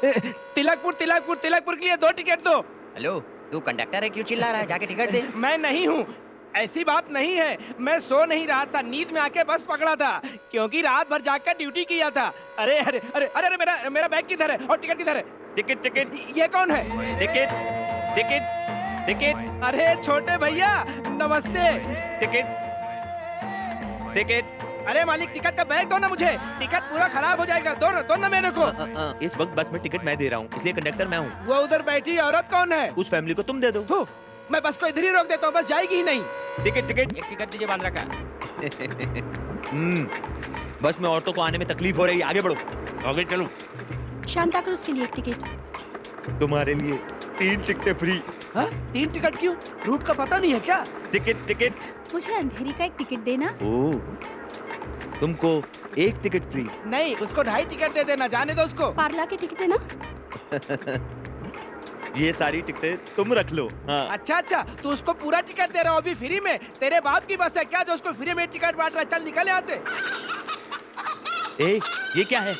तिलकपुर तिलकपुर तिलकपुर के लिए 2 टिकट दो। हेलो, तू कंडक्टर है, क्यों चिल्ला रहा है? जाके टिकट दे। मैं नहीं हूँ, ऐसी बात नहीं है। मैं सो नहीं रहा था, नींद में आके बस पकड़ा था, क्योंकि रात भर जाकर ड्यूटी किया था। अरे अरे अरे अरे, अरे मेरा मेरा बैग किधर है और टिकट किधर है? टिकट टिकट ये कौन है? टिकट टिकट टिकट अरे छोटे भैया नमस्ते। Ticket ticket. अरे मालिक, टिकट का बैग दो ना मुझे, टिकट पूरा खराब हो जाएगा। दो ना मेरे को। इस वक्त बस में टिकट मैं दे रहा हूँ, इसलिए कंडक्टर मैं हूँ। वो उधर बैठी औरत कौन है? उस फैमिली को तुम दे दो। थू, मैं बस को इधर ही रोक देता हूँ, बस जाएगी ही नहीं। Ticket ticket. एक टिकट दीजिए बांद्रा का। बस में औरतों को आने में तकलीफ हो रही है, आगे बढ़ो। आगे चलो। शांता क्रूज के लिए 1 टिकट। तुम्हारे लिए 3 टिकटें फ्री। हाँ? 3 टिकट क्यों? रूट का पता नहीं है क्या? Ticket ticket. मुझे अंधेरी का 1 टिकट देना। ओह, तुमको 1 टिकट फ्री। नहीं, उसको 2.5 टिकट दे देना, जाने दो उसको। पार्ला के टिकट देना। ये सारी टिकटें तुम रख लो। हाँ। अच्छा अच्छा, तू उसको पूरा टिकट दे रहा हो अभी फ्री में? तेरे बाप की बस है क्या जो उसको फ्री में टिकट बांट रहा है? चल निकल यहाँ से। ए, ये क्या है?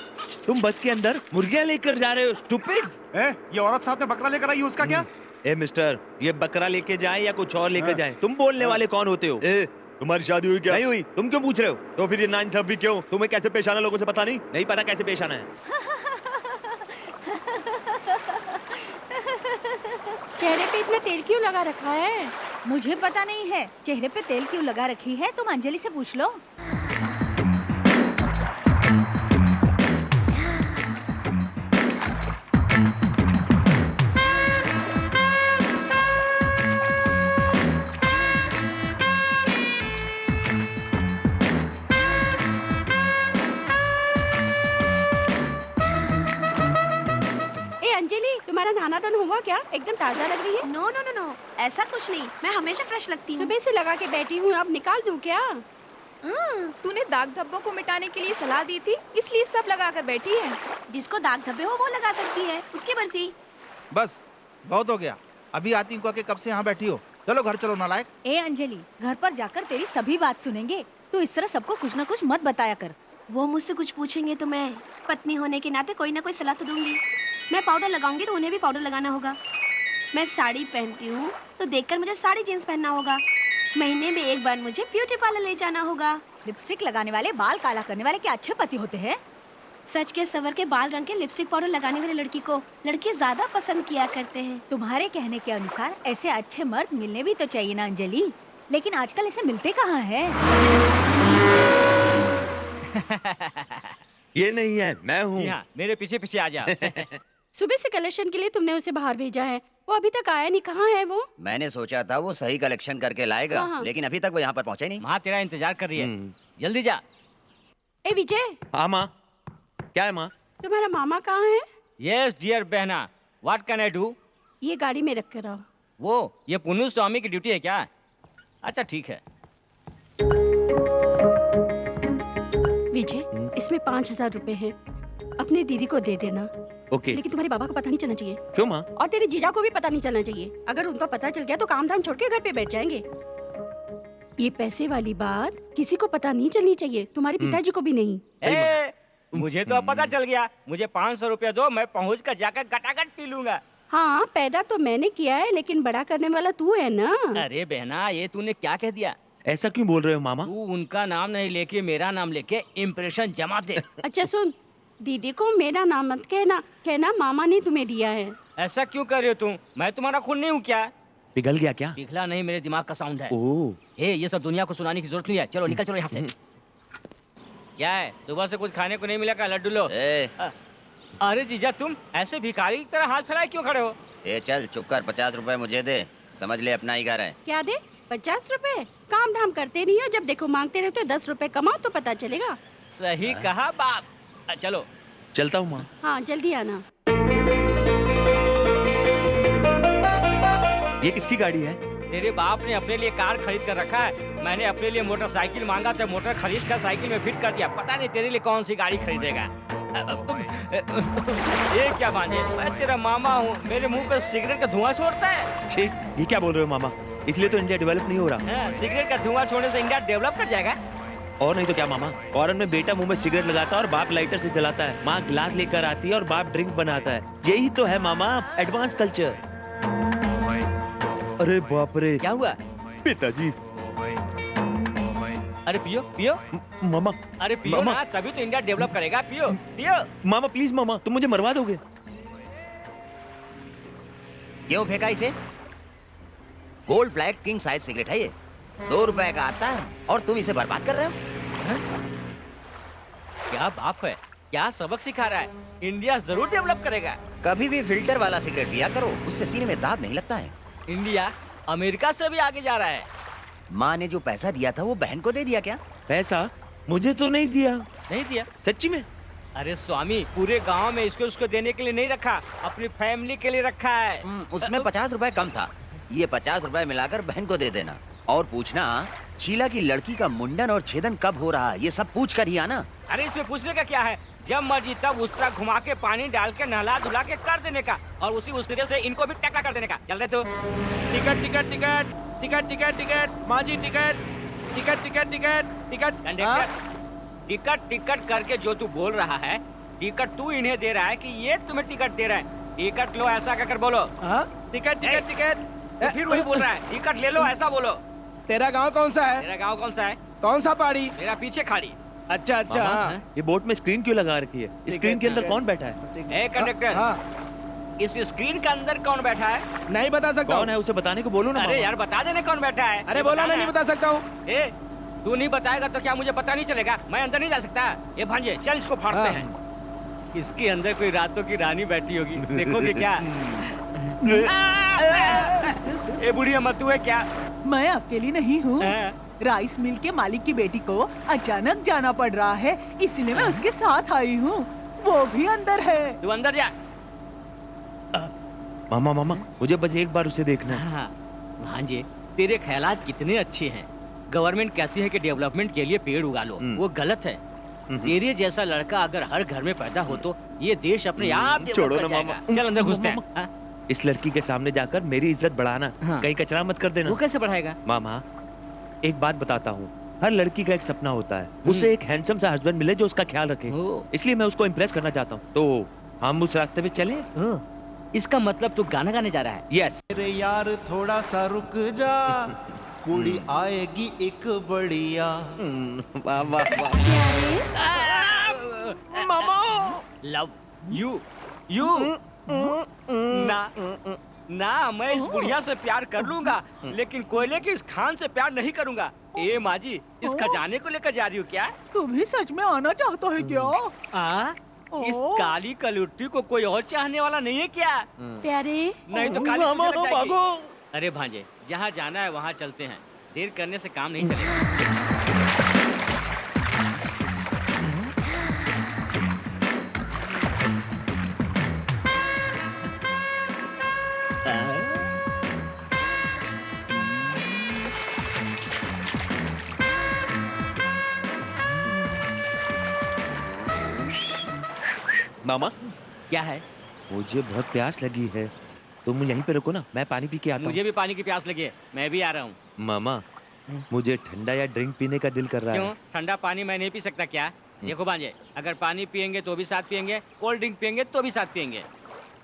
तुम बस के अंदर मुर्गियाँ लेकर जा रहे हो, स्टूपिड। ये औरत साथ में बकरा लेकर आई है, उसका क्या? ए मिस्टर, ये बकरा लेके जाए या कुछ और लेकर जाए, तुम बोलने वाले कौन होते हो? ए, तुम्हारी शादी हुई क्या? नहीं हुई, तुम क्यों पूछ रहे हो? तो फिर ये नाइंसाफी क्यों? तुम्हें कैसे पेश आना लोगों से पता नहीं? नहीं पता कैसे पेश आना है? चेहरे पे इतना तेल क्यों लगा रखा है? मुझे पता नहीं है चेहरे पे तेल क्यों लगा रखी है, तुम अंजलि से पूछ लो। अंजलि, तुम्हारा नहाना धन हुआ क्या? एकदम ताजा लग रही है। नो नो नो नो, ऐसा कुछ नहीं, मैं हमेशा फ्रेश लगती हूँ। सुबह से लगा के बैठी हूँ, अब निकाल दूँ क्या? तूने दाग धब्बों को मिटाने के लिए सलाह दी थी, इसलिए सब लगा कर बैठी है। जिसको दाग धब्बे हो वो लगा सकती है, उसकी मर्जी। बस बहुत हो गया, अभी आती हूँ कब से यहाँ बैठी हो। चलो घर चलो नालायक। ए अंजलि, घर पर जाकर तेरी सभी बात सुनेंगे, तू इस तरह सबको कुछ न कुछ मत बताया कर। वो मुझसे कुछ पूछेंगे तो मैं पत्नी होने के नाते कोई ना कोई सलाह तो दूंगी। मैं पाउडर लगाऊंगी तो उन्हें भी पाउडर लगाना होगा। मैं साड़ी पहनती हूँ तो देखकर मुझे साड़ी जींस पहनना होगा। महीने में 1 बार मुझे ब्यूटी पार्लर ले जाना होगा। लिपस्टिक लगाने वाले, बाल काला करने वाले क्या अच्छे पति होते हैं? सच के सवर के बाल रंग के लिपस्टिक पाउडर लगाने वाली लड़की को लड़के ज्यादा पसंद किया करते हैं। तुम्हारे कहने के अनुसार ऐसे अच्छे मर्द मिलने भी तो चाहिए ना अंजलि, लेकिन आजकल ऐसे मिलते कहाँ हैं? ये नहीं है, मैं हूँ। हाँ, मेरे पीछे पीछे आ जा। सुबह से कलेक्शन के लिए तुमने उसे बाहर भेजा है, वो अभी तक आया नहीं। कहाँ है वो? मैंने सोचा था वो सही कलेक्शन करके लाएगा, हाँ। लेकिन अभी तक वो यहाँ पर पहुँचा ही नहीं। माँ तेरा इंतजार कर रही है, जल्दी जा। ए विजय। हाँ माँ, क्या है माँ? तुम्हारा मामा कहाँ है? यस डियर बहना, व्हाट कैन आई डू? ये गाड़ी में रख कर आओ। वो ये पुन्नू स्वामी की ड्यूटी है क्या? अच्छा ठीक है। विजय, इसमें 5,000 रुपए हैं, अपने दीदी को दे देना। ओके। लेकिन तुम्हारे बाबा को पता नहीं चलना चाहिए। क्यों माँ? और तेरे जीजा को भी पता नहीं चलना चाहिए। अगर उनको पता चल गया तो काम धाम छोड़ के घर पे बैठ जाएंगे। ये पैसे वाली बात किसी को पता नहीं चलनी चाहिए, तुम्हारे पिताजी को भी नहीं। मुझे तो अब पता चल गया। मुझे 500 रुपया दो, मैं पहुँच कर जाकर गटागट पी लूंगा। हाँ, पैदा तो मैंने किया है, लेकिन बड़ा करने वाला तू है ना। अरे बहना, ये तूने क्या कह दिया? ऐसा क्यों बोल रहे हो मामा? तू उनका नाम नहीं लेके मेरा नाम लेके इम्प्रेशन जमा दे। अच्छा सुन, दीदी को मेरा नाम मत कहना, कहना मामा ने तुम्हें दिया है। ऐसा क्यों कर रहे हो तुम? मैं तुम्हारा खून नहीं हूँ क्या? पिघल गया क्या? पिघला नहीं, मेरे दिमाग का साउंड है। ओह। हे, ये सब दुनिया को सुनाने की जरूरत नहीं है। चलो निकल चलो यहाँ से। क्या है, सुबह से कुछ खाने को नहीं मिला क्या? लड्डू लो। अरे जीजा, तुम ऐसे भिखारी की तरह हाथ फैलाए क्यों खड़े हो? चल चुप कर, 50 रुपए मुझे दे, समझ ले अपना ही घर है। क्या दे? 50 रुपए? काम धाम करते नहीं हो, जब देखो मांगते रहते हो। 10 रुपए कमाओ तो पता चलेगा। सही कहा बाप। चलो चलता हूँ माँ। हाँ जल्दी आना। ये किसकी गाड़ी है? तेरे बाप ने अपने लिए कार खरीद कर रखा है, मैंने अपने लिए मोटरसाइकिल मांगा तो मोटर खरीद कर साइकिल में फिट कर दिया। पता नहीं तेरे लिए कौन सी गाड़ी खरीदेगा। ये क्या बांधे? मैं तेरा मामा हूँ, मेरे मुंह पे सिगरेट का धुआं छोड़ता है। ठीक, ये क्या बोल रहे हो मामा? इसलिए तो इंडिया डेवलप नहीं हो रहा। सिगरेट का धुआं छोड़ने से इंडिया डेवलप कर जाएगा। और नहीं तो क्या मामा, फॉरेन में बेटा मुंह में सिगरेट लगाता है और बाप लाइटर से जलाता है, माँ ग्लास लेकर आती है और बाप ड्रिंक बनाता है। यही तो है मामा एडवांस कल्चर। अरे बाप रे, क्या हुआ? पिताजी। अरे पियो पियो। मामा, अरे पियो मामा। ना, तभी तो इंडिया डेवलप करेगा। पियो पियो। मामा प्लीज मामा, तुम मुझे मरवा दोगे। क्यों फेंका इसे? Gold black king size cigarette है ये, 2 रुपए का आता है और तुम इसे बर्बाद कर रहे हो। क्या बाप है, क्या सबक सिखा रहा है। इंडिया जरूर डेवलप करेगा। कभी भी फिल्टर वाला सिगरेट पिया करो, उससे सीने में दाग नहीं लगता है। इंडिया अमेरिका से भी आगे जा रहा है। माँ ने जो पैसा दिया था वो बहन को दे दिया क्या? पैसा मुझे तो नहीं दिया। नहीं दिया? सच्ची में? अरे स्वामी, पूरे गांव में इसको उसको देने के लिए नहीं रखा, अपनी फैमिली के लिए रखा है। उसमें 50 रुपए कम था। ये 50 रुपए मिलाकर बहन को दे देना और पूछना शीला की लड़की का मुंडन और छेदन कब हो रहा है, ये सब पूछ कर ही आना। अरे इसमें पूछने का क्या है, जब मर्जी तब उस तरह घुमा के पानी डाल के नहला धुला के कर देने का और उस तरह से इनको भी टकला कर देने का। चल रहे तो ticket ticket ticket ticket ticket ticket माँ जी ticket ticket ticket ticket ticket conductor, ticket ticket करके जो तू बोल रहा है, टिकट तू इन्हें दे रहा है कि ये तुम्हें टिकट दे रहा है? टिकट लो ऐसा कहकर बोलो। टिकट टिकट टिकट तो फिर वही बोल रहा है, टिकट ले लो ऐसा बोलो। तेरा गांव कौन सा है? तेरा गांव कौन सा है? कौन सा पहाड़ी? मेरा पीछे खाड़ी। अच्छा अच्छा मामा, हाँ। ये बोट में स्क्रीन क्यों लगा रखी है? स्क्रीन के अंदर कौन बैठा है? ए कंडक्टर, हाँ, इस स्क्रीन के अंदर कौन बैठा है? नहीं बता सकता कौन हूँ। है उसे बताने को बोलो ना। अरे मामा। यार बता देने कौन बैठा है। अरे ये बोला मैं बताना नहीं बता सकता हूँ। है। ए, तू नहीं बताएगा तो क्या मुझे पता नहीं चलेगा? मैं अंदर नहीं जा सकता। ये भांजे चल इसको फाड़ते हाँ। हैं। इसके अंदर कोई रातों की रानी बैठी होगी, देखोगे क्या? ए बुढ़िया मत तू है क्या? मैं अकेली नहीं हूँ। हाँ। राइस मिल के मालिक की बेटी को अचानक जाना पड़ रहा है, इसलिए मैं उसके साथ आई हूँ। वो भी अंदर है। तू अंदर जा। मामा मामा, मुझे बस एक बार उसे देखना है। हाँ, भांजे तेरे ख्यालात कितने अच्छे हैं। गवर्नमेंट कहती है कि डेवलपमेंट के लिए पेड़ उगा लो, वो गलत है। तेरे जैसा लड़का अगर हर घर में पैदा हो तो ये देश अपने आप छोड़ो डेवलप ना कर जाएगा। मामा। चल अंदर घुसते हैं। मामा। हाँ? इस लड़की के सामने जाकर मेरी इज्जत बढ़ाना, हाँ। कहीं कचरा मत कर देना। वो कैसे बढ़ाएगा? मामा, एक बात बताता हूँ, हर लड़की का एक सपना होता है, उसे एक हैंडसम सा हस्बैंड मिले जो उसका ख्याल रखे। ओ। इसलिए मैं उसको इम्प्रेस करना चाहता हूँ, तो हम उस रास्ते पे चले। ओ, इसका मतलब तू गाना गाने जा रहा है? यस। मेरे यार थोड़ा सा रुक जा, कुड़ी आएगी एक बढ़िया। वाह वाह वाह। मामा लव यू ना ना, मैं इस बुढ़िया से प्यार कर लूंगा, लेकिन कोयले के इस खान से प्यार नहीं करूंगा। ए माँ जी, इस खजाने को लेकर जा रही हो क्या? तू भी सच में आना चाहता है क्या? इस काली कलुट्टी को कोई और चाहने वाला नहीं है क्या? प्यारे, नहीं तो काली मामा, तुझे लग जाएगी। भागो। अरे भांजे, जहाँ जाना है वहाँ चलते हैं, देर करने से काम नहीं चलेगा। मामा, क्या है? मुझे बहुत प्यास लगी है, तुम यहीं पे रुको ना, मैं पानी पी के आता मुझे हूँ। भी पानी की प्यास लगी है, मैं भी आ रहा हूँ। मामा, मुझे ठंडा या ड्रिंक पीने का दिल कर रहा क्यों? है। ठंडा पानी मैं नहीं पी सकता क्या? देखो भांजे, अगर पानी पियेंगे तो भी साथ पियेंगे, कोल्ड ड्रिंक पियेंगे तो भी साथ पियेंगे।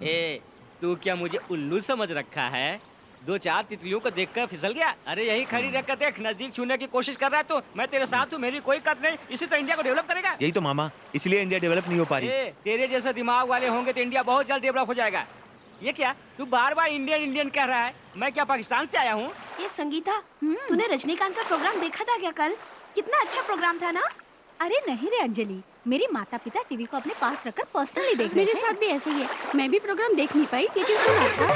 ए, तू क्या मुझे उल्लू समझ रखा है? 2-4 तितलियों को देखकर फिसल गया? अरे यही खड़ी रख कर देख, नजदीक छूने की कोशिश कर रहा है तो मैं तेरे साथ हूँ, मेरी कोई कद नहीं। इसी तरह इंडिया को डेवलप करेगा। यही तो मामा, इसलिए इंडिया डेवलप नहीं हो पा रही। ए, तेरे जैसे दिमाग वाले होंगे तो इंडिया बहुत जल्द डेवलप हो जाएगा। ये क्या, तू बार बार इंडियन इंडियन कह रहा है? मैं क्या पाकिस्तान से आया हूँ? ये संगीता, तूने रजनीकांत का प्रोग्राम देखा था क्या कल? कितना अच्छा प्रोग्राम था ना? अरे नहीं रे अंजलि, मेरे माता पिता टीवी को अपने पास रखकर पर्सनली देख रहे मेरे थे। साथ भी ऐसे ही है। मैं भी प्रोग्राम देख नहीं पाई लेकिन सुना था।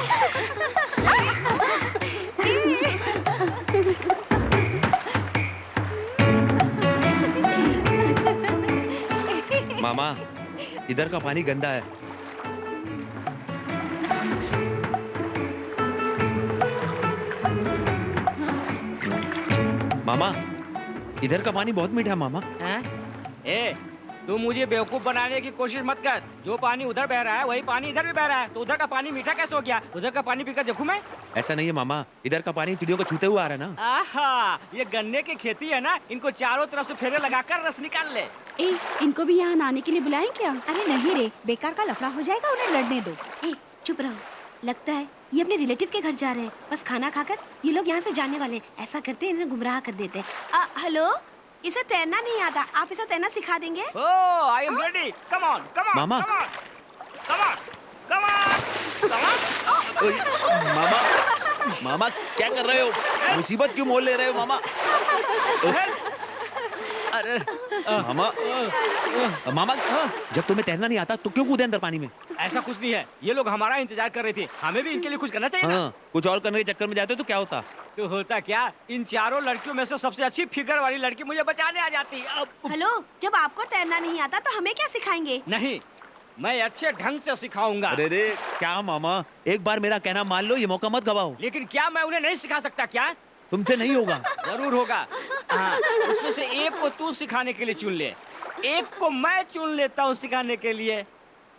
मामा, इधर का पानी गंदा है। मामा, इधर का पानी बहुत मीठा है मामा। हैं? ए, तू मुझे बेवकूफ बनाने की कोशिश मत कर। जो पानी उधर बह रहा है वही पानी इधर भी बह रहा है, तो उधर का पानी मीठा कैसे हो गया? उधर का पानी पीकर देखूं मैं? ऐसा नहीं है मामा, इधर का पानी चिड़ियों को छूते हुए आ रहा है ना। आहा, ये गन्ने की खेती है ना, इनको चारों तरफ से फेरे लगाकर रस निकाल ले। ए, इनको भी यहाँ आने के लिए बुलाएं क्या? अरे नहीं रे, बेकार का लफड़ा हो जाएगा, उन्हें लड़ने दो। ए, चुप रहो। लगता है ये अपने रिलेटिव के घर जा रहे हैं। बस खाना खाकर ये लोग यहाँ से जाने वाले हैं। ऐसा करते हैं, इन्हें गुमराह कर देते हैं। हेलो, इसे तैरना नहीं आता, आप इसे तैरना सिखा देंगे? Oh, I am ready. Come on, come on, मामा। Come on, come on, come on, come on. मामा, मामा क्या कर रहे हो? मुसीबत क्यों मोल ले रहे हो मामा? अरे मामा, मामा जब तुम्हें तैरना नहीं आता तो क्यों कूदे अंदर पानी में? ऐसा कुछ नहीं है, ये लोग हमारा इंतजार कर रहे थे, हमें भी इनके लिए कुछ करना चाहिए ना। हाँ, कुछ और करने के चक्कर में जाते तो क्या होता? तो होता क्या, इन चारों लड़कियों में से सबसे अच्छी फिगर वाली लड़की मुझे बचाने आ जाती। अब हेलो, जब आपको तैरना नहीं आता तो हमें क्या सिखाएंगे? नहीं, मैं अच्छे ढंग से सिखाऊंगा। अरे रे क्या मामा, एक बार मेरा कहना मान लो, ये मौका मत गवाओ। लेकिन क्या मैं उन्हें नहीं सिखा सकता क्या? तुमसे नहीं होगा। जरूर होगा। हाँ, उसमें से एक को तू सिखाने के लिए चुन ले, एक को मैं चुन लेता हूँ सिखाने के लिए।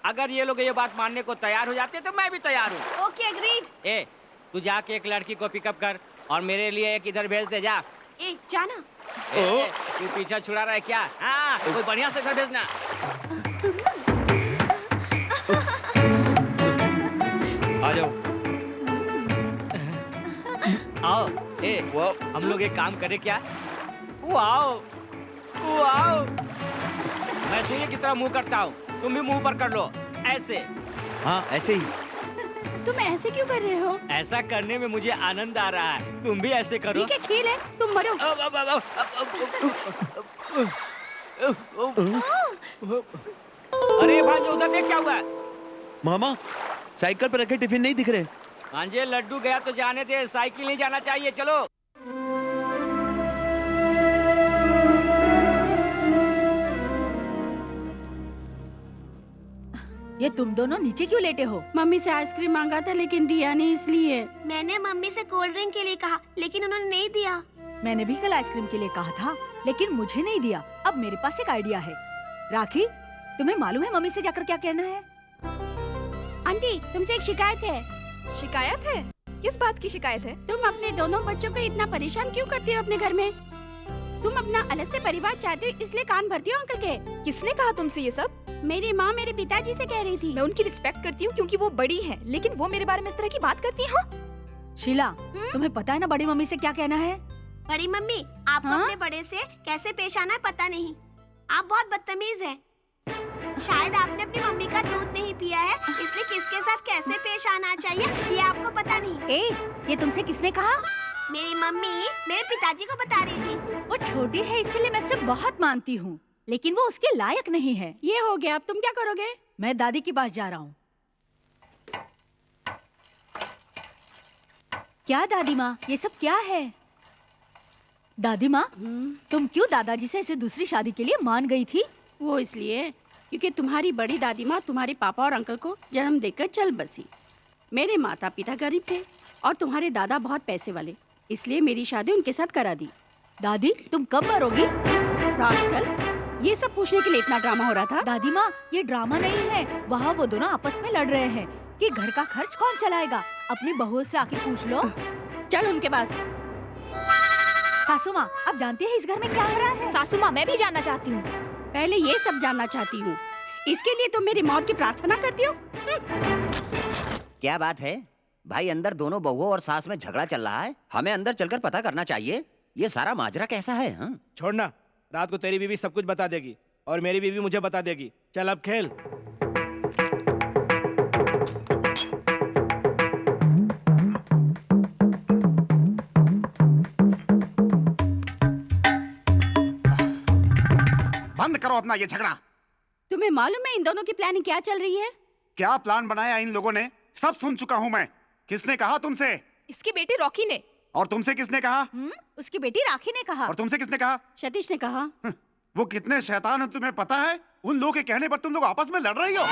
अगर ये लोग ये बात मानने को तैयार हो जाते तो मैं भी तैयार हूँ। Okay, agreed. ए, तू जाके एक लड़की को पिकअप कर और मेरे लिए एक इधर भेज दे जा। ए, जाना। ए, तू पीछा छुड़ा रहा है क्या? हाँ, कोई बढ़िया से घर भेजना। आ जाओ। आओ। ए, वो हम लोग एक काम करें क्या? वो आओ, वो आओ। मैं सूर्य की तरह मुंह करता हूँ, तुम भी मुंह पर कर लो, ऐसे। हाँ, ऐसे ही। तुम ऐसे क्यों कर रहे हो? ऐसा करने में मुझे आनंद आ रहा है, तुम भी ऐसे करो। ठीक है, खेल है, तुम मरो। अरे भांजे, उधर देख क्या हुआ है? मामा, साइकिल पर रखे टिफिन नहीं दिख रहे। भांजे, लड्डू गया तो जाने दे, साइकिल नहीं जाना चाहिए, चलो। ये तुम दोनों नीचे क्यों लेटे हो? मम्मी से आइसक्रीम मांगा था लेकिन दिया नहीं, इसलिए। मैंने मम्मी से कोल्ड ड्रिंक के लिए कहा, लेकिन उन्होंने नहीं दिया। मैंने भी कल आइसक्रीम के लिए कहा था, लेकिन मुझे नहीं दिया। अब मेरे पास एक आइडिया है। राखी, तुम्हें मालूम है मम्मी से जाकर क्या कहना है? आंटी, तुमसे एक शिकायत है। शिकायत है? किस बात की शिकायत है? तुम अपने दोनों बच्चों को इतना परेशान क्यों करती हो अपने घर में? तुम अपना अलग से परिवार चाहते हो, इसलिए कान भरती हो अंकल के। किसने कहा तुमसे ये सब? मेरी माँ मेरे पिताजी से कह रही थी। मैं उनकी रिस्पेक्ट करती हूँ क्योंकि वो बड़ी हैं, लेकिन वो मेरे बारे में इस तरह की बात करती हैं। शीला, तुम्हें पता है ना बड़ी मम्मी से क्या कहना है? बड़ी मम्मी, आपको हाँ? अपने बड़े से कैसे पेश आना है पता नहीं। आप बहुत बदतमीज हैं। शायद आपने अपनी मम्मी का दूध नहीं पिया है, इसलिए किसके साथ कैसे पेश आना चाहिए ये आपको पता नहीं। ए, ये तुमसे किसने कहा? मेरी मम्मी मेरे पिताजी को बता रही थी। वो छोटी है इसलिए मैं उसे बहुत मानती हूँ, लेकिन वो उसके लायक नहीं है। ये हो गया, अब तुम क्या करोगे? मैं दादी के पास जा रहा हूँ। क्या दादी माँ, ये सब क्या है? दादी माँ, तुम क्यों दादाजी से ऐसे दूसरी शादी के लिए मान गई थी? वो इसलिए क्योंकि तुम्हारी बड़ी दादी माँ तुम्हारे पापा और अंकल को जन्म देकर चल बसी। मेरे माता पिता गरीब थे और तुम्हारे दादा बहुत पैसे वाले, इसलिए मेरी शादी उनके साथ करा दी। दादी, तुम कब मरोगी? रास्कल, ये सब पूछने के लिए इतना ड्रामा हो रहा था? दादी माँ, ये ड्रामा नहीं है। वहाँ वो दोनों आपस में लड़ रहे हैं कि घर का खर्च कौन चलाएगा। अपनी बहुओं से आके पूछ लो। चल उनके पास। सासू माँ, आप जानती है इस घर में क्या हो रहा है? सासू माँ, मैं भी जानना चाहती हूँ। पहले ये सब जानना चाहती हूँ, इसके लिए तुम मेरी मौत की प्रार्थना करती हो? क्या बात है भाई, अंदर दोनों बहुओं और सास में झगड़ा चल रहा है। हमें अंदर चलकर पता करना चाहिए ये सारा माजरा कैसा है। हाँ? छोड़ना, रात को तेरी बीवी सब कुछ बता देगी और मेरी बीवी मुझे बता देगी। चल अब खेल। बंद करो अपना ये झगड़ा। तुम्हें मालूम है इन दोनों की प्लानिंग क्या चल रही है? क्या प्लान बनाया इन लोगों ने, सब सुन चुका हूँ मैं। किसने कहा तुमसे? इसकी बेटी रॉकी ने। और तुमसे किसने कहा? उसकी बेटी राखी ने कहा। और तुमसे किसने कहा? सतीश ने कहा। वो कितने शैतान हैं तुम्हें पता है? उन लोगों के कहने पर तुम लोग आपस में लड़ रही हो।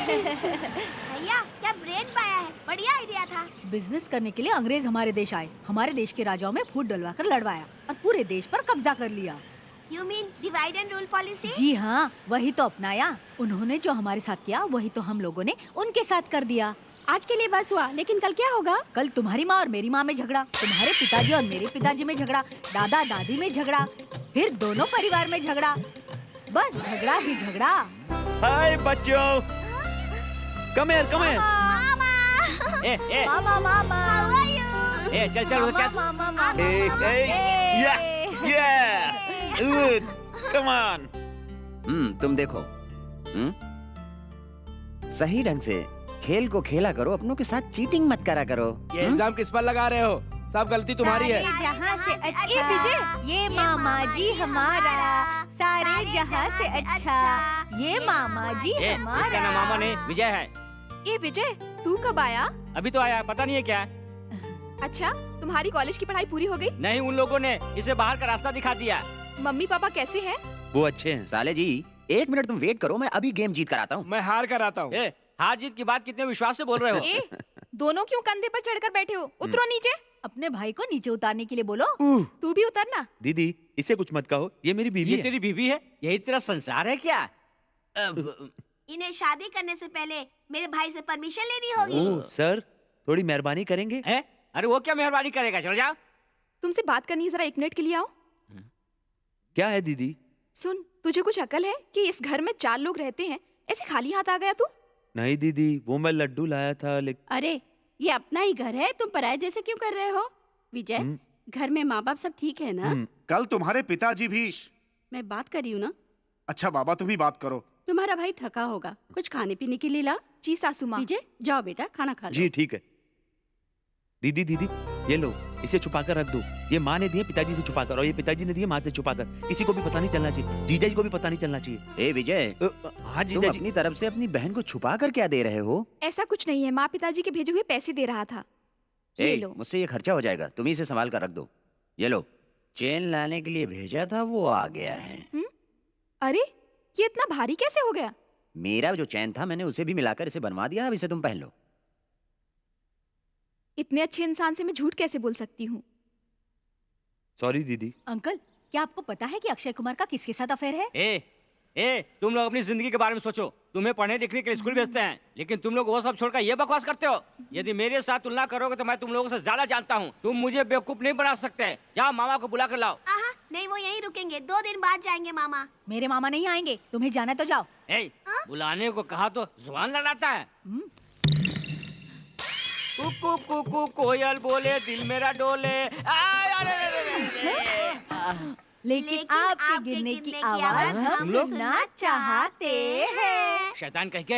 भैया, क्या ब्रेन पाया है, बढ़िया आइडिया था। बिजनेस करने के लिए अंग्रेज हमारे देश आए, हमारे देश के राजाओं में फूट डलवाकर लड़वाया और पूरे देश पर कब्जा कर लिया। You mean divide and rule policy? जी हाँ, वही तो अपनाया। उन्होंने जो हमारे साथ किया वही तो हम लोगों ने उनके साथ कर दिया। आज के लिए बस हुआ, लेकिन कल क्या होगा? कल तुम्हारी माँ और मेरी माँ में झगड़ा, तुम्हारे पिताजी और मेरे पिताजी में झगड़ा, दादा दादी में झगड़ा, फिर दोनों परिवार में झगड़ा, बस झगड़ा ही झगड़ा। हाय बच्चों, कम हियर कम हियर। मामा मामा, चल चल चल। मामा गुड, कम ऑन। तुम देखो, सही ढंग से खेल को खेला करो, अपनों के साथ चीटिंग मत करा करो। ये इल्जाम किस पर लगा रहे हो? सब गलती तुम्हारी है। जहाँ से अच्छा ये मामा जी हमारा, सारे जहाँ से अच्छा ये मामा जी हमारा। इसका नाम मामा नहीं विजय है। ये विजय, तू कब आया? अभी तो आया, पता नहीं है क्या। अच्छा, तुम्हारी कॉलेज की पढ़ाई पूरी हो गई? नहीं, उन लोगों ने इसे बाहर का रास्ता दिखा दिया। मम्मी पापा कैसे हैं? वो अच्छे हैं। साले जी 1 मिनट तुम वेट करो, मैं अभी गेम जीत कर आता हूँ। मैं हार कर आता हूँ। हार जीत की बात कितने विश्वास से बोल रहे हो? दोनों क्यों कंधे पर चढ़कर बैठे हो? उतरो नीचे। अपने भाई को नीचे उतारने के लिए बोलो। तू भी उतरना। दीदी इसे कुछ मत कहो, ये मेरी बीवी ये है। तेरी बीवी है? यही तेरा संसार है क्या? इन्हें शादी करने से पहले मेरे भाई से परमिशन लेनी होगी। ओह सर, थोड़ी मेहरबानी करेंगे? है? अरे वो क्या मेहरबानी करेगा, चलो जाओ। तुमसे बात करनी है, जरा 1 मिनट के लिए आओ। क्या है दीदी? सुन, तुझे कुछ अकल है कि इस घर में 4 लोग रहते हैं, ऐसे खाली हाथ आ गया तू? नहीं दीदी, वो मैं लड्डू लाया था लेकिन। अरे ये अपना ही घर है, तुम पराये जैसे क्यों कर रहे हो? विजय, घर में माँ बाप सब ठीक है ना? कल तुम्हारे पिताजी भी। मैं बात कर रही हूँ ना। अच्छा बाबा, तुम ही बात करो। तुम्हारा भाई थका होगा, कुछ खाने पीने के लिए ला। जी सासू माँ। विजय जाओ बेटा, खाना खा लो। जी ठीक है। दीदी दीदी ये लो, इसे छुपा कर रख दो। ये माँ ने दिए पिताजी से छुपा कर, और ये पिताजी ने दिए माँ से छुपा कर। किसी को भी पता नहीं चलना चाहिए, जीजा जी को भी पता नहीं चलना चाहिए। ए विजय, हाँ तुम जीजा जी। अपनी तरफ से अपनी बहन को छुपा कर क्या दे रहे हो? ऐसा कुछ नहीं है, माँ पिताजी के भेजे हुए पैसे दे रहा था। ये लो। मुझसे ये खर्चा हो जाएगा, तुम ही इसे संभाल कर रख दो। ये लो, चेन लाने के लिए भेजा था, वो आ गया है। अरे ये इतना भारी कैसे हो गया? मेरा जो चैन था मैंने उसे भी मिलाकर इसे बनवा दिया, अब इसे तुम पहन लो। इतने अच्छे इंसान से मैं झूठ कैसे बोल सकती हूँ? सॉरी दीदी। अंकल, क्या आपको पता है कि अक्षय कुमार का किसके साथ अफेयर है? तुम लोग अपनी जिंदगी के बारे में सोचो। तुम्हें पढ़ने लिखने के लिए स्कूल भेजते हैं, लेकिन तुम लोग वो सब छोड़कर ये बकवास करते हो। यदि मेरे साथ तुलना करोगे तो मैं तुम लोगों से ज्यादा जानता हूँ। तुम मुझे बेवकूफ नहीं बना सकते। जाओ मामा को बुला कर लाओ। नहीं, वो यहीं रुकेंगे, 2 दिन बाद जाएंगे मामा। मेरे मामा नहीं आएंगे, तुम्हें जाना है तो जाओ। बुलाने को कहा तो जुबान लड़ाता है। कुकू कुकू कोयल बोले, दिल मेरा डोले। लेकिन आपके गिरने की आवाज हम सुनना चाहते हैं। शैतान कह के।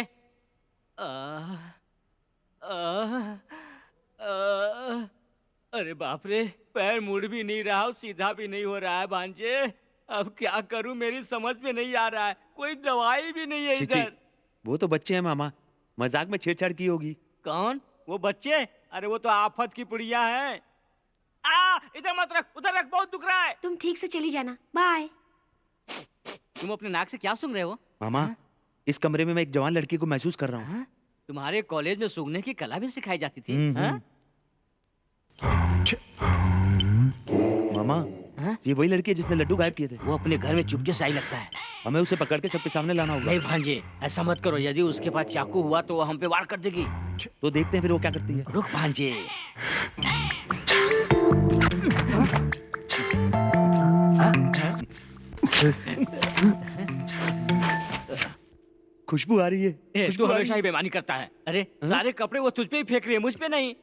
अरे बाप रे, पैर मुड़ भी नहीं रहा और सीधा भी नहीं हो रहा है भांजे। अब क्या करूं, मेरी समझ में नहीं आ रहा है। कोई दवाई भी नहीं है इधर। वो तो बच्चे हैं मामा, मजाक में छेड़छाड़ की होगी। कौन? वो बच्चे? अरे वो तो आफत की पुड़िया है। इधर मत रख, उधर रख, बहुत दुख रहा है। तुम ठीक से चली जाना, बाय। तुम अपने नाक से क्या सूंघ रहे हो? मामा, इस कमरे में मैं एक जवान लड़की को महसूस कर रहा हूँ। तुम्हारे कॉलेज में सूंघने की कला भी सिखाई जाती थी? मामा, ये वही लड़की है जिसने लड्डू गायब किए थे। वो अपने घर में चुपके से आई लगता है। हमें उसे पकड़ के सबके सामने लाना होगा। नहीं भांजे, ऐसा मत करो। यदि उसके पास चाकू हुआ तो वो हम पे वार कर देगी। तो देखते हैं फिर वो क्या करती है। रुक भांजे। खुशबू आ रही है। तू हमेशा ही बेईमानी करता है। अरे सारे कपड़े वो तुझ पे ही फेंक रही है, मुझ पे नहीं।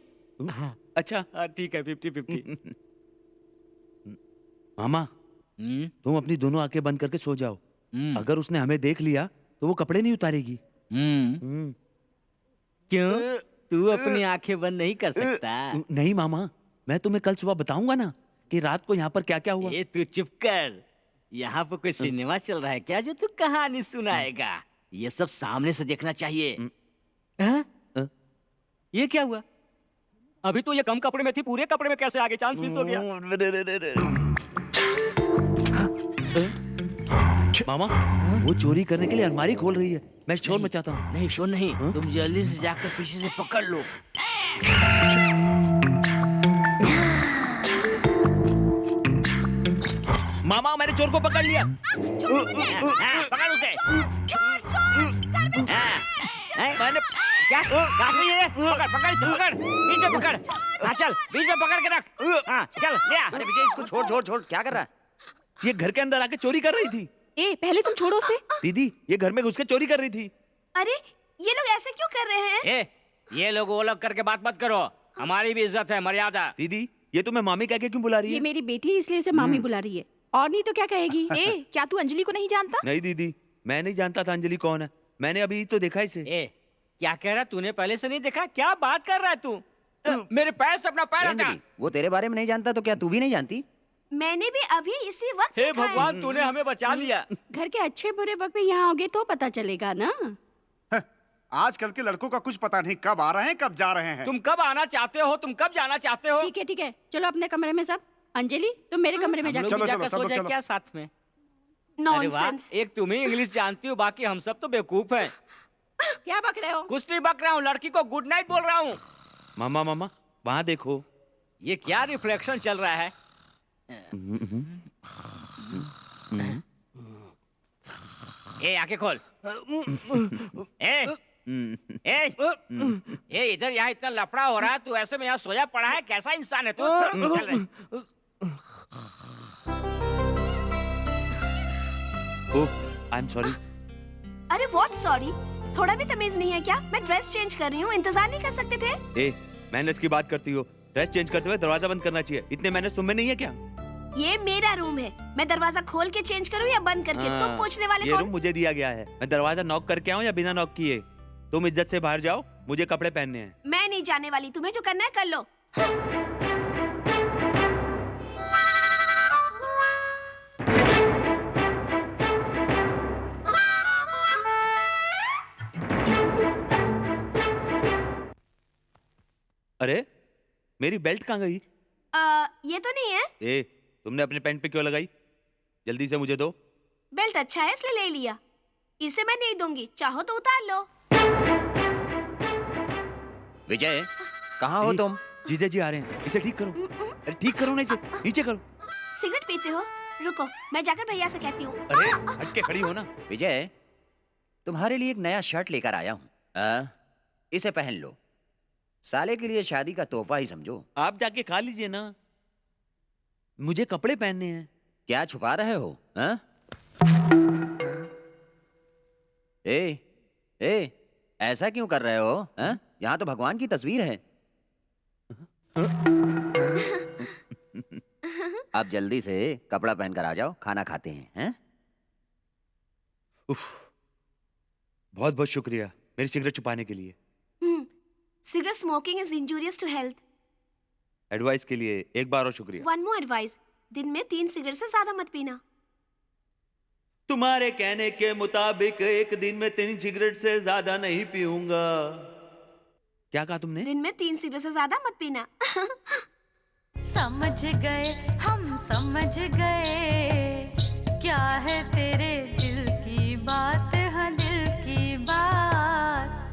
अच्छा ठीक है, 50-50। मामा, तुम अपनी दोनों आंखें बंद करके सो जाओ। अगर उसने हमें देख लिया तो वो कपड़े नहीं उतारेगी। क्यों? तू अपनी आंखें बंद नहीं कर सकता? नहीं मामा, मैं तुम्हें कल सुबह बताऊंगा ना कि रात को यहाँ पर क्या क्या हुआ। तू चुप कर। यहाँ पर कोई सिनेमा चल रहा है क्या जो तू कहानी सुनाएगा? ये सब सामने से देखना चाहिए। ये क्या हुआ? अभी तो ये कम कपड़े में थी, पूरे कपड़े में कैसे आगे? चांस मिस हो गया। मामा, वो चोरी करने के लिए अलमारी खोल रही है। मैं शोर मचाता हूँ। नहीं शोर नहीं, तुम जल्दी से जाकर पीछे से पकड़ लो। मामा मैंने चोर को पकड़ लिया। पकड़ उसे। मैंने क्या काट रही है? पकड़ पकड़ इसे, पकड़ बीच में पकड़। हाँ चल बीच में पकड़ के रख। हाँ चल ले आ। अरे विजय इसको छोड़ छोड़ छोड़, क्या कर रहा है? ये घर के अंदर आके चोरी कर रही थी। ए पहले तुम छोड़ो उसे। दीदी ये घर में घुस के चोरी कर रही थी। अरे ये लोग ऐसे क्यों कर रहे हैं? ए ये लोग वो लोग करके बात मत करो, हमारी भी इज्जत है, मर्यादा। दीदी ये तुम्हें मामी कह के क्यों बुला रही ये है? मेरी बेटी है इसलिए उसे मामी बुला रही है, और नहीं तो क्या कहेगी। ए क्या तू अंजलि को नहीं जानता? नहीं दीदी मैं नहीं जानता था अंजलि कौन है, मैंने अभी तो देखा इसे। ए क्या कह रहा, तूने पहले से नहीं देखा? क्या बात कर रहा है तू? मेरे पैर से अपना पैर हटा। अंजलि, वो तेरे बारे में नहीं जानता तो क्या तू भी नहीं जानती? मैंने भी अभी इसी वक्त हे देखा है। भगवान तूने हमें बचा लिया। घर के अच्छे बुरे वक्त में यहाँ आओगे तो पता चलेगा ना। आजकल के लड़कों का कुछ पता नहीं, कब आ रहे हैं कब जा रहे हैं। तुम कब आना चाहते हो, तुम कब जाना चाहते हो? ठीक है चलो अपने कमरे में सब। अंजलि तुम मेरे कमरे में हम लोग जाकर भी चलो, जाकर सब सो लोग जाए चलो। क्या साथ में? अरे वाह, नॉनसेंस। एक तुम ही इंग्लिश जानती हो, बाकी हम सब तो बेवकूफ हैं। क्या बक रहे हो? कुछ नहीं बक रहा हूँ, लड़की को गुड नाइट बोल रहा हूँ। मामा मामा वहाँ देखो। ये क्या रिफ्लेक्शन चल रहा है? ए आंखें खोल। ए ए इधर यहाँ इतना लफड़ा हो रहा है, तू ऐसे में यहाँ सोया पड़ा है, कैसा इंसान है तू? चल रे। ओह आई एम सॉरी। अरे व्हाट सॉरी? थोड़ा भी तमीज नहीं है क्या? मैं ड्रेस चेंज कर रही हूँ, इंतजार नहीं कर सकते थे? ए मैनेज की बात करती हो, ड्रेस चेंज करते हुए दरवाजा बंद करना चाहिए, इतने मैनेज तुम में नहीं है क्या? ये मेरा रूम है, मैं दरवाजा खोल के चेंज करूँ या बंद करके? हाँ, तुम पूछने वाले ये कौन? रूम मुझे दिया गया है, मैं दरवाजा नॉक करके आऊँ या बिना नॉक किए? तुम इज्जत से बाहर जाओ, मुझे कपड़े पहनने हैं। मैं नहीं जाने वाली, तुम्हें जो करना है कर लो। अरे मेरी बेल्ट कहाँ गई? ये तो नहीं है। ए तुमने अपने पैंट पे क्यों लगाई? जल्दी से मुझे दो। बेल्ट अच्छा है इसलिए ले लिया। इसे मैं नहीं दूंगी, चाहो तो उतार लो। विजय कहाँ हो तुम? जीजा जी आ रहे हैं, इसे ठीक करो। अरे ठीक करो ना इसे, नीचे करो। सिगरेट पीते हो? रुको मैं जाकर भैया से कहती हूँ। अरे हट के खड़ी हो ना। विजय तुम्हारे लिए एक नया शर्ट लेकर आया हूँ, इसे पहन लो, साले के लिए शादी का तोहफा ही समझो। आप जाके खा लीजिए ना, मुझे कपड़े पहनने हैं। क्या छुपा रहे हो? हाँ? ए ऐसा क्यों कर रहे हो? हाँ? यहाँ तो भगवान की तस्वीर है। आप जल्दी से कपड़ा पहनकर आ जाओ, खाना खाते हैं, हैं? बहुत बहुत शुक्रिया मेरी सिगरेट छुपाने के लिए। Cigarette smoking is injurious to health. Advice के लिए एक बार और शुक्रिया। वन मोर एडवाइस, दिन में 3 सिगरेट से ज्यादा मत पीना। तुम्हारे कहने के मुताबिक एक दिन में 3 सिगरेट से ज्यादा नहीं पीऊंगा। क्या कहा तुमने? दिन में 3 सिगरेट से ज्यादा मत पीना। समझ गए हम समझ गए, क्या है तेरे दिल की बात, हाँ दिल की बात।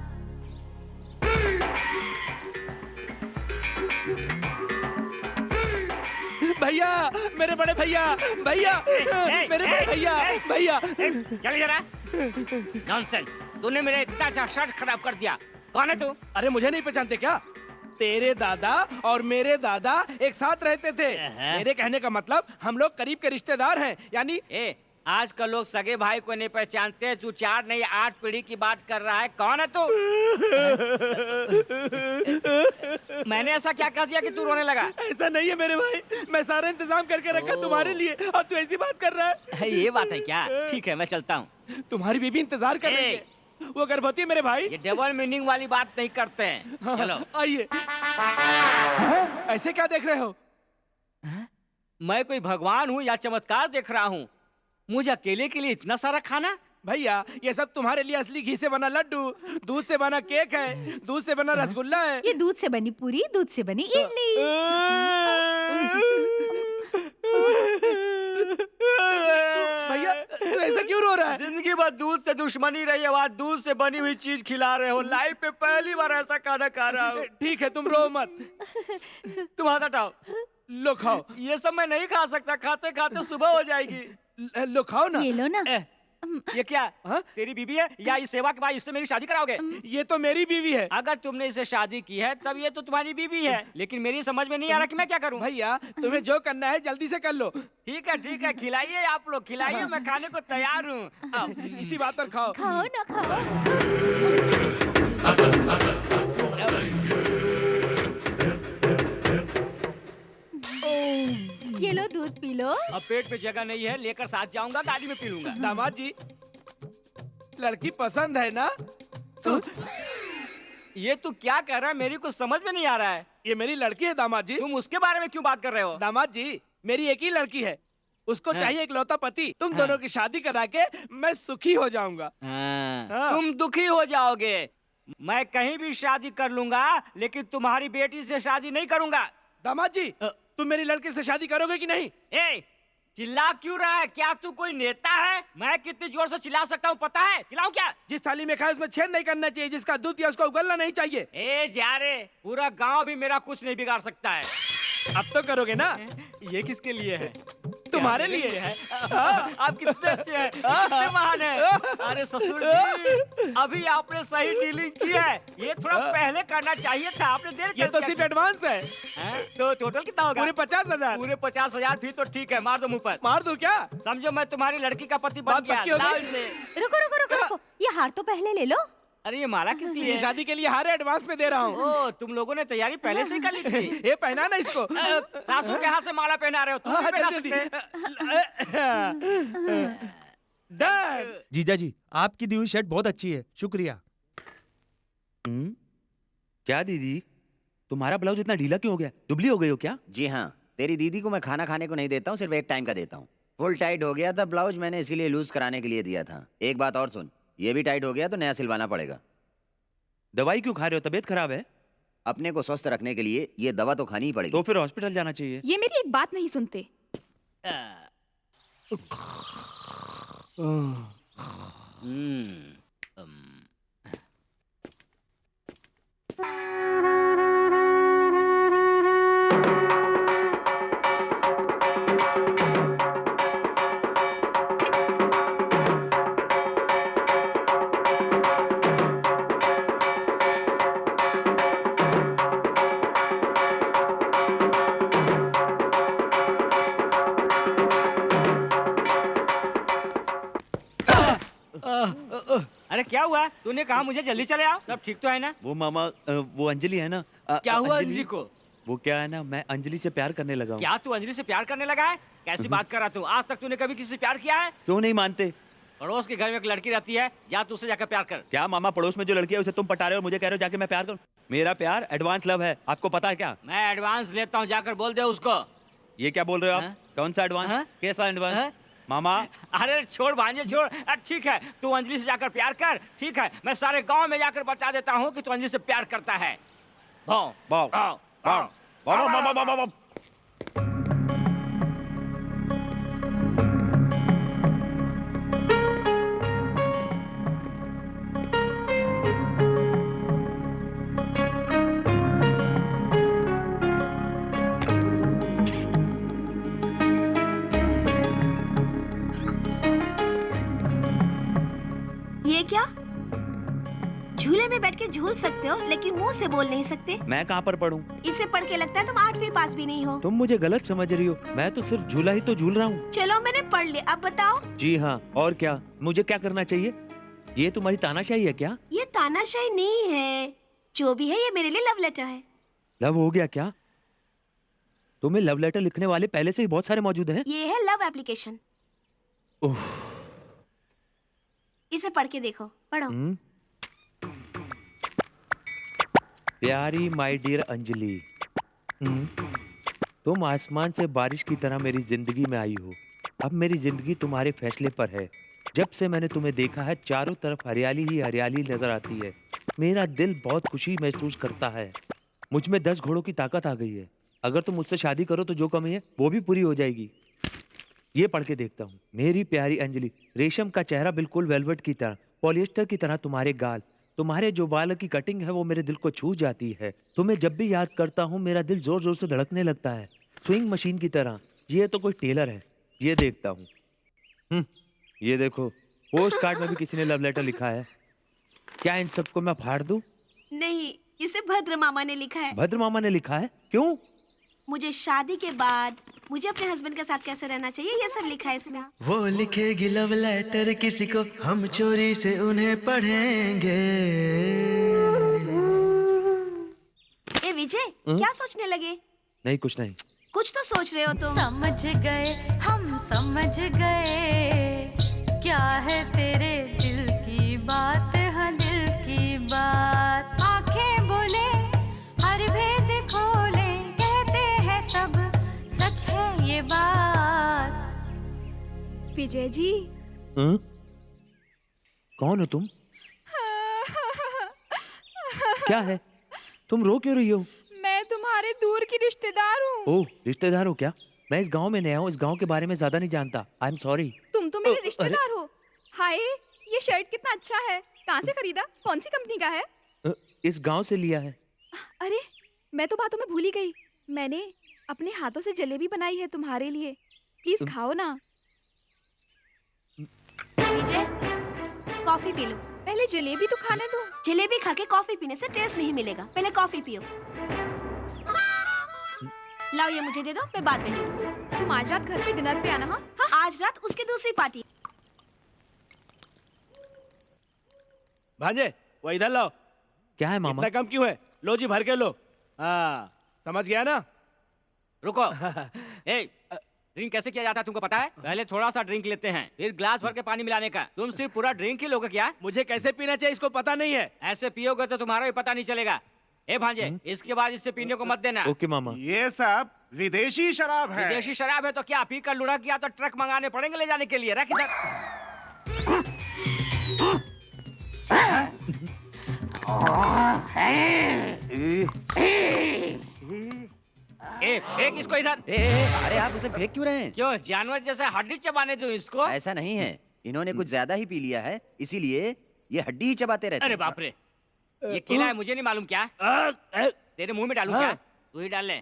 भैया मेरे बड़े भैया, भैया मेरे बड़े भैया, भैया चल जरा। नॉनसेंस, तूने मेरा इतना अच्छा शर्ट खराब कर दिया। कौन है तू? अरे मुझे नहीं पहचानते क्या? तेरे दादा और मेरे दादा एक साथ रहते थे। मेरे कहने का मतलब हम लोग करीब के रिश्तेदार हैं, यानी आजकल लोग सगे भाई को नहीं पहचानते। तू 4 नहीं 8 पीढ़ी की बात कर रहा है। कौन है तू? मैंने ऐसा क्या कर दिया कि तू रोने लगा? ऐसा नहीं है मेरे भाई, मैं सारा इंतजाम करके रखा तुम्हारे लिए और तू ऐसी बात कर रहा है। ये बात है क्या? ठीक है मैं चलता हूँ। तुम्हारी बीबी इंतजार कर रही है, वो गर्भवती मेरे भाई। ये डबल मीनिंग वाली बात नहीं करते हैं। चलो आइए। ऐसे क्या देख रहे हो? मैं कोई भगवान हूँ या चमत्कार देख रहा हूँ? मुझे अकेले के लिए इतना सारा खाना? भैया ये सब तुम्हारे लिए असली घी से बना लड्डू, दूध से बना केक है, दूध से बना रसगुल्ला है। ये दूध से बनी पूरी, दूध से बनी इडली। भैया तू ऐसा क्यों रो रहा है? जिंदगी भर दूध से दुश्मनी रही है, आज दूध से बनी हुई चीज खिला रहे हो। लाइफ में पहली बार ऐसा खाना खा रहा हूँ। ठीक है तुम रो मत। तुम हाथ हटाओ। लो खाओ। ये सब मैं नहीं खा सकता, खाते खाते सुबह हो जाएगी। लो खाओ ना। ये लो ना। ये क्या तेरी बीबी है या इस सेवा के बाद इससे मेरी शादी कराओगे? ये तो मेरी बीवी है। अगर तुमने इसे शादी की है तब ये तो तुम्हारी बीवी है, लेकिन मेरी समझ में नहीं आ रहा कि मैं क्या करूं। भैया तुम्हें जो करना है जल्दी से कर लो। ठीक है, खिलाइए आप लोग, खिलाइए, मैं खाने को तैयार हूँ। इसी बात पर खाओ। खाओ ना खाओ। ये लो दूध पी लो। अब पेट में जगह नहीं है, लेकर साथ जाऊंगा, गाड़ी में पी लूंगा। दामाद जी लड़की पसंद है ना? ये तू क्या कर रहा है? मेरी कुछ समझ में नहीं आ रहा है। ये मेरी लड़की है दामाद जी। तुम उसके बारे में क्यों बात कर रहे हो? दामाद जी मेरी एक ही लड़की है, उसको चाहिए इकलौता पति। तुम दोनों की शादी करा के मैं सुखी हो जाऊंगा। तुम दुखी हो जाओगे। मैं कहीं भी शादी कर लूंगा, लेकिन तुम्हारी बेटी से शादी नहीं करूंगा। दामाद जी तुम मेरी लड़की से शादी करोगे कि नहीं? चिल्ला क्यों रहा है? क्या तू कोई नेता है? मैं कितनी जोर से चिल्ला सकता हूँ पता है? चिल्लाऊं क्या? जिस थाली में खाए उसमें छेद नहीं करना चाहिए, जिसका दूध पिया उसको उगलना नहीं चाहिए। जा रे, पूरा गांव भी मेरा कुछ नहीं बिगाड़ सकता है। अब तो करोगे ना? ये किसके लिए है? तुम्हारे लिए है। आप कितने अच्छे हैं, कितने महान हैं। अरे ससुर जी, अभी आपने सही डीलिंग की है। ये थोड़ा पहले करना चाहिए था, आपने देर ये तो सिर्फ एडवांस है। तो टोटल कितना होगा? पूरे 50,000। पूरे 50,000। फिर तो ठीक है, मार दो मुंह पर। मार दो क्या? समझो मैं तुम्हारी लड़की का पति बन गया। लाओ इसे। रुको रुको रुको रुको, ये हार तो पहले ले लो। अरे ये माला किस लिए? शादी के लिए हार एडवांस में दे रहा हूँ। ओ, तुम लोगों ने तैयारी पहले से ही कर ली थी। ये पहना ना इसको। सासू के हाथ से माला पहना रहे हो, तुम भी पहना सकते हैं। जीजा जी आपकी दी हुई शर्ट बहुत अच्छी है, शुक्रिया। क्या दीदी तुम्हारा ब्लाउज इतना ढीला क्यों हो गया? दुबली हो गई हो क्या? जी हाँ, तेरी दीदी को मैं खाना खाने को नहीं देता हूँ, सिर्फ एक टाइम का देता हूँ। फुल टाइट हो गया था ब्लाउज, मैंने इसीलिए लूज कराने के लिए दिया था। एक बात और सुन, ये भी टाइट हो गया तो नया सिलवाना पड़ेगा। दवाई क्यों खा रहे हो? तबीयत खराब है? अपने को स्वस्थ रखने के लिए ये दवा तो खानी ही पड़ेगी। तो फिर हॉस्पिटल जाना चाहिए। ये मेरी एक बात नहीं सुनते। अरे क्या हुआ? तूने कहा मुझे जल्दी चले आओ। सब ठीक तो है ना? वो मामा वो अंजलि है ना। क्या हुआ अंजलि को? वो क्या है ना, मैं अंजलि से प्यार करने लगा हूँ। क्या तू अंजलि से प्यार करने लगा है? कैसी बात कर रहा तू? आज तक तूने कभी किसी से प्यार किया है? क्यों नहीं मानते? पड़ोस के घर में एक लड़की रहती है, जा तू उससे जाकर प्यार कर। क्या मामा, पड़ोस में जो लड़की है उसे तुम पटा रहे हो, मुझे कह रहे हो जाके मैं प्यार करूं? मेरा प्यार एडवांस लव है, आपको पता है क्या? मैं एडवांस लेता हूँ, जाकर बोल दे उसको। ये क्या बोल रहे हो आप? कौन सा एडवांस? कैसा एडवांस मामा? अरे छोड़ भांजे छोड़। ठीक है, तू अंजलि से जाकर प्यार कर। ठीक है, मैं सारे गांव में जाकर बता देता हूँ कि तू अंजलि से प्यार करता है। भाव भाव भाव भाव भाव भाव भाव भाव। ये क्या? झूले में बैठ के झूल सकते हो लेकिन मुंह से बोल नहीं सकते। मैं कहाँ पर पढ़ूं? इसे पढ़ के लगता है तुम 8वीं पास भी नहीं हो। तुम मुझे गलत समझ रही हो, मैं तो सिर्फ झूला ही तो झूल रहा हूँ। चलो मैंने पढ़ लिया, अब बताओ। जी हाँ, और क्या? मुझे क्या करना चाहिए? ये तुम्हारी तानाशाही है क्या? ये तानाशाही नहीं है, जो भी है ये मेरे लिए लव लेटर है। लव हो गया क्या? तुम्हें लव लेटर लिखने वाले पहले से ही बहुत सारे मौजूद हैं। ये है लव एप्लीकेशन। इसे पढ़ के देखो, पढ़ो। प्यारी माय डियर अंजलि, तुम आसमान से बारिश की तरह मेरी जिंदगी में आई हो। अब मेरी जिंदगी तुम्हारे फैसले पर है। जब से मैंने तुम्हें देखा है, चारों तरफ हरियाली ही हरियाली नजर आती है। मेरा दिल बहुत खुशी महसूस करता है। मुझ में 10 घोड़ों की ताकत आ गई है। अगर तुम मुझसे शादी करो तो जो कमी है वो भी पूरी हो जाएगी। ये पढ़ के देखता हूँ। मेरी प्यारी अंजलि, रेशम का चेहरा बिल्कुल वेलवेट की तरह, पॉलिएस्टर की तरह तुम्हारे गाल, तुम्हारे जो बाल की कटिंग है वो मेरे दिल को छू जाती है। तुम्हें जब भी याद करता हूँ मेरा दिल जोर जोर से धड़कने लगता है। स्विंग मशीन की तरह। ये तो कोई टेलर है। ये देखता हूँ। ये देखो, पोस्ट कार्ड में भी किसी ने लव लेटर लिखा है। क्या इन सबको मैं फाड़ दूं? नहीं, इसे भद्र मामा ने लिखा है। भद्र मामा ने लिखा है? क्यों? मुझे शादी के बाद मुझे अपने हस्बैंड के साथ कैसे रहना चाहिए, ये सब लिखा है इसमें। वो लिखेगी लव लेटर किसी को, हम चोरी से उन्हें पढ़ेंगे। ए विजय, क्या सोचने लगे? नहीं, कुछ नहीं। कुछ तो सोच रहे हो तुम। समझ गए, हम समझ गए, क्या है तेरे दिल की बात, हाँ दिल की बात। आंखें बोले, हर भेद खोले, कहते हैं सब सच है ये बात। विजय जी। कौन हो तुम? क्या है? तुम रो क्यों रही हो? मैं तुम्हारे दूर की रिश्तेदार हूँ। ओह, रिश्तेदार हो क्या? मैं इस गांव में नया हूँ, इस गांव के बारे में ज्यादा नहीं जानता। I am sorry. तुम तो मेरे रिश्तेदार हो। हाय, ये शर्ट कितना अच्छा है। कहाँ से खरीदा? कौन सी कंपनी का है? इस गांव से लिया है। अरे, मैं तो बातों में भूल ही गई। मैंने अपने हाथों से जलेबी बनाई है तुम्हारे लिए। प्लीज खाओ ना। विजय, कॉफी पी लो। पहले जलेबी तो खाने दो। जलेबी खा के कॉफी पीने से टेस्ट नहीं मिलेगा। पहले कॉफी पियो। लाओ, ये मुझे दे दो, मैं बाद में दे दूँ। तुम आज रात घर पे डिनर पे आना। हाँ, आज रात उसकी दूसरी पार्टी। भांजे, वो इधर लाओ। क्या है मामा? इतना कम क्यों है? लो जी, भर के लो। हाँ, समझ गया ना? रुको। ए, ड्रिंक कैसे किया जाता है तुमको पता है? पहले थोड़ा सा ड्रिंक लेते हैं, फिर ग्लास भर के पानी मिलाने का। तुम सिर्फ पूरा ड्रिंक ही लोगे क्या? मुझे कैसे पीना चाहिए इसको पता नहीं है। ऐसे पियोगे तो तुम्हारा भी पता नहीं चलेगा। ए भांजे, इसके बाद इससे पीने को मत देना। ओके मामा। ये सब विदेशी शराब है। विदेशी शराब है तो क्या पी कर लुढ़क गया तो ट्रक मंगाने पड़ेंगे ले जाने के लिए। रख इधर। फेंक इसको इधर। अरे आप उसे फेंक क्यों रहे हैं? क्यों, जानवर जैसे हड्डी चबाने दो इसको? ऐसा नहीं है, इन्होंने कुछ ज्यादा ही पी लिया है, इसीलिए ये हड्डी ही चबाते रहते अरे हैं। बाप रे, ये केला है, मुझे नहीं मालूम क्या? तेरे मुंह में डालूं क्या? तू ही डाल ले।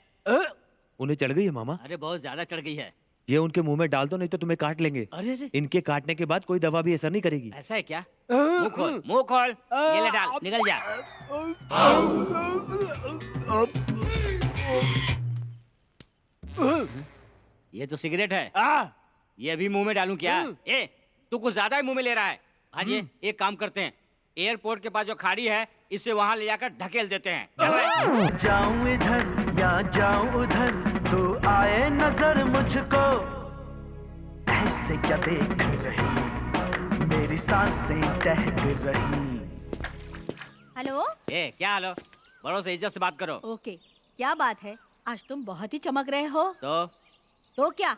उन्हें चढ़ गई है मामा। अरे बहुत ज्यादा चढ़ गई है। ये उनके मुंह में डाल दो, नहीं तो तुम्हें काट लेंगे। अरे इनके काटने के बाद कोई दवा भी असर नहीं करेगी। ऐसा है क्या? मुंह खोल, मुंह खोल। ये ले डाल, निकल जा। ये तो सिगरेट है। ये भी मुंह में डालूं क्या? ए, तू कुछ ज्यादा ही मुंह में ले रहा है। हाँ जी, एक काम करते हैं, एयरपोर्ट के पास जो खाड़ी है इसे वहाँ ले जाकर ढकेल देते हैं। जाऊं इधर या जाऊं उधर, तू आए नजर मुझको, ऐसे क्या देख रही, मेरी सांसें दहक रही। हेलो। ए, क्या हेलो? बड़ों से इज्जत से बात करो। ओके, क्या बात है? आज तुम बहुत ही चमक रहे हो। तो क्या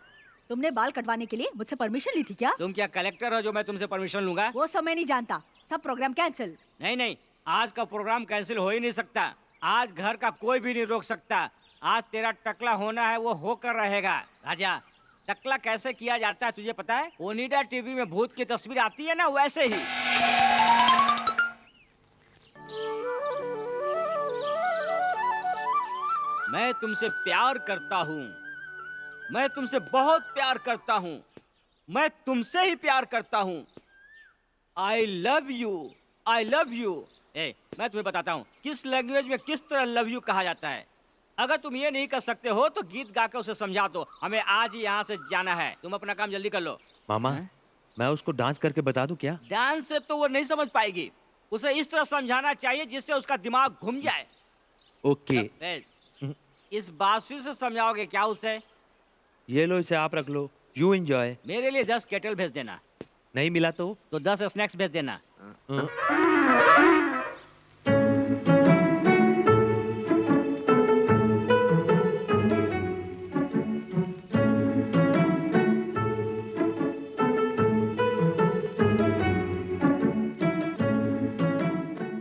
तुमने बाल कटवाने के लिए मुझसे परमिशन ली थी क्या? तुम क्या कलेक्टर हो जो मैं तुमसे परमिशन लूंगा? वो सब मैं नहीं जानता, सब प्रोग्राम कैंसिल। नहीं नहीं, आज का प्रोग्राम कैंसिल हो ही नहीं सकता। आज घर का कोई भी नहीं रोक सकता। आज तेरा टकला होना है, वो होकर रहेगा। राजा, टकला कैसे किया जाता है तुझे पता है? ओनिडा टीवी में भूत की तस्वीर आती है ना, वैसे ही। मैं तुमसे प्यार करता हूँ, मैं तुमसे बहुत प्यार करता हूँ, मैं तुमसे ही प्यार करता हूँ। I love you, I love you. ए, मैं तुम्हें बताता हूँ किस लैंग्वेज में किस तरह लव यू कहा जाता है। अगर तुम ये नहीं कर सकते हो तो गीत गा के उसे समझा दो। हमें आज ही यहाँ से जाना है, तुम अपना काम जल्दी कर लो। मामा, मैं उसको डांस करके बता दूं क्या? डांस से तो वो नहीं समझ पाएगी, उसे इस तरह समझाना चाहिए जिससे उसका दिमाग घूम जाए। ओके। इस बांसुरी से समझाओगे क्या उसे? ये लो, इसे आप रख लो, यू एंजॉय। मेरे लिए 10 केटल भेज देना। नहीं मिला तो 10 स्नैक्स भेज देना।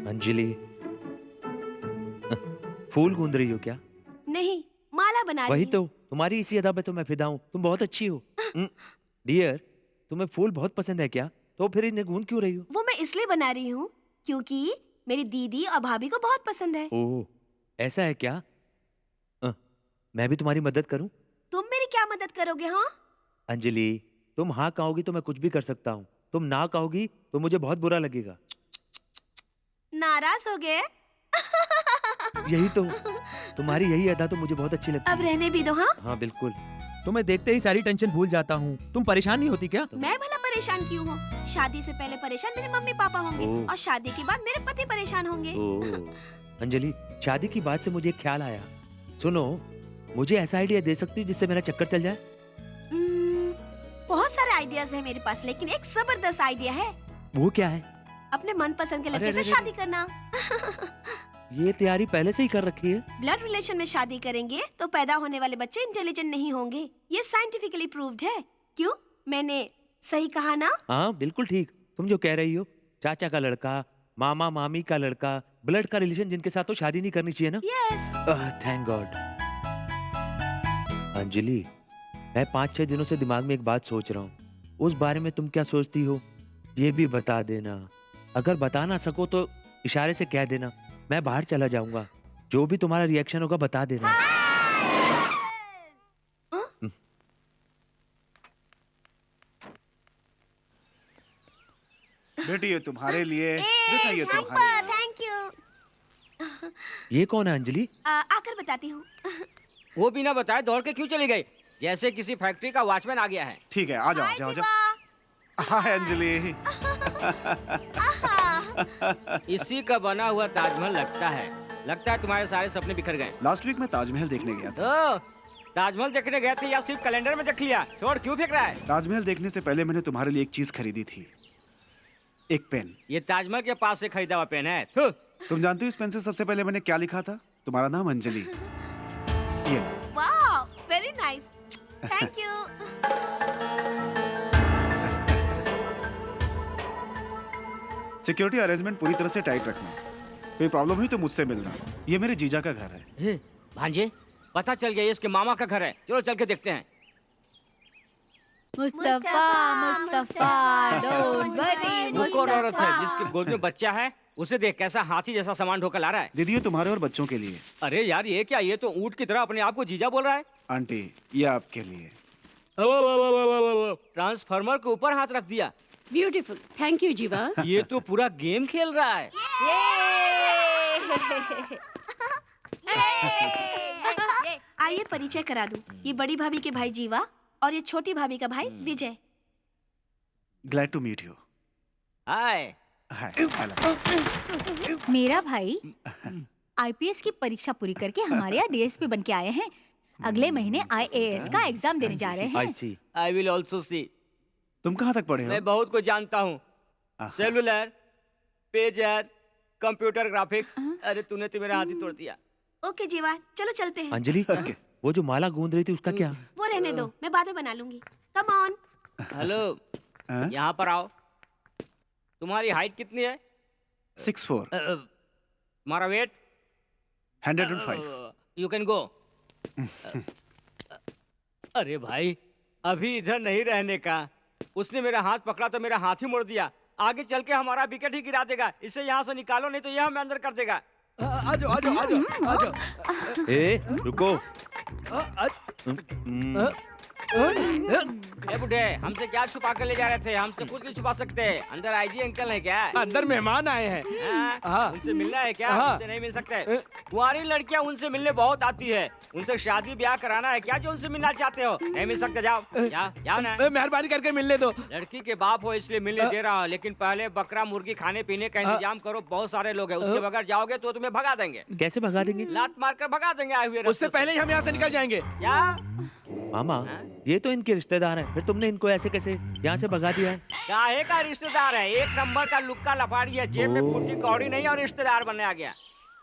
अंजलि, फूल गूंद रही हो क्या? नहीं, माला बना रही वही हूँ। तो, तुम्हारी इसी अदा पे तो मैं फिदा हूँ। तुम बहुत अच्छी हो। डियर, तुम्हें फूल बहुत पसंद है क्या? तो फिर इन्हें गूंद क्यों रही हो? वो मैं इसलिए बना रही हूँ क्योंकि मेरी दीदी और भाभी को बहुत पसंद है। ओह, ऐसा है क्या? मैं भी तुम्हारी मदद करूं? तुम मेरी क्या मदद करोगे? हाँ, अंजलि, तुम हाँ कहोगी तो मैं कुछ भी कर सकता हूँ, तुम ना कहोगी तो मुझे बहुत बुरा लगेगा। नाराज हो गए? यही तो, तुम्हारी यही अदा तो मुझे बहुत अच्छी लगती अब है। रहने भी दो। हाँ, हाँ बिल्कुल। तुम्हें देखते ही सारी टेंशन भूल जाता हूँ। तुम परेशान नहीं होती क्या? मैं भला परेशान क्यों हूँ? शादी से पहले परेशान मेरे मम्मी पापा होंगे ओह। और शादी के बाद मेरे पति परेशान होंगे। ओह, अंजलि, शादी की बात से मुझे एक ख्याल आया। सुनो, मुझे ऐसा आइडिया दे सकती हो जिससे मेरा चक्कर चल जाए? बहुत सारे आइडियाज है मेरे पास, लेकिन एक जबरदस्त आइडिया है। वो क्या है? अपने मनपसंद के अरे, लड़के से अरे, शादी करना। ये तैयारी पहले से ही कर रखी है। ब्लड रिलेशन में शादी करेंगे तो पैदा होने वाले बच्चे इंटेलिजेंट नहीं होंगे। ये साइंटिफिकली प्रूव्ड है। क्यों, मैंने सही कहा ना? हाँ बिल्कुल ठीक। तुम जो कह रही हो, चाचा का लड़का, मामा मामी का लड़का, ब्लड का रिलेशन जिनके साथ तो शादी नहीं करनी चाहिए ना? यस। Thank God. अंजलि, मैं 5-6 दिनों से दिमाग में एक बात सोच रहा हूँ। उस बारे में तुम क्या सोचती हो ये भी बता देना। अगर बता ना सको तो इशारे से कह देना, मैं बाहर चला जाऊंगा। जो भी तुम्हारा रिएक्शन होगा बता देना। बेटी ये तुम्हारे लिए, बेटा ये तुम्हारे लिए। Thank you. ये कौन है अंजलि? आकर बताती हूँ। वो बिना बताए दौड़ के क्यों चली गई? जैसे किसी फैक्ट्री का वॉचमैन आ गया है। ठीक है, आ जाओ आ जाओ आ जाओ। हाय अंजलि। इसी का बना हुआ ताजमहल लगता है तुम्हारे सारे सपने बिखर गए। लास्ट वीक मैं ताजमहल देखने गया था। तो ताजमहल देखने गए थे या सिर्फ कैलेंडर में देख लिया? छोड़, क्यों फेंक रहा है? ताजमहल देखने से पहले मैंने तुम्हारे लिए एक चीज खरीदी थी, एक पेन। ये ताजमहल के पास से खरीदा हुआ पेन है। थू। तुम जानते हो इस पेन से सबसे पहले मैंने क्या लिखा था? तुम्हारा नाम अंजलि। ये लो। Wow, very nice, thank you. Security arrangement पूरी तरह से टाइट रखना। कोई प्रॉब्लम हुई तो मुझसे मिलना। ये मेरे जीजा का घर है। भांजे, पता चल गया ये इसके मामा का घर है। चलो चल के देखते हैं। मुस्तफा, मुस्तफा, डोंट वरी, वो कौन औरत है जिसके गोद में बच्चा है? उसे देख, कैसा हाथी जैसा सामान ढोकर ला रहा है। दीदी ये तुम्हारे और बच्चों के लिए। अरे यार, ये क्या? ये तो ऊंट की तरह अपने आप को जीजा बोल रहा है। आंटी ये आपके लिए। ट्रांसफार्मर के ऊपर हाथ रख दिया। ब्यूटीफुल, थैंक यू जीवा। ये तो पूरा गेम खेल रहा है। आइए परिचय करा दूं। ये बड़ी भाभी के भाई जीवा और ये छोटी भाभी का भाई Vijay. Glad to meet you. Hi. मेरा भाई आईपीएस की परीक्षा पूरी करके हमारे यहाँ डीएसपी बन के आए हैं। अगले महीने आईएएस का एग्जाम देने जा रहे हैं। I will also see. तुम कहाँ तक पढ़े हो? मैं बहुत कुछ जानता हूँ। Cellular, pager, computer graphics. अरे तूने तो मेरा हाथ ही तोड़ दिया। ओके जीवा, चलो चलते हैं। अंजलि, वो जो माला गूंद रही थी उसका क्या? वो रहने दो, मैं बाद में बना लूंगी। Come on. हेलो, यहाँ पर आओ। तुम्हारी हाइट कितनी है? 6'4". तुम्हारा वेट? 105। You can go. अरे भाई, अभी इधर नहीं रहने का। उसने मेरा हाथ पकड़ा तो मेरा हाथ ही मोड़ दिया। आगे चल के हमारा विकेट ही गिरा देगा। इसे यहाँ से निकालो, नहीं तो यह हमें अंदर कर देगा। आ जाओ, आ जाओ, आ जाओ, आ जाओ। ए, रुको। ए बुढ़े, हमसे क्या छुपा कर ले जा रहे थे? हमसे कुछ नहीं छुपा सकते। अंदर आईजी अंकल है क्या? अंदर मेहमान आए हैं। हाँ, उनसे मिलना है क्या? उनसे नहीं मिल सकते। तुम्हारी लड़कियां उनसे मिलने बहुत आती है। उनसे शादी ब्याह कराना है क्या जो उनसे मिलना चाहते हो? नहीं मिल सकते, जाओ जाओ ना। मेहरबानी करके मिलने दो। लड़की के बाप हो इसलिए मिलने दे रहा हूँ, लेकिन पहले बकरा मुर्गी खाने पीने का इंतजाम करो। बहुत सारे लोग हैं, उसके बगैर जाओगे तो तुम्हें भगा देंगे। कैसे भगा देंगे? लात मार कर भगा देंगे आए हुए। उससे पहले ही हम यहाँ से निकल जाएंगे। क्या मामा, ये तो इनके रिश्तेदार हैं, फिर तुमने इनको ऐसे कैसे यहाँ से भगा दिया है? काहे का रिश्तेदार है? एक नंबर का लुक्का लफाड़ी है। जेब में फूटी कौड़ी नहीं और रिश्तेदार बनने आ गया।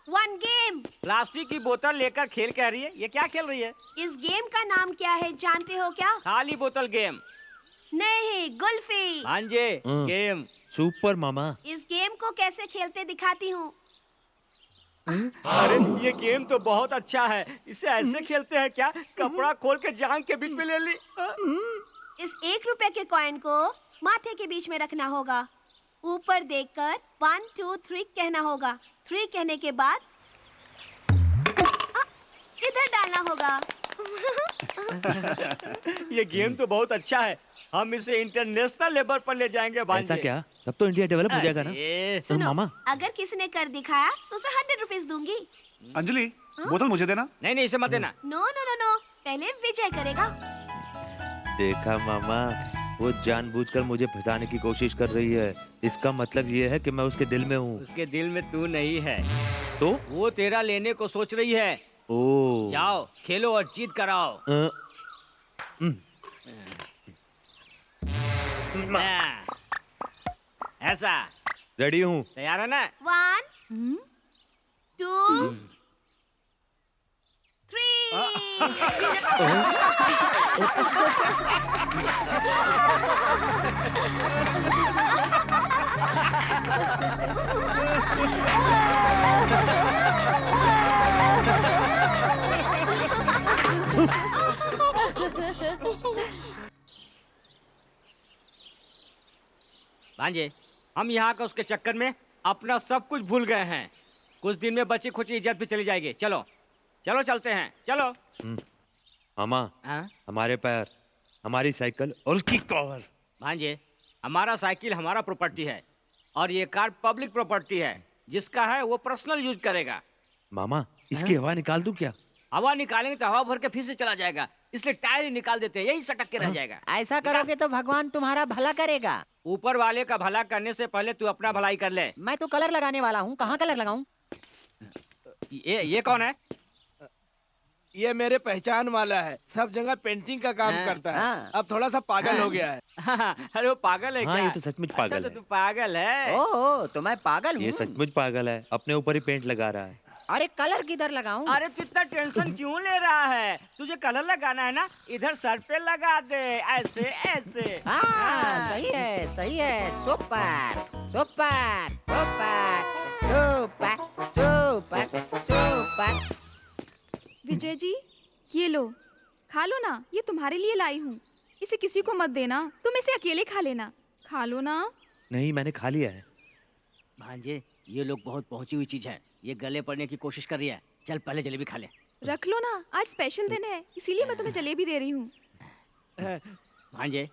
One game. प्लास्टिक की बोतल लेकर खेल कह रही है। ये क्या खेल रही है? इस गेम का नाम क्या है जानते हो क्या? खाली बोतल गेम। नहीं, गुल्फी। भांजे, गेम। सुपर मामा। इस गेम को कैसे खेलते दिखाती हूँ। अरे ये गेम तो बहुत अच्छा है। इसे ऐसे खेलते हैं क्या? कपड़ा खोल के जांग के बीच में ले ली। इस 1 रुपए के कॉइन को माथे के बीच में रखना होगा। ऊपर देखकर 1 2 3 कहना होगा। 3 कहने के बाद इधर डालना होगा। ये गेम तो बहुत अच्छा है। हम इसे इंटरनेशनल लेवल पर ले जाएंगे भांजे। ऐसा क्या? तब तो इंडिया डेवलप हो जाएगा ना। अरे, सुनो मामा, अगर किसी ने कर दिखाया तो उसे 100 रुपीज दूंगी। अंजलि, बोतल मुझे देना। नहीं नहीं इसे मत देना। नो नो नो नो, पहले विजय करेगा। देखा मामा, वो जानबूझकर मुझे फंसाने की कोशिश कर रही है। इसका मतलब ये है कि मैं उसके दिल में हूँ। उसके दिल में तू नहीं है, तो वो तेरा लेने को सोच रही है। ओ जाओ खेलो और जीत कर आओ। ऐसा रेडी हूँ। तैयार है ना? 1 2 भांजे, हम यहाँ का उसके चक्कर में अपना सब कुछ भूल गए हैं। कुछ दिन में बची खुची इज्जत भी चली जाएगी। चलो चलो चलते हैं, चलो। मामा, हमारे पैर, हमारी साइकिल और उसकी कार। भांजे, हमारा साइकिल हमारा प्रॉपर्टी है और ये कार पब्लिक प्रॉपर्टी है। जिसका है वो पर्सनल यूज करेगा। मामा, इसकी हवा निकाल दूं क्या? हवा निकालेंगे तो हवा भर के फिर से चला जाएगा, इसलिए टायर ही निकाल देते हैं, यही सटक के रह जाएगा। ऐसा करोगे तो भगवान तुम्हारा भला करेगा। ऊपर वाले का भला करने से पहले तू अपना भलाई कर ले। मैं तो कलर लगाने वाला हूँ, कहाँ कलर लगाऊं? ये कौन है? ये मेरे पहचान वाला है, सब जगह पेंटिंग का काम करता है। अब थोड़ा सा पागल हो गया है। अरे वो पागल है हाँ, क्या? ये तो सचमुच पागल अच्छा, है। तो तू पागल है। ओह, तो मैं पागल हूँ। ये सचमुच पागल है, अपने ऊपर ही पेंट लगा रहा है। अरे कलर किधर लगाऊं? अरे तू इतना टेंशन क्यों ले रहा है? तुझे कलर लगाना है ना, इधर सर पे लगा दे, ऐसे ऐसे। हाँ, सही है, सही है। Super super super super super super. Vijay ji, ये लो, खा लो ना, ये तुम्हारे लिए लाई हूँ। इसे किसी को मत देना, तुम इसे अकेले खा लेना। खा लो ना। नहीं, मैंने खा लिया है। भांजे, ये लोग बहुत पहुंची हुई चीज है, ये गले पड़ने की कोशिश कर रही है। चल पहले जलेबी खा ले। रख लो ना, आज स्पेशल दिन है, इसीलिए मैं तुम्हें जलेबी दे रही हूँ। भांजे,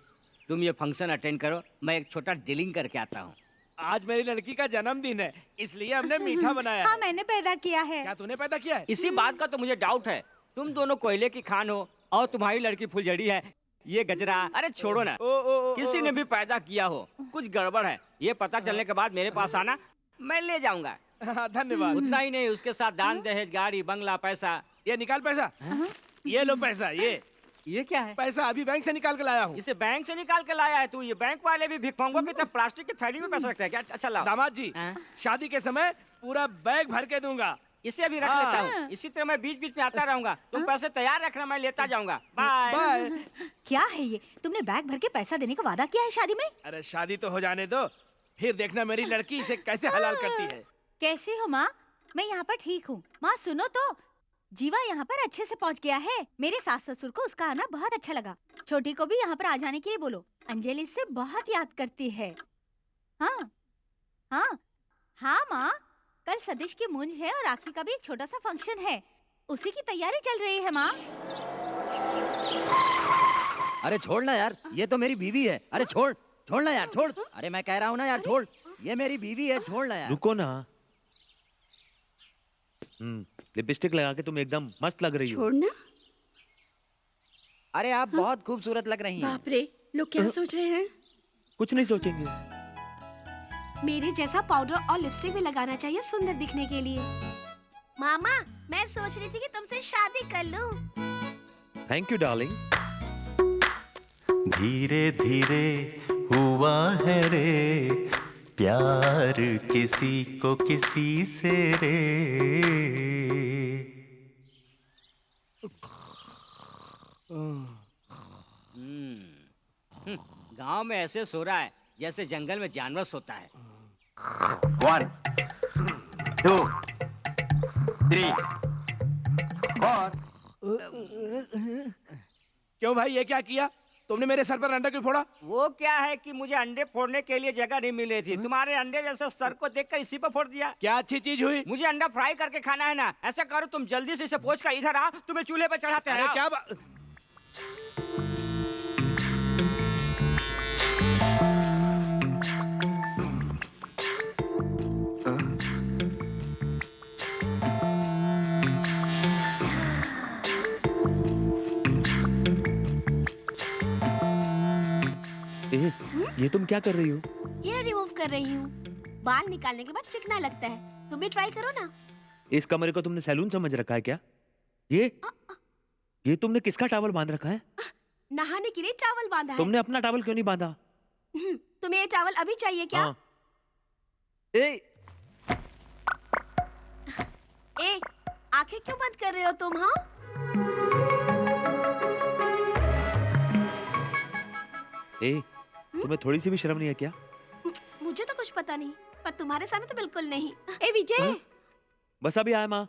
तुम ये फंक्शन अटेंड करो, मैं एक छोटा डीलिंग करके आता हूँ। आज मेरी लड़की का जन्मदिन है, इसलिए हमने मीठा बनाया हाँ, है। मैंने पैदा किया है। क्या तूने पैदा किया है? इसी बात का तो मुझे डाउट है। तुम दोनों कोयले की खान हो और तुम्हारी लड़की फुलझड़ी है। ये गजरा, अरे छोड़ो ना, किसी ने भी पैदा किया हो, कुछ गड़बड़ है। ये पता चलने के बाद मेरे पास आना, मैं ले जाऊंगा। धन्यवाद। उतना ही नहीं, उसके साथ दान दहेज, गाड़ी, बंगला, पैसा। ये निकाल पैसा। ये लो पैसा। ये क्या है? पैसा अभी बैंक से निकाल के लाया हूँ। इसे बैंक से निकाल के लाया है तू? ये बैंक वाले भी भिखमंगों की तरह प्लास्टिक की थैली में पैसा रखते हैं क्या? अच्छा लाओ। दामाद जी, शादी के समय पूरा बैग भर के दूंगा। इसे अभी रख लेता हूँ। इसी तरह मैं बीच बीच में आता रहूंगा। तुम पैसे तैयार रखना, मैं लेता जाऊंगा। बाय। क्या है ये? तुमने बैग भर के पैसा देने का वादा किया है शादी में? अरे शादी तो हो जाने दो, फिर देखना मेरी लड़की इसे कैसे हलाल करती है। कैसे हो माँ? मैं यहाँ पर ठीक हूँ। माँ सुनो तो, जीवा यहाँ पर अच्छे से पहुँच गया है। मेरे सास ससुर को उसका आना बहुत अच्छा लगा। छोटी को भी यहाँ पर आ जाने के लिए बोलो। अंजलि से बहुत याद करती है। हाँ हाँ हाँ माँ, कल सतीश की मूंज है और राखी का भी एक छोटा सा फंक्शन है, उसी की तैयारी चल रही है माँ। अरे छोड़ना यार, ये तो मेरी बीवी है। अरे छोड़ना यार, छोड़। अरे मैं कह रहा हूँ ना यार, छोड़। ये मेरी बीवी है, छोड़ना यार। रुको ना। लिपस्टिक लगा के तुम एकदम मस्त लग रही हो। छोड़ना? अरे आप बहुत खूबसूरत लग रही हैं। बाप रे, लोग क्या सोच रहे हैं? कुछ नहीं सोचेंगे। मेरे जैसा पाउडर और लिपस्टिक भी लगाना चाहिए सुंदर दिखने के लिए। मामा, मैं सोच रही थी कि तुमसे शादी कर लूं। Thank you darling. धीरे धीरे हुआ है रे प्यार किसी को किसी से रे। गांव में ऐसे सो रहा है जैसे जंगल में जानवर सोता है। 1 2 3 4। क्यों भाई, ये क्या किया? तुमने मेरे सर पर अंडा क्यों फोड़ा? वो क्या है कि मुझे अंडे फोड़ने के लिए जगह नहीं मिली थी, तुम्हारे अंडे जैसे सर को देखकर इसी पर फोड़ दिया। क्या अच्छी चीज हुई? मुझे अंडा फ्राई करके खाना है ना। ऐसा करो तुम जल्दी से इसे पोंछ कर इधर आ, तुम्हें चूल्हे पर चढ़ाते हैं। अरे क्या ये तुम क्या कर रही हो? हेयर रिमूव कर रही हूँ। बाल निकालने के बाद चिकना लगता है, तुम भी ट्राई करो ना। इस कमरे को तुमने सैलून समझ रखा है क्या? ये तुमने किसका टॉवल बांध रखा है? नहाने के लिए चावल बांधा है। तुमने अपना टॉवल क्यों नहीं बांधा? तुम्हें ये चावल अभी चाहिए क्या? हाँ। आंखें क्यों बंद कर रहे हो तुम? हाँ, तुम्हें थोड़ी सी भी शर्म नहीं है क्या? मुझे तो कुछ पता नहीं, पर तुम्हारे सामने तो बिल्कुल नहीं। ए विजय, बस अभी आया माँ।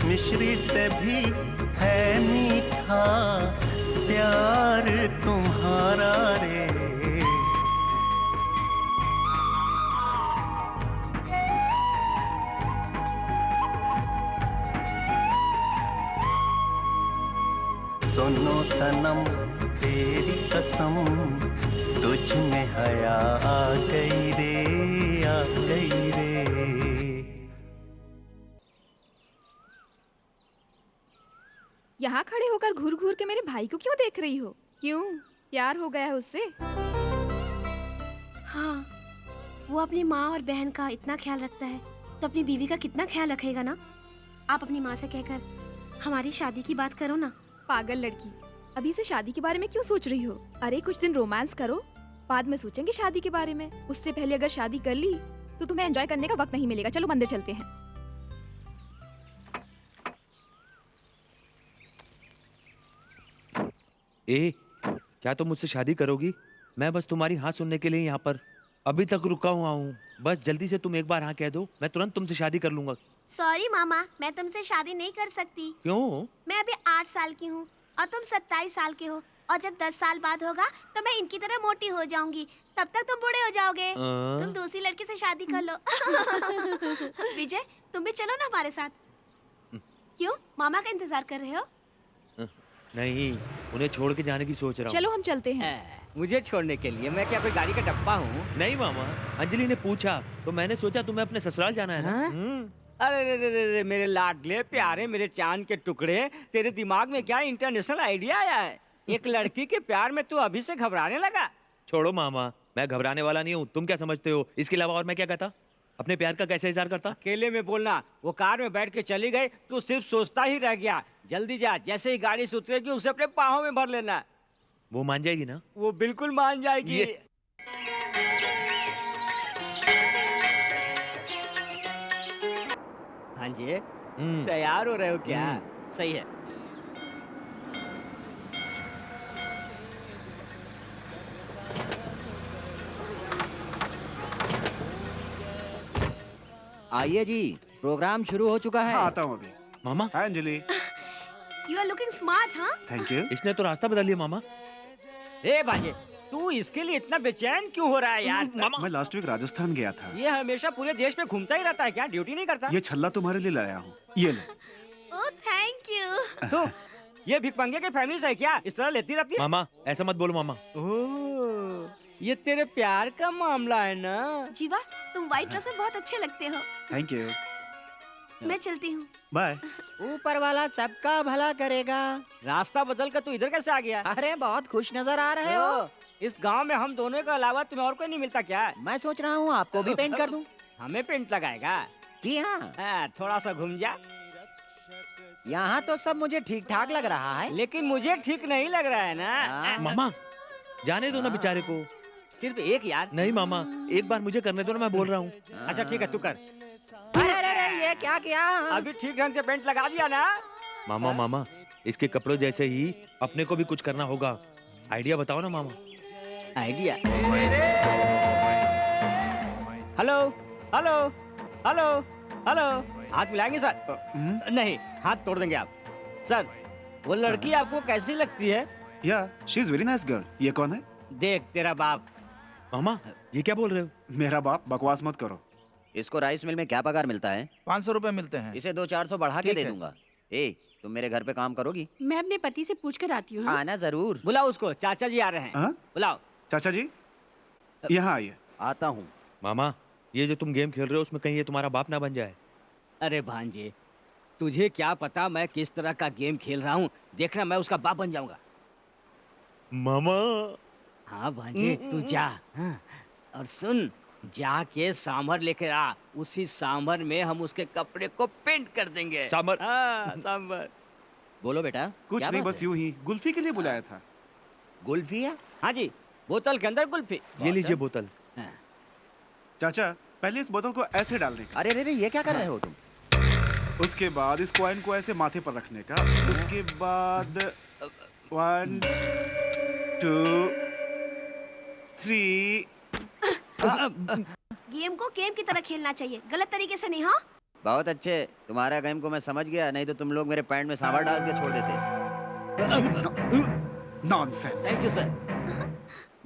मिश्री से भी है मीठा प्यार तुम्हारा रे। सुनो सनम तेरी कसम, तुझ में हया आ गई रे, आ गई रे। यहाँ खड़े होकर घूर घूर के मेरे भाई को क्यों देख रही हो? क्यों, प्यार हो गया है उससे? हाँ, वो अपनी माँ और बहन का इतना ख्याल रखता है, तो अपनी बीवी का कितना ख्याल रखेगा ना। आप अपनी माँ से कहकर हमारी शादी की बात करो ना। पागल लड़की, अभी से शादी के बारे में क्यों सोच रही हो? अरे कुछ दिन रोमांस करो, बाद में सोचेंगे शादी के बारे में। उससे पहले अगर शादी कर ली तो तुम्हें एंजॉय करने का वक्त नहीं मिलेगा। चलो मंदिर चलते हैं। क्या तुम मुझसे शादी करोगी? मैं बस तुम्हारी हाँ सुनने के लिए यहाँ पर अभी तक रुका हुआ हूँ। बस जल्दी से तुम एक बार हाँ कह दो, मैं तुरंत तुमसे शादी कर लूंगा। सॉरी मामा, मैं तुमसे शादी नहीं कर सकती। क्यों? मैं अभी 8 साल की हूँ और तुम 27 साल के हो, और जब 10 साल बाद होगा तो मैं इनकी तरह मोटी हो जाऊंगी, तब तक तुम बूढ़े हो जाओगे। तुम दूसरी लड़की से शादी कर लो। विजय, तुम भी चलो ना हमारे साथ। क्यों, मामा का इंतजार कर रहे हो? नहीं, उन्हें छोड़ के जाने की सोच रहा हूँ। चलो हम चलते हैं। मुझे छोड़ने के लिए मैं क्या कोई गाड़ी का डब्बा हूँ? नहीं मामा, अंजलि ने पूछा तो मैंने सोचा तुम्हें अपने ससुराल जाना है ना। अरे रे रे रे, मेरे लाडले प्यारे, मेरे चांद के टुकड़े, तेरे दिमाग में क्या इंटरनेशनल आइडिया आया है? एक लड़की के प्यार में तू अभी से घबराने लगा? छोड़ो मामा, मैं घबराने वाला नहीं हूँ। तुम क्या समझते हो? इसके अलावा और मैं क्या कहता? अपने प्यार का कैसे इजहार करता? अकेले में बोलना। वो कार में बैठ के चली गई, तू सिर्फ सोचता ही रह गया। जल्दी जा, जैसे ही गाड़ी से उतरेगी उसे अपने बाहों में भर लेना। वो मान जाएगी ना? वो बिल्कुल मान जाएगी। हाँ जी, तैयार हो रहे हो क्या? सही है। आइए जी, प्रोग्राम शुरू हो चुका है। हाँ, आता हूँ अभी। मामा। Hi Anjali. You are looking smart, हाँ? Thank you. इसने तो रास्ता बदल लिया मामा। ए भांजे, तू इसके लिए इतना बेचैन क्यों हो रहा है यार? मैं लास्ट वीक राजस्थान गया था। ये हमेशा पूरे देश में घूमता ही रहता है क्या? ड्यूटी नहीं करता? ये छल्ला तुम्हारे लिए लाया हूँ, ये लो। ओह, थैंक यू। तो ये भिखमंगे के फैमिली से क्या इस तरह लेती रहती है? मामा, ऐसा मत बोलो मामा। ओह, ये तेरे प्यार का मामला है ना? जीवा, तुम व्हाइट ड्रेस में बहुत अच्छे लगते हो। Thank you. मैं चलती हूँ। बाय। ऊपर वाला सबका भला करेगा। रास्ता बदल कर तू इधर कैसे आ गया? अरे बहुत खुश नजर आ रहे हो। इस गांव में हम दोनों के अलावा तुम्हें और कोई नहीं मिलता क्या? मैं सोच रहा हूँ आपको भी पेंट कर दूं। हमें पेंट लगाएगा? जी हाँ। थोड़ा सा घूम जा। यहाँ तो सब मुझे ठीक ठाक लग रहा है। लेकिन मुझे ठीक नहीं लग रहा है ना। मामा जाने दो ना बेचारे को। सिर्फ एक यार। नहीं मामा, एक बार मुझे करने दो ना, मैं बोल रहा हूँ। अच्छा ठीक है, तू कर। अरे अरे अरे, ये क्या किया? अभी ठीक ढंग से पेंट लगा दिया ना। मामा इसके कपड़ों जैसे ही अपने को भी कुछ करना होगा। आइडिया बताओ ना मामा। Idea? Hello hello hello hello, हाथ मिलाएंगे सर? नहीं, हाथ तोड़ देंगे आप। सर, वो लड़की आपको कैसी लगती है? या she is very nice girl. ये कौन है? देख तेरा बाप। मामा ये क्या बोल रहे हो? मेरा बाप, बकवास मत करो। इसको राइस मिल में क्या पगार मिलता है? 500 रुपए मिलते हैं। इसे 200-400 बढ़ा के ठीक दे है। दूंगा। ए, तुम मेरे घर पे काम करोगी? मैं अपने पति से पूछ कर आती हूँ। हाँ? आना जरूर। बुलाओ उसको, चाचा जी आ रहे हैं। हाँ? बुलाओ। चाचा जी यहाँ आइए। आता हूँ। मामा ये जो तुम गेम खेल रहे हो उसमें कहीं ये तुम्हारा बाप ना बन जाए। अरे भांजे, तुझे क्या पता मैं किस तरह का गेम खेल रहा हूँ। देखना मैं उसका बाप बन जाऊंगा। मामा। हाँ भांजे, तू जा। हाँ। और सुन, जाके सांभर लेकर आ। उसी सांभर में हम उसके कपड़े को पेंट कर देंगे। सांभर? हाँ, सांभर। बोलो बेटा। कुछ क्या नहीं, बात बस है? यूं ही गुल्फी के लिए बुलाया था। गुल्फी है? हाँ जी, बोतल के अंदर कुल्फी। ये लीजिए बोतल। चाचा, पहले इस बोतल को ऐसे डालने का। अरे अरे, ये क्या कर रहे हो तुम? उसके बाद इस कॉइन को ऐसे माथे पर रखने का। उसके बाद 1 2 3। गेम को गेम की तरह खेलना चाहिए, गलत तरीके से नहीं। हाँ, बहुत अच्छे, तुम्हारा गेम को मैं समझ गया। नहीं तो तुम लोग मेरे पैंट में सांभर डाल के छोड़ देते। नॉनसेंस। Thank you sir.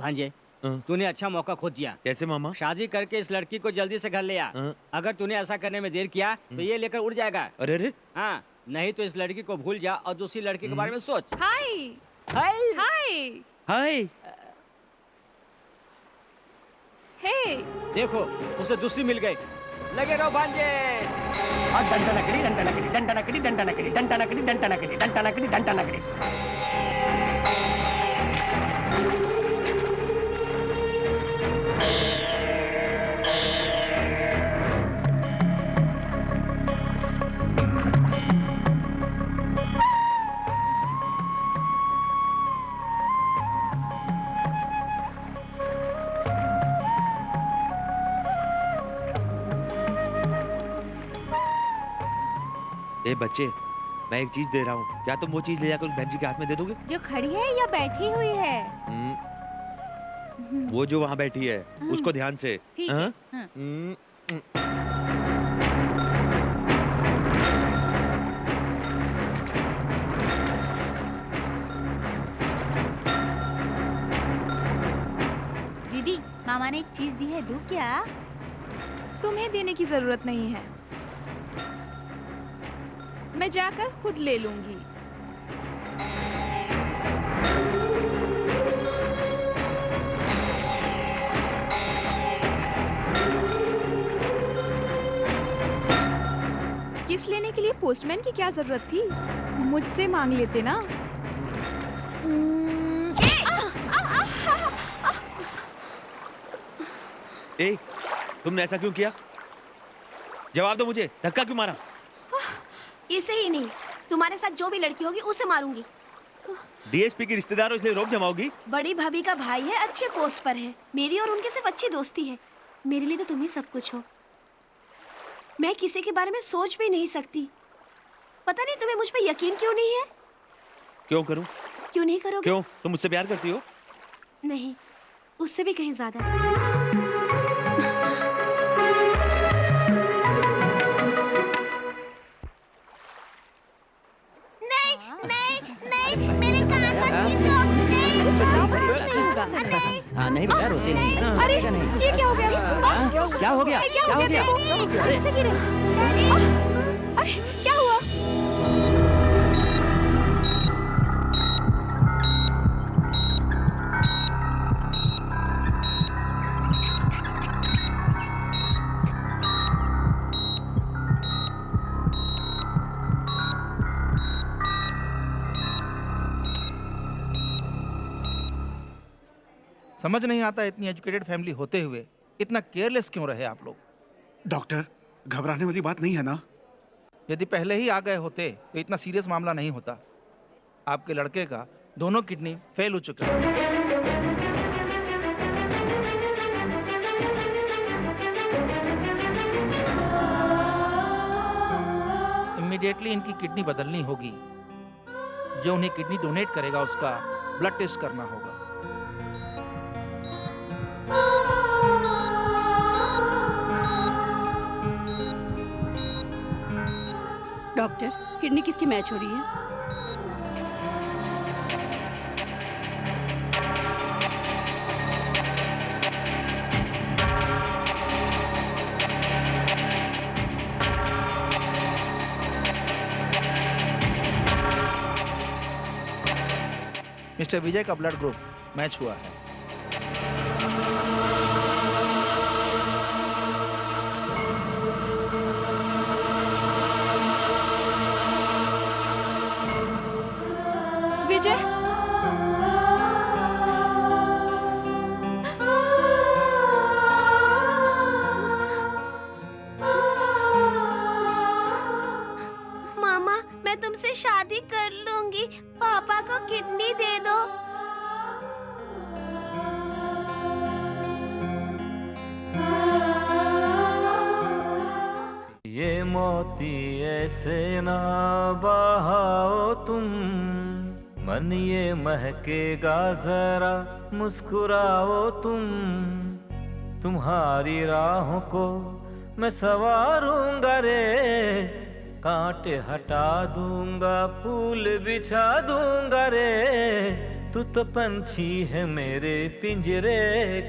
भांजे, तूने अच्छा मौका खो दिया। कैसे मामा? शादी करके इस लड़की को जल्दी से घर ले आ। अगर तूने ऐसा करने में देर किया तो ये लेकर उड़ जाएगा। अरे अरे। हाँ, नहीं तो इस लड़की को भूल जा और दूसरी लड़की के बारे में सोच। हाय हाय हाय हाय। हे, देखो, उसे दूसरी मिल गई। लगे रहो भांजे। डंटा नकली, डंटा नकली, डंटा नकली, डंटा नकली, डंटा नकली, डंटा नकली, डंटा नकली, डंटा नकली। ए बच्चे, मैं एक चीज दे रहा हूँ, क्या तुम वो चीज ले जाकर उस बहन जी के हाथ में दे दोगे? जो खड़ी है या बैठी हुई है? वो जो वहाँ बैठी है, उसको ध्यान से। ठीक है। हाँ? हाँ। दीदी, मामा ने एक चीज दी है, दूं क्या? तुम्हें देने की जरूरत नहीं है, मैं जाकर खुद ले लूंगी। किस लेने के लिए पोस्टमैन की क्या जरूरत थी? मुझसे मांग लेते ना। ए, तुमने ऐसा क्यों किया? जवाब दो मुझे, धक्का क्यों मारा? इसे ही नहीं, तुम्हारे साथ जो भी लड़की होगी उसे मारूंगी। डीएसपी की रिश्तेदार हो इसलिए रोक जमाओगी? बड़ी भाभी का भाई है, अच्छे पोस्ट पर है। मेरी और उनके सिर्फ अच्छी दोस्ती है। मेरे लिए तो तुम ही सब कुछ हो। मैं किसी के बारे में सोच भी नहीं सकती। पता नहीं तुम्हें मुझ पे यकीन क्यों नहीं है? क्यों करूं? क्यों नहीं करोगे? क्यों? तुम मुझसे प्यार करती हो? नहीं, उससे भी कहीं ज्यादा। नहीं, नहीं, नहीं, मेरे कान मत खींचो। नहीं, हाँ नहीं बेटा, रोते नहीं। अरे, ये क्या हो गया? क्या हो गया? क्या हो गया? अरे, कैसे गिरे? अरे, क्या हुआ? समझ नहीं आता, इतनी एजुकेटेड फैमिली होते हुए इतना केयरलेस क्यों रहे आप लोग? डॉक्टर, घबराने वाली बात नहीं है ना? यदि पहले ही आ गए होते तो इतना सीरियस मामला नहीं होता। आपके लड़के का दोनों किडनी फेल हो चुके हैं। इमीडिएटली इनकी किडनी बदलनी होगी। जो उन्हें किडनी डोनेट करेगा उसका ब्लड टेस्ट करना होगा। डॉक्टर, किडनी किसकी मैच हो रही है? मिस्टर विजय का ब्लड ग्रुप मैच हुआ है। विजय, मामा, मैं तुमसे शादी कर लूंगी। पापा को किडनी दे दो। ये मोती ऐसे ना बहाओ तुम, मन ये महकेगा जरा मुस्कुराओ तुम। तुम्हारी राहों को मैं सवारूंगा रे, कांटे हटा दूंगा, फूल बिछा दूंगा रे। तू तो पंछी है मेरे पिंजरे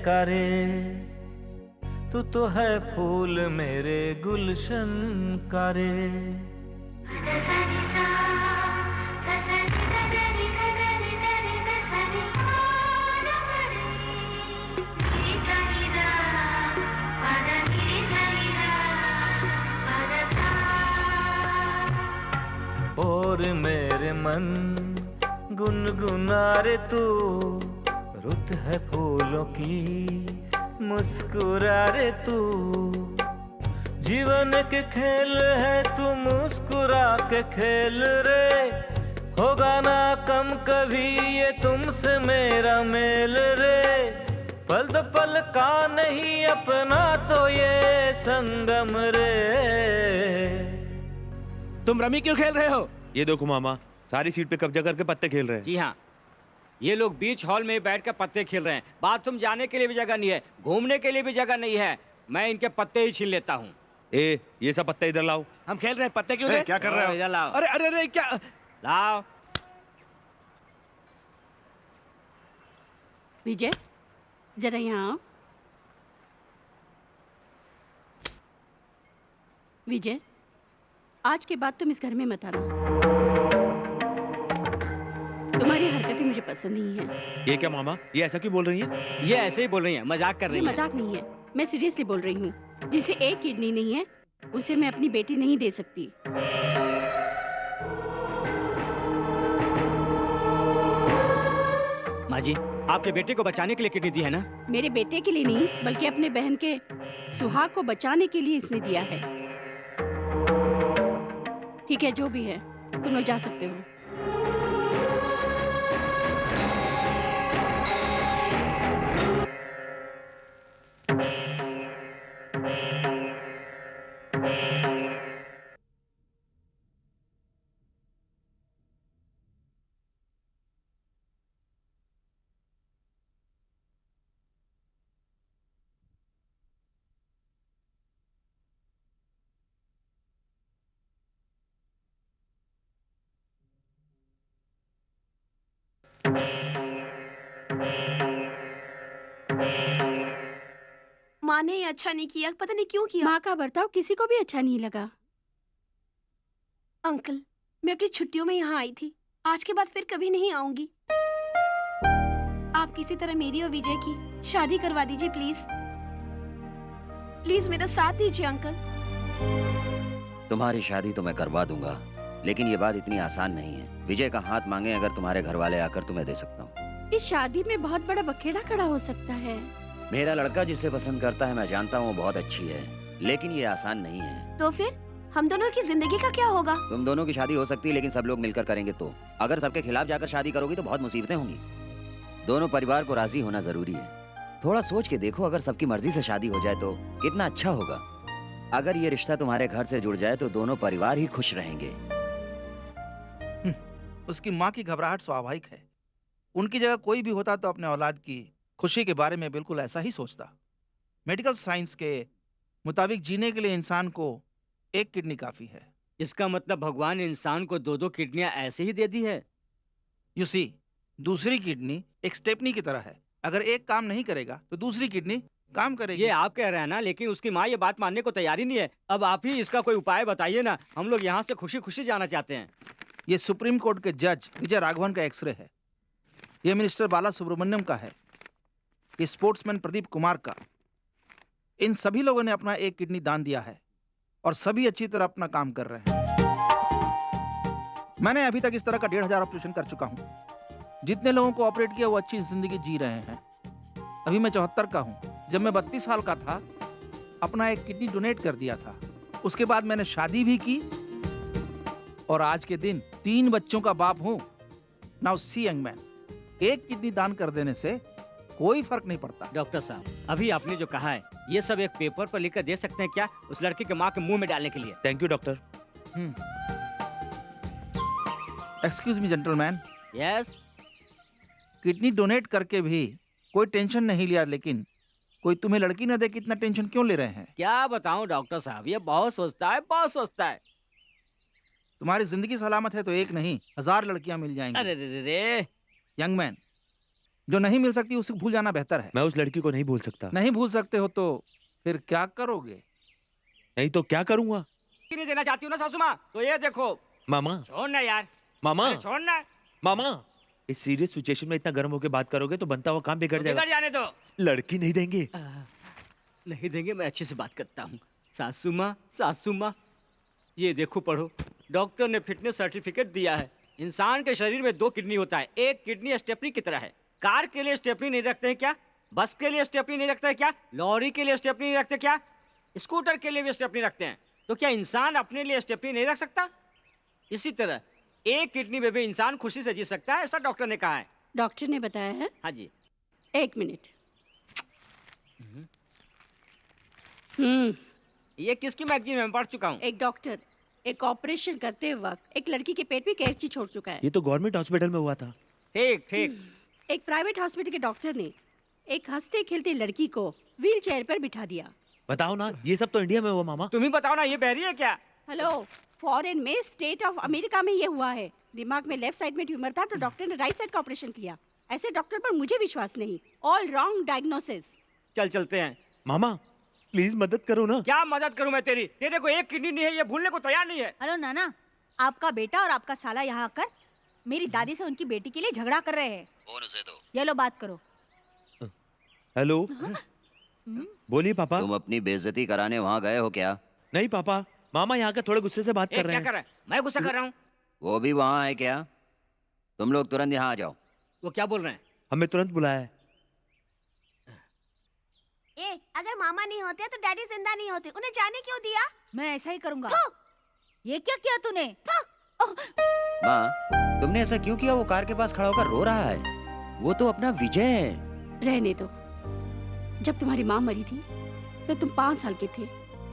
का रे, तू तो है फूल मेरे गुलशन का रे। और मेरे मन गुनगुना रे तू, रुत है फूलों की मुस्कुरा रे तू। जीवन के खेल है तू मुस्कुरा के खेल रे, होगा ना कम कभी ये तुमसे मेरा मेल रे। पल दो पल का नहीं अपना तो ये संगम रे। तुम रमी क्यों खेल रहे हो? ये देखो मामा, सारी सीट पे कब्जा करके पत्ते खेल रहे हैं। जी हाँ, ये लोग बीच हॉल में बैठ कर पत्ते खेल रहे हैं। बाथरूम जाने के लिए भी जगह नहीं है, घूमने के लिए भी जगह नहीं है। मैं इनके पत्ते ही छीन लेता हूँ। ए, ये सब पत्ते इधर लाओ। हम खेल रहे हैं, पत्ते क्यों दे? क्या कर रहे हो? इधर लाओ। अरे अरे अरे क्या? लाओ। विजय, जरा यहाँ आओ। विजय, आज के बाद तुम इस घर में मत आना। तुम्हारी हरकतें मुझे पसंद नहीं है। ये क्या मामा, ये ऐसा क्यों बोल रही हैं? ये ऐसे ही बोल रही हैं, मजाक कर ये रही हैं। मजाक नहीं है, मैं सीरियसली बोल रही हूँ। जिसे एक किडनी नहीं है उसे मैं अपनी बेटी नहीं दे सकती। माँ जी, आपके बेटे को बचाने के लिए किडनी दी है ना? मेरे बेटे के लिए नहीं, बल्कि अपने बहन के सुहाग को बचाने के लिए इसने दिया है। ठीक है, जो भी है, तुम लोग जा सकते हो। माँ ने ये अच्छा नहीं किया, पता नहीं क्यों किया। माँ का बर्ताव किसी को भी अच्छा नहीं लगा। अंकल, मैं अपनी छुट्टियों में यहाँ आई थी, आज के बाद फिर कभी नहीं आऊंगी। आप किसी तरह मेरी और विजय की शादी करवा दीजिए प्लीज। प्लीज मेरा साथ दीजिए अंकल। तुम्हारी शादी तो मैं करवा दूंगा, लेकिन ये बात इतनी आसान नहीं है। विजय का हाथ मांगे अगर तुम्हारे घर वाले आकर तुम्हें दे सकता हूँ। इस शादी में बहुत बड़ा बखेड़ा खड़ा हो सकता है। मेरा लड़का जिसे पसंद करता है मैं जानता हूँ वो बहुत अच्छी है, लेकिन ये आसान नहीं है। तो फिर हम दोनों की जिंदगी का क्या होगा? तुम दोनों की शादी हो सकती है, लेकिन सब लोग मिलकर करेंगे तो। अगर सबके खिलाफ जाकर शादी करोगी तो बहुत मुसीबतें होंगी। दोनों परिवार को राजी होना जरूरी है। थोड़ा सोच के देखो, अगर सबकी मर्जी से शादी हो जाए तो कितना अच्छा होगा। अगर ये रिश्ता तुम्हारे घर से जुड़ जाए तो दोनों परिवार ही खुश रहेंगे। उसकी माँ की घबराहट स्वाभाविक है। उनकी जगह कोई भी होता तो अपने औलाद की खुशी के बारे में बिल्कुल ऐसा ही सोचता। मेडिकल साइंस के मुताबिक जीने के लिए इंसान को एक किडनी काफी है। इसका मतलब भगवान ने इंसान को 2-2 किडनियां ऐसे ही दे दी है। यू सी, दूसरी किडनी एक स्टेपनी की तरह है। अगर एक काम नहीं करेगा तो दूसरी किडनी काम करेगी। ये आप कह रहे हैं ना, लेकिन उसकी माँ ये बात मानने को तैयार ही नहीं है। अब आप ही इसका कोई उपाय बताइए ना, हम लोग यहाँ से खुशी खुशी जाना चाहते हैं। ये सुप्रीम कोर्ट के जज विजय राघवन का एक्सरे है। ये मिनिस्टर बाला सुब्रमण्यम का है। ये स्पोर्ट्समैन प्रदीप कुमार का। इन सभी लोगों ने अपना एक किडनी दान दिया है और सभी अच्छी तरह अपना काम कर रहे हैं। मैंने अभी तक इस तरह का 1500 ऑपरेशन कर चुका हूं। जितने लोगों को ऑपरेट किया वो अच्छी जिंदगी जी रहे हैं। अभी मैं 74 का हूं। जब मैं 32 साल का था अपना एक किडनी डोनेट कर दिया था। उसके बाद मैंने शादी भी की और आज के दिन 3 बच्चों का बाप हूं। नाउ सी यंग मैन, एक किडनी दान कर देने से कोई फर्क नहीं पड़ता। डॉक्टर साहब, अभी आपने जो कहा है ये सब एक पेपर पर लिखकर दे सकते हैं क्या, उस लड़की के माँ के मुंह में डालने के लिए? Thank you doctor. Excuse me gentleman. Yes. Kidney donate करके भी कोई टेंशन नहीं लिया, लेकिन कोई तुम्हें लड़की न दे कि इतना टेंशन क्यों ले रहे हैं? क्या बताऊं डॉक्टर साहब, ये बहुत सोचता है, बहुत सोचता है। तुम्हारी जिंदगी सलामत है तो एक नहीं 1000 लड़कियां मिल जाएंगी। अरे रे रे रे। यंग मैन, जो नहीं मिल सकती उसे भूल जाना बेहतर है। मैं उस लड़की को नहीं भूल सकता। नहीं भूल सकते हो तो फिर क्या करोगे? नहीं तो क्या करूंगा? नहीं देना चाहती हूँ ना सासू माँ, तो ये देखो। मामा, छोड़ना यार। मामा, छोड़ना। मामा, इस सीरियस सिचुएशन में इतना गर्म होकर बात करोगे तो बनता हुआ काम बिगड़ जाएगा। बिगड़ जाने दो। लड़की नहीं देंगे। नहीं देंगे, मैं अच्छे से बात करता हूँ। सासू माँ, सासू माँ, ये देखो पढ़ो। डॉक्टर ने फिटनेस सर्टिफिकेट दिया है। इंसान के शरीर में 2 किडनी होता है। एक किडनी स्टेपनी की तरह है। कार के लिए स्टेपनी नहीं रखते हैं क्या? बस के लिए स्टेपनी नहीं रखते हैं क्या? लॉरी के लिए स्टेपनी नहीं रखते क्या? स्कूटर के लिए भी स्टेपनी रखते हैं। तो क्या इंसान अपने लिए स्टेपनी नहीं रख सकता? इसी तरह एक किडनी में भी इंसान खुशी से जी सकता है, ऐसा डॉक्टर ने कहा है। डॉक्टर ने बताया है? हाँ जी। 1 मिनट। ये किसकी मैगजीन में पढ़ चुका हूँ? एक डॉक्टर एक ऑपरेशन करते वक्त एक लड़की के पेट में कैंची छोड़ चुका है। ये तो गवर्नमेंट हॉस्पिटल में हुआ था। ठीक ठीक। एक प्राइवेट हॉस्पिटल के डॉक्टर ने एक हंसते खेलते लड़की को व्हील चेयर पर बिठा दिया। बताओ ना, ये सब तो इंडिया में हुआ मामा। तुम ही बताओ ना, ये बहरी है क्या? हेलो, फॉरेन में स्टेट ऑफ अमेरिका में ये हुआ है। दिमाग में लेफ्ट साइड में ट्यूमर था तो डॉक्टर ने राइट साइड का ऑपरेशन किया। ऐसे डॉक्टर पर मुझे विश्वास नहीं। All wrong diagnosis. चल चलते हैं। मामा प्लीज मदद करो ना। क्या मदद करूं मैं तेरी? तेरे को एक किडनी नहीं है, ये भूलने को तैयार नहीं है। हेलो नाना, आपका बेटा और आपका साला यहाँ आकर मेरी दादी से उनकी बेटी के लिए झगड़ा कर रहे हैं। फोन उसे दो। ये लो बात करो। हेलो। बोलिए पापा। तुम अपनी बेइज्जती कराने वहाँ गए हो क्या? नहीं पापा, मामा यहाँ के थोड़े गुस्से से बात कर रहे हैं। क्या कर रहा है? मैं गुस्सा कर रहा हूँ? वो भी वहाँ है क्या? तुम लोग तुरंत यहाँ आ जाओ। वो क्या बोल रहे हैं? हमें तुरंत बुलाया है। अगर मामा नहीं होते तो डैडी जिंदा नहीं होते। उन्हें जाने क्यों दिया? मैं ऐसा ही करूँगा। ये क्या किया तूने? माँ, तुमने ऐसा क्यों किया? वो कार के पास खड़ा होकर रो रहा है। वो तो अपना विजय है। रहने दो। जब तुम्हारी माँ मरी थी तो तुम 5 साल के थे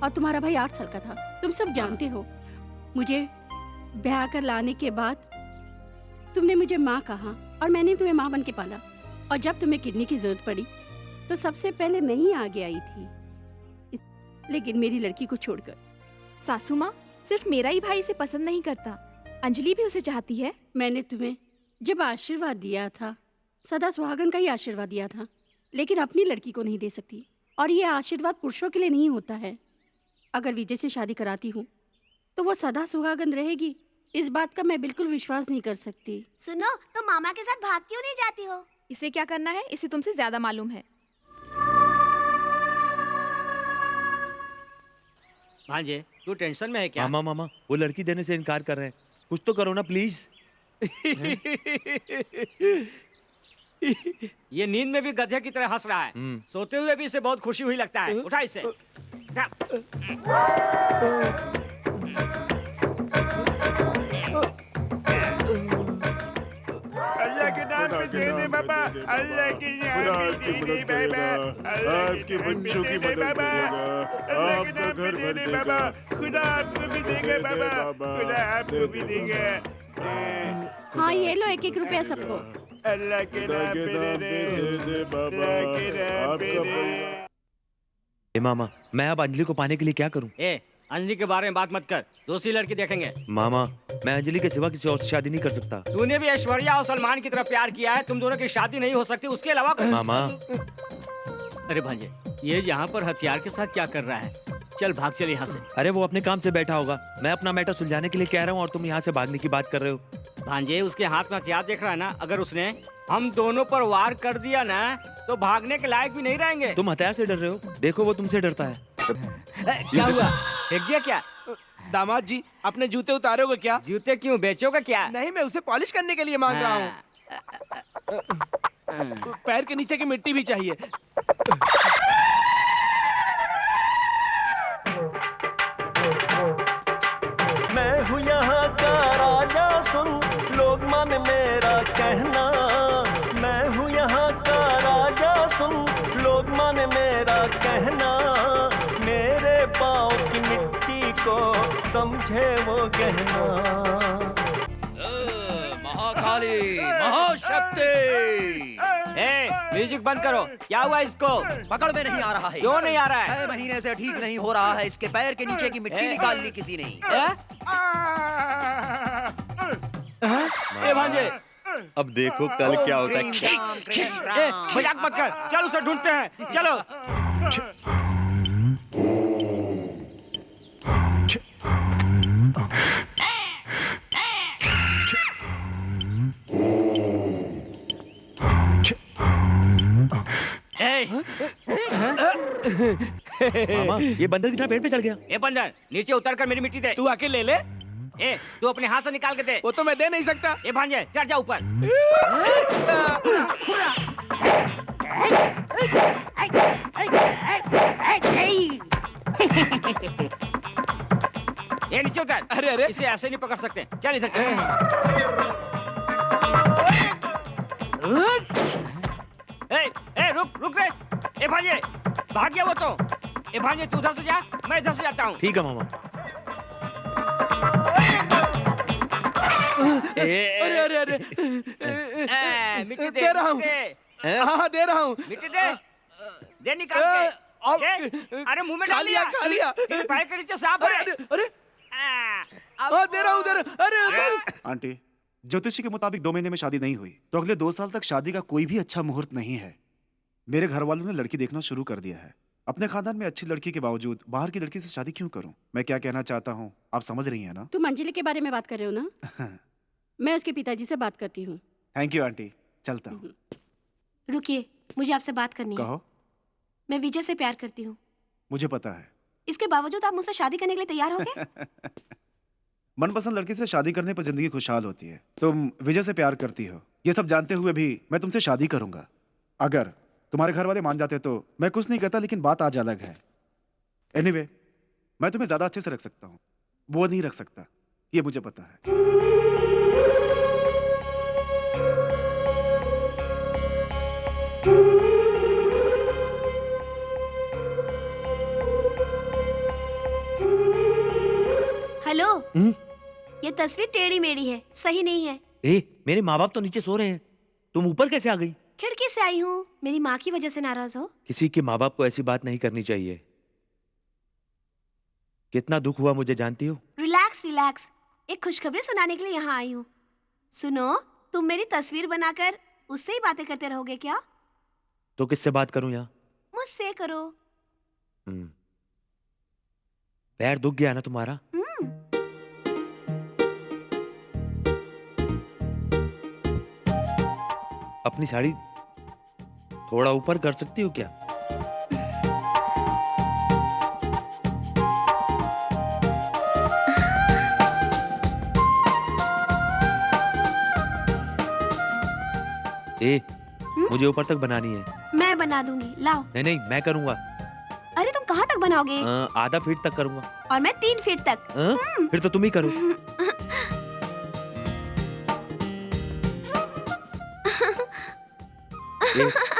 और तुम्हारा भाई 8 साल का था। तुम सब जानते हो। मुझे ब्याह कर लाने के बाद तुमने मुझे माँ कहा और मैंने तुम्हें माँ बन के पाला। और जब तुम्हें किडनी की जरूरत पड़ी तो सबसे पहले मैं ही आगे आई थी, लेकिन मेरी लड़की को छोड़कर। सासू माँ, सिर्फ मेरा ही भाई इसे पसंद नहीं करता, अंजलि भी उसे चाहती है। मैंने तुम्हें जब आशीर्वाद दिया था सदा सुहागन का ही आशीर्वाद दिया था, लेकिन अपनी लड़की को नहीं दे सकती। और ये आशीर्वाद पुरुषों के लिए नहीं होता है। अगर विजय से शादी कराती हूँ तो वो सदा सुहागन रहेगी, इस बात का मैं बिल्कुल विश्वास नहीं कर सकती। सुनो, तो मामा के साथ भाग क्यों नहीं जाती हो? इसे क्या करना है इसे तुमसे ज्यादा मालूम है। भांजे, तू टेंशन में है क्या? मामा वो लड़की देने से इनकार कर रहे हैं। कुछ तो करो ना प्लीज। ये नींद में भी गधे की तरह हंस रहा है। सोते हुए भी इसे बहुत खुशी हुई लगता है। उठा इसे। अल्लाह के नाम पे दे दे बाबा, अल्लाह के नाम पे दे दे बाबा, आपके बच्चों की मदद करेगा, आपका घर भर देगा, खुदा आपको भी देगा बाबा, खुदा आपको भी देगा। हाँ ये लो 1-1 रुपया सबको। अल्लाह के नाम पे दे दे बाबा, आपका परिवार। ए मामा, मैं अब अंजलि को पाने के लिए क्या करूं? ए अंजलि के बारे में बात मत कर, दूसरी लड़की देखेंगे। मामा, मैं अंजलि के सिवा किसी और से शादी नहीं कर सकता। तूने भी ऐश्वर्या और सलमान की तरफ प्यार किया है, तुम दोनों की शादी नहीं हो सकती उसके अलावा कोई। मामा, अरे भांजे, ये यहाँ पर हथियार के साथ क्या कर रहा है? चल भाग चल यहाँ से। अरे वो अपने काम से बैठा होगा, मैं अपना मैटर सुलझाने के लिए कह रहा हूँ और तुम यहाँ से भागने की बात कर रहे हो। भांजे, उसके हाथ में हथियार देख रहा है ना, अगर उसने हम दोनों पर वार कर दिया ना तो भागने के लायक भी नहीं रहेंगे। तुम हथियार से डर रहे हो, देखो वो तुमसे डरता है। क्या हुआ? फेंक दिया क्या? दामाद जी, अपने जूते उतारोगे क्या? जूते क्यों, बेचोगे क्या? नहीं, मैं उसे पॉलिश करने के लिए मांग रहा हूँ। पैर के नीचे की मिट्टी भी चाहिए। मैं हूँ यहाँ का राजा, सुन लोग मन मेरा कहना। मैं हूँ यहाँ का राजा, सुन लोग मन मेरा कहना। मेरे पाँव की मिट्टी को समझे वो कहना। महाकाली, महाशक्ति। म्यूजिक बंद करो। क्या हुआ इसको? पकड़ में नहीं आ रहा है। क्यों नहीं आ रहा है? 6 महीने से ठीक नहीं हो रहा है, इसके पैर के नीचे की मिट्टी निकाल ली किसी ने। ए भांजे, अब देखो कल क्या होता है। मजाक मत कर, चल उसे ढूंढते हैं, चलो। मामा, ये बंदर कितना पेड़ पे चढ़ गया? ए बंदर, नीचे उतर कर मेरी मिट्टी दे। तू आके ले ले। ए, तू अपने हाथ से निकाल के दे। वो तो मैं दे नहीं सकता। ए भांजे, चढ़ जा ऊपर। ये नीचे उतर। अरे इसे ऐसे नहीं पकड़ सकते। चल इधर चल। रुक रे। ए भांजे, भाग गया वो तो। ए भांजे, तू उधर से जा, मैं इधर से जाता हूँ। ठीक है मामा। अरे मिट्टी दे रहा हूँ। हाँ दे रहा हूँ। मिट्टी दे निकाल के। अरे मुंह में डाल लिया। खा लिया। पैर के नीचे सांप है। अरे दे रहा हूँ, दे रहा। अरे आंटी, ज्योतिषी के मुताबिक 2 महीने में शादी नहीं हुई तो अगले 2 साल तक शादी का कोई भी अच्छा मुहूर्त नहीं है। मेरे घर वालों ने लड़की देखना शुरू कर दिया है। अपने खानदान में अच्छी लड़की के बावजूद बाहर की लड़की से शादी क्यों करूं? मैं क्या कहना चाहता हूं, आप समझ रही हैं ना? तुम अंजलि के बारे में बात कर रहे हो ना? मैं उसके पिताजी से बात करती हूँ। थैंक यू आंटी, चलता हूँ। रुकिए, मुझे आपसे बात करनी है। कहो। मैं विजय से प्यार करती हूँ। मुझे पता है। इसके बावजूद आप मुझसे शादी करने के लिए तैयार हो गए? मनपसंद लड़की से शादी करने पर जिंदगी खुशहाल होती है। तुम विजय से प्यार करती हो, ये सब जानते हुए भी मैं तुमसे शादी करूंगा। अगर तुम्हारे घर वाले मान जाते तो मैं कुछ नहीं कहता, लेकिन बात आज अलग है। एनीवे, मैं तुम्हें ज्यादा अच्छे से रख सकता हूँ, वो नहीं रख सकता, ये मुझे पता है। हेलो। ये तस्वीर टेढ़ी मेढ़ी है, सही नहीं है। मेरे माँ बाप तो नीचे सो रहे हैं, तुम ऊपर कैसे आ गई? खिड़की से आई हूँ। मेरी माँ की वजह से नाराज हो? किसी के माँ बाप को ऐसी बात नहीं करनी चाहिए। कितना दुख हुआ मुझे जानती हो? रिलैक्स रिलैक्स, एक खुशखबरी सुनाने के लिए यहाँ आई हूँ। सुनो, तुम मेरी तस्वीर बनाकर उससे ही बातें करते रहोगे क्या? तो किससे बात करूं यहाँ? मुझसे करो। पैर दुख गया ना तुम्हारा? अपनी साड़ी थोड़ा ऊपर कर सकती हो क्या? मुझे ऊपर तक बनानी है। मैं बना दूंगी, लाओ। नहीं, मैं करूंगा। अरे तुम कहाँ तक बनाओगे? आधा फीट तक करूंगा। और मैं 3 फीट तक। फिर तो तुम ही करो।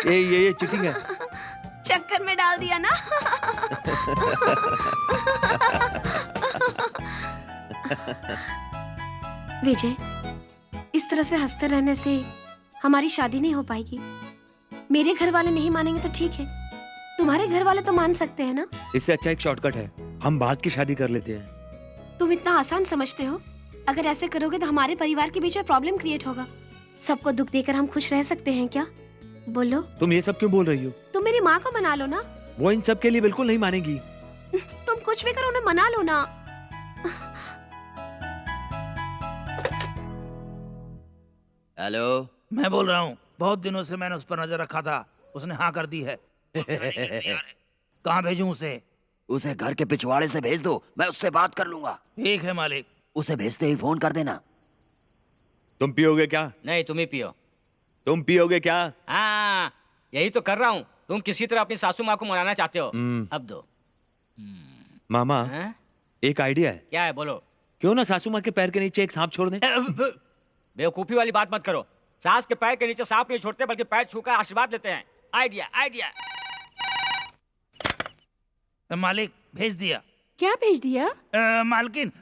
ये चीटिंग है। चक्कर में डाल दिया ना। विजय, इस तरह से हंसते रहने से हमारी शादी नहीं हो पाएगी। मेरे घर वाले नहीं मानेंगे तो ठीक है, तुम्हारे घर वाले तो मान सकते हैं ना। इससे अच्छा एक शॉर्टकट है, हम बात की शादी कर लेते हैं। तुम इतना आसान समझते हो? अगर ऐसे करोगे तो हमारे परिवार के बीच में प्रॉब्लम क्रिएट होगा। सबको दुख देकर हम खुश रह सकते हैं क्या? बोलो। तुम ये सब क्यों बोल रही हो? तुम मेरी माँ को मना लो ना। वो इन सब के लिए बिल्कुल नहीं मानेगी। तुम कुछ भी करो, उन्हें मना लो ना। हेलो, मैं बोल रहा हूँ। बहुत दिनों से मैंने उस पर नजर रखा था, उसने हाँ कर दी है। कहाँ भेजूं उसे? उसे घर के पिछवाड़े से भेज दो, मैं उससे बात कर लूंगा। ठीक है मालिक। उसे भेजते ही फोन कर देना। तुम पियोगे क्या? नहीं, तुम ही पियो। तुम पियोगे क्या? हाँ, यही तो कर रहा हूँ। तुम किसी तरह अपनी सासू माँ को मनाना चाहते हो। अब दो। मामा, एक आइडिया है। क्या है? बोलो। क्यों ना सासू माँ के पैर के नीचे एक सांप छोड़ दें? बेवकूफी वाली बात मत करो। सास के पैर के नीचे सांप नहीं छोड़ते, बल्कि पैर छूकर आशीर्वाद लेते हैं। Idea, idea. मालिक, भेज दिया। क्या भेज दिया? मालकिन,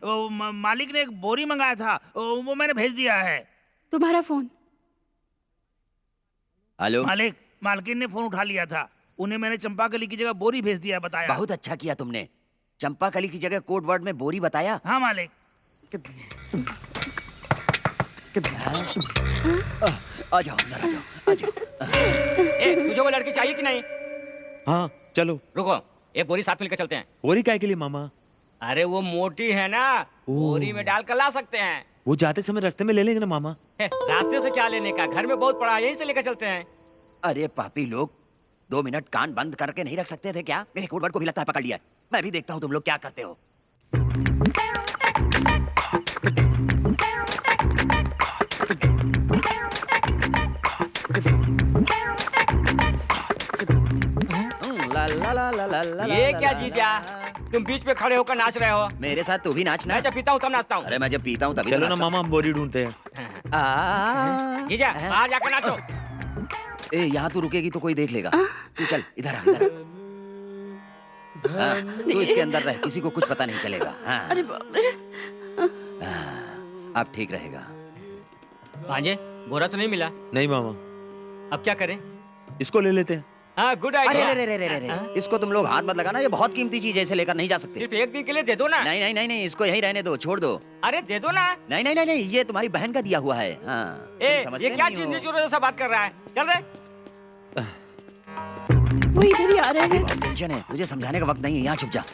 मालिक ने एक बोरी मंगाया था, वो मैंने भेज दिया है। तुम्हारा फोन? हेलो मालिक, मालकिन ने फोन उठा लिया था। उन्हें मैंने चंपाकली की जगह बोरी भेज दिया, बताया। बहुत अच्छा किया तुमने। चंपाकली की जगह कोड वर्ड में बोरी बताया। हाँ मालिक। आ जाओ अंदर, आ जाओ, आ जाओ। तुझे वो लड़की चाहिए कि नहीं? हाँ चलो। रुको, एक बोरी साथ मिलकर चलते हैं। बोरी काय के लिए मामा? अरे वो मोटी है ना, बोरी में डालकर ला सकते हैं। वो जाते समय रास्ते में ले लेंगे ना मामा। रास्ते से क्या लेने का, घर में बहुत पड़ा है, यहीं से लेकर चलते हैं। अरे पापी लोग, 2 मिनट कान बंद करके नहीं रख सकते थे क्या? मेरे कोड वर्ड को भी लगता है पकड़ लिया। मैं भी देखता हूँ तुम लोग क्या करते हो। ये क्या जीजा, तुम बीच में खड़े होकर नाच रहे हो? मेरे साथ तू भी नाचना। मैं जब पीता हूँ तब नाचता हूँ। अरे मैं जब पीता हूँ तभी चलो ना मामा, हम बोरी ढूंढते हैं। जीजा, बाहर जाकर नाचो। ए, यहाँ तू रुकेगी तो कोई देख लेगा। तू चल इधर आ, इधर आ। तू इसके अंदर रह, किसी को कुछ पता नहीं चलेगा। अरे बाप रे। अब ठीक रहेगा। भांजे, बोरा तो नहीं मिला? नहीं मामा। अब क्या करें? इसको ले लेते हैं। हाँ, गुड अरे आइडिया। रे रे रे रे रे, इसको तुम लोग हाथ मत लगाना, ये बहुत कीमती चीज है, इसे लेकर नहीं जा सकते। सिर्फ एक दिन के लिए दे दो ना। नहीं नहीं नहीं नहीं, इसको यहीं रहने दो, छोड़ दो। अरे दे दो ना। नहीं नहीं नहीं नहीं, ये तुम्हारी बहन का दिया हुआ है। हाँ, ये क्या चीज निचोड़ जैसा बात कर रहा है? चल रहे। वो इधर ही आ रहे हैं। बहुत टेंशन है, तुझे समझाने का वक्त नहीं है, यहाँ छुप जा।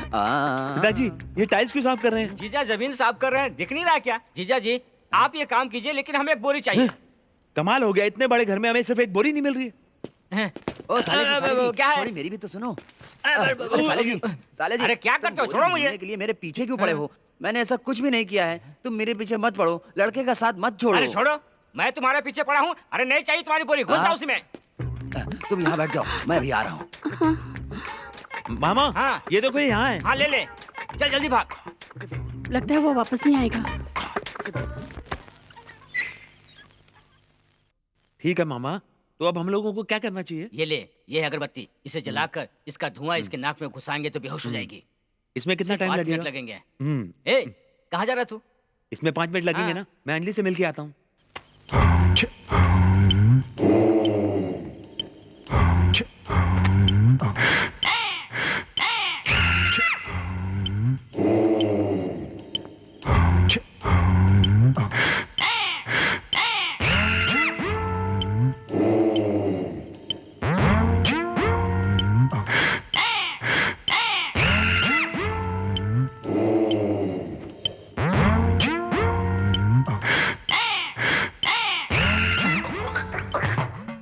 पिताजी, ये टाइल्स क्यों साफ कर रहे हैं? जीजा जमीन साफ कर रहे हैं, दिख नहीं रहा क्या? जीजा जी, आप ये काम कीजिए, लेकिन हमें एक बोरी चाहिए। कमाल हो गया, इतने बड़े घर में हमें सिर्फ एक बोरी नहीं मिल रही है। ओ साले जी, क्या है? थोड़ी मेरी भी तो सुनो। साले जी, साले जी, अरे क्या करते हो? छोड़ो मुझे। के लिए मेरे पीछे क्यों पड़े हो? मैंने ऐसा कुछ भी नहीं किया है, तुम मेरे पीछे मत पड़ो, लड़के का साथ मत छोड़ो। अरे छोड़ो, मैं तुम्हारे पीछे पड़ा हूँ। अरे नहीं चाहिए तुम्हारी बोरी, घुस जाओ उसमें। तुम यहाँ बैठ जाओ, मैं अभी आ रहा हूँ। मामा, हाँ ये तो कोई यहाँ है। हाँ ले ले, चल जल्दी भाग। लगता है वो वापस नहीं आएगा। ठीक है मामा, तो अब हम लोगों को क्या करना चाहिए? ये ले, ये है अगरबत्ती, इसे जलाकर इसका धुआं इसके नाक में घुसाएंगे तो बेहोश हो जाएगी। इसमें कितना टाइम 5 लगेगा? मिनट लगेंगे। ए, कहाँ जा रहा तू? इसमें 5 मिनट लगेंगे ना? मैं अंजलि से मिलके आता हूँ।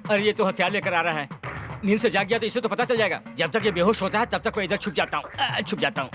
अरे ये तो हथियार लेकर आ रहा है। नींद से जाग गया तो इसे तो पता चल जाएगा। जब तक ये बेहोश होता है तब तक मैं इधर छुप जाता हूँ, छुप जाता हूँ।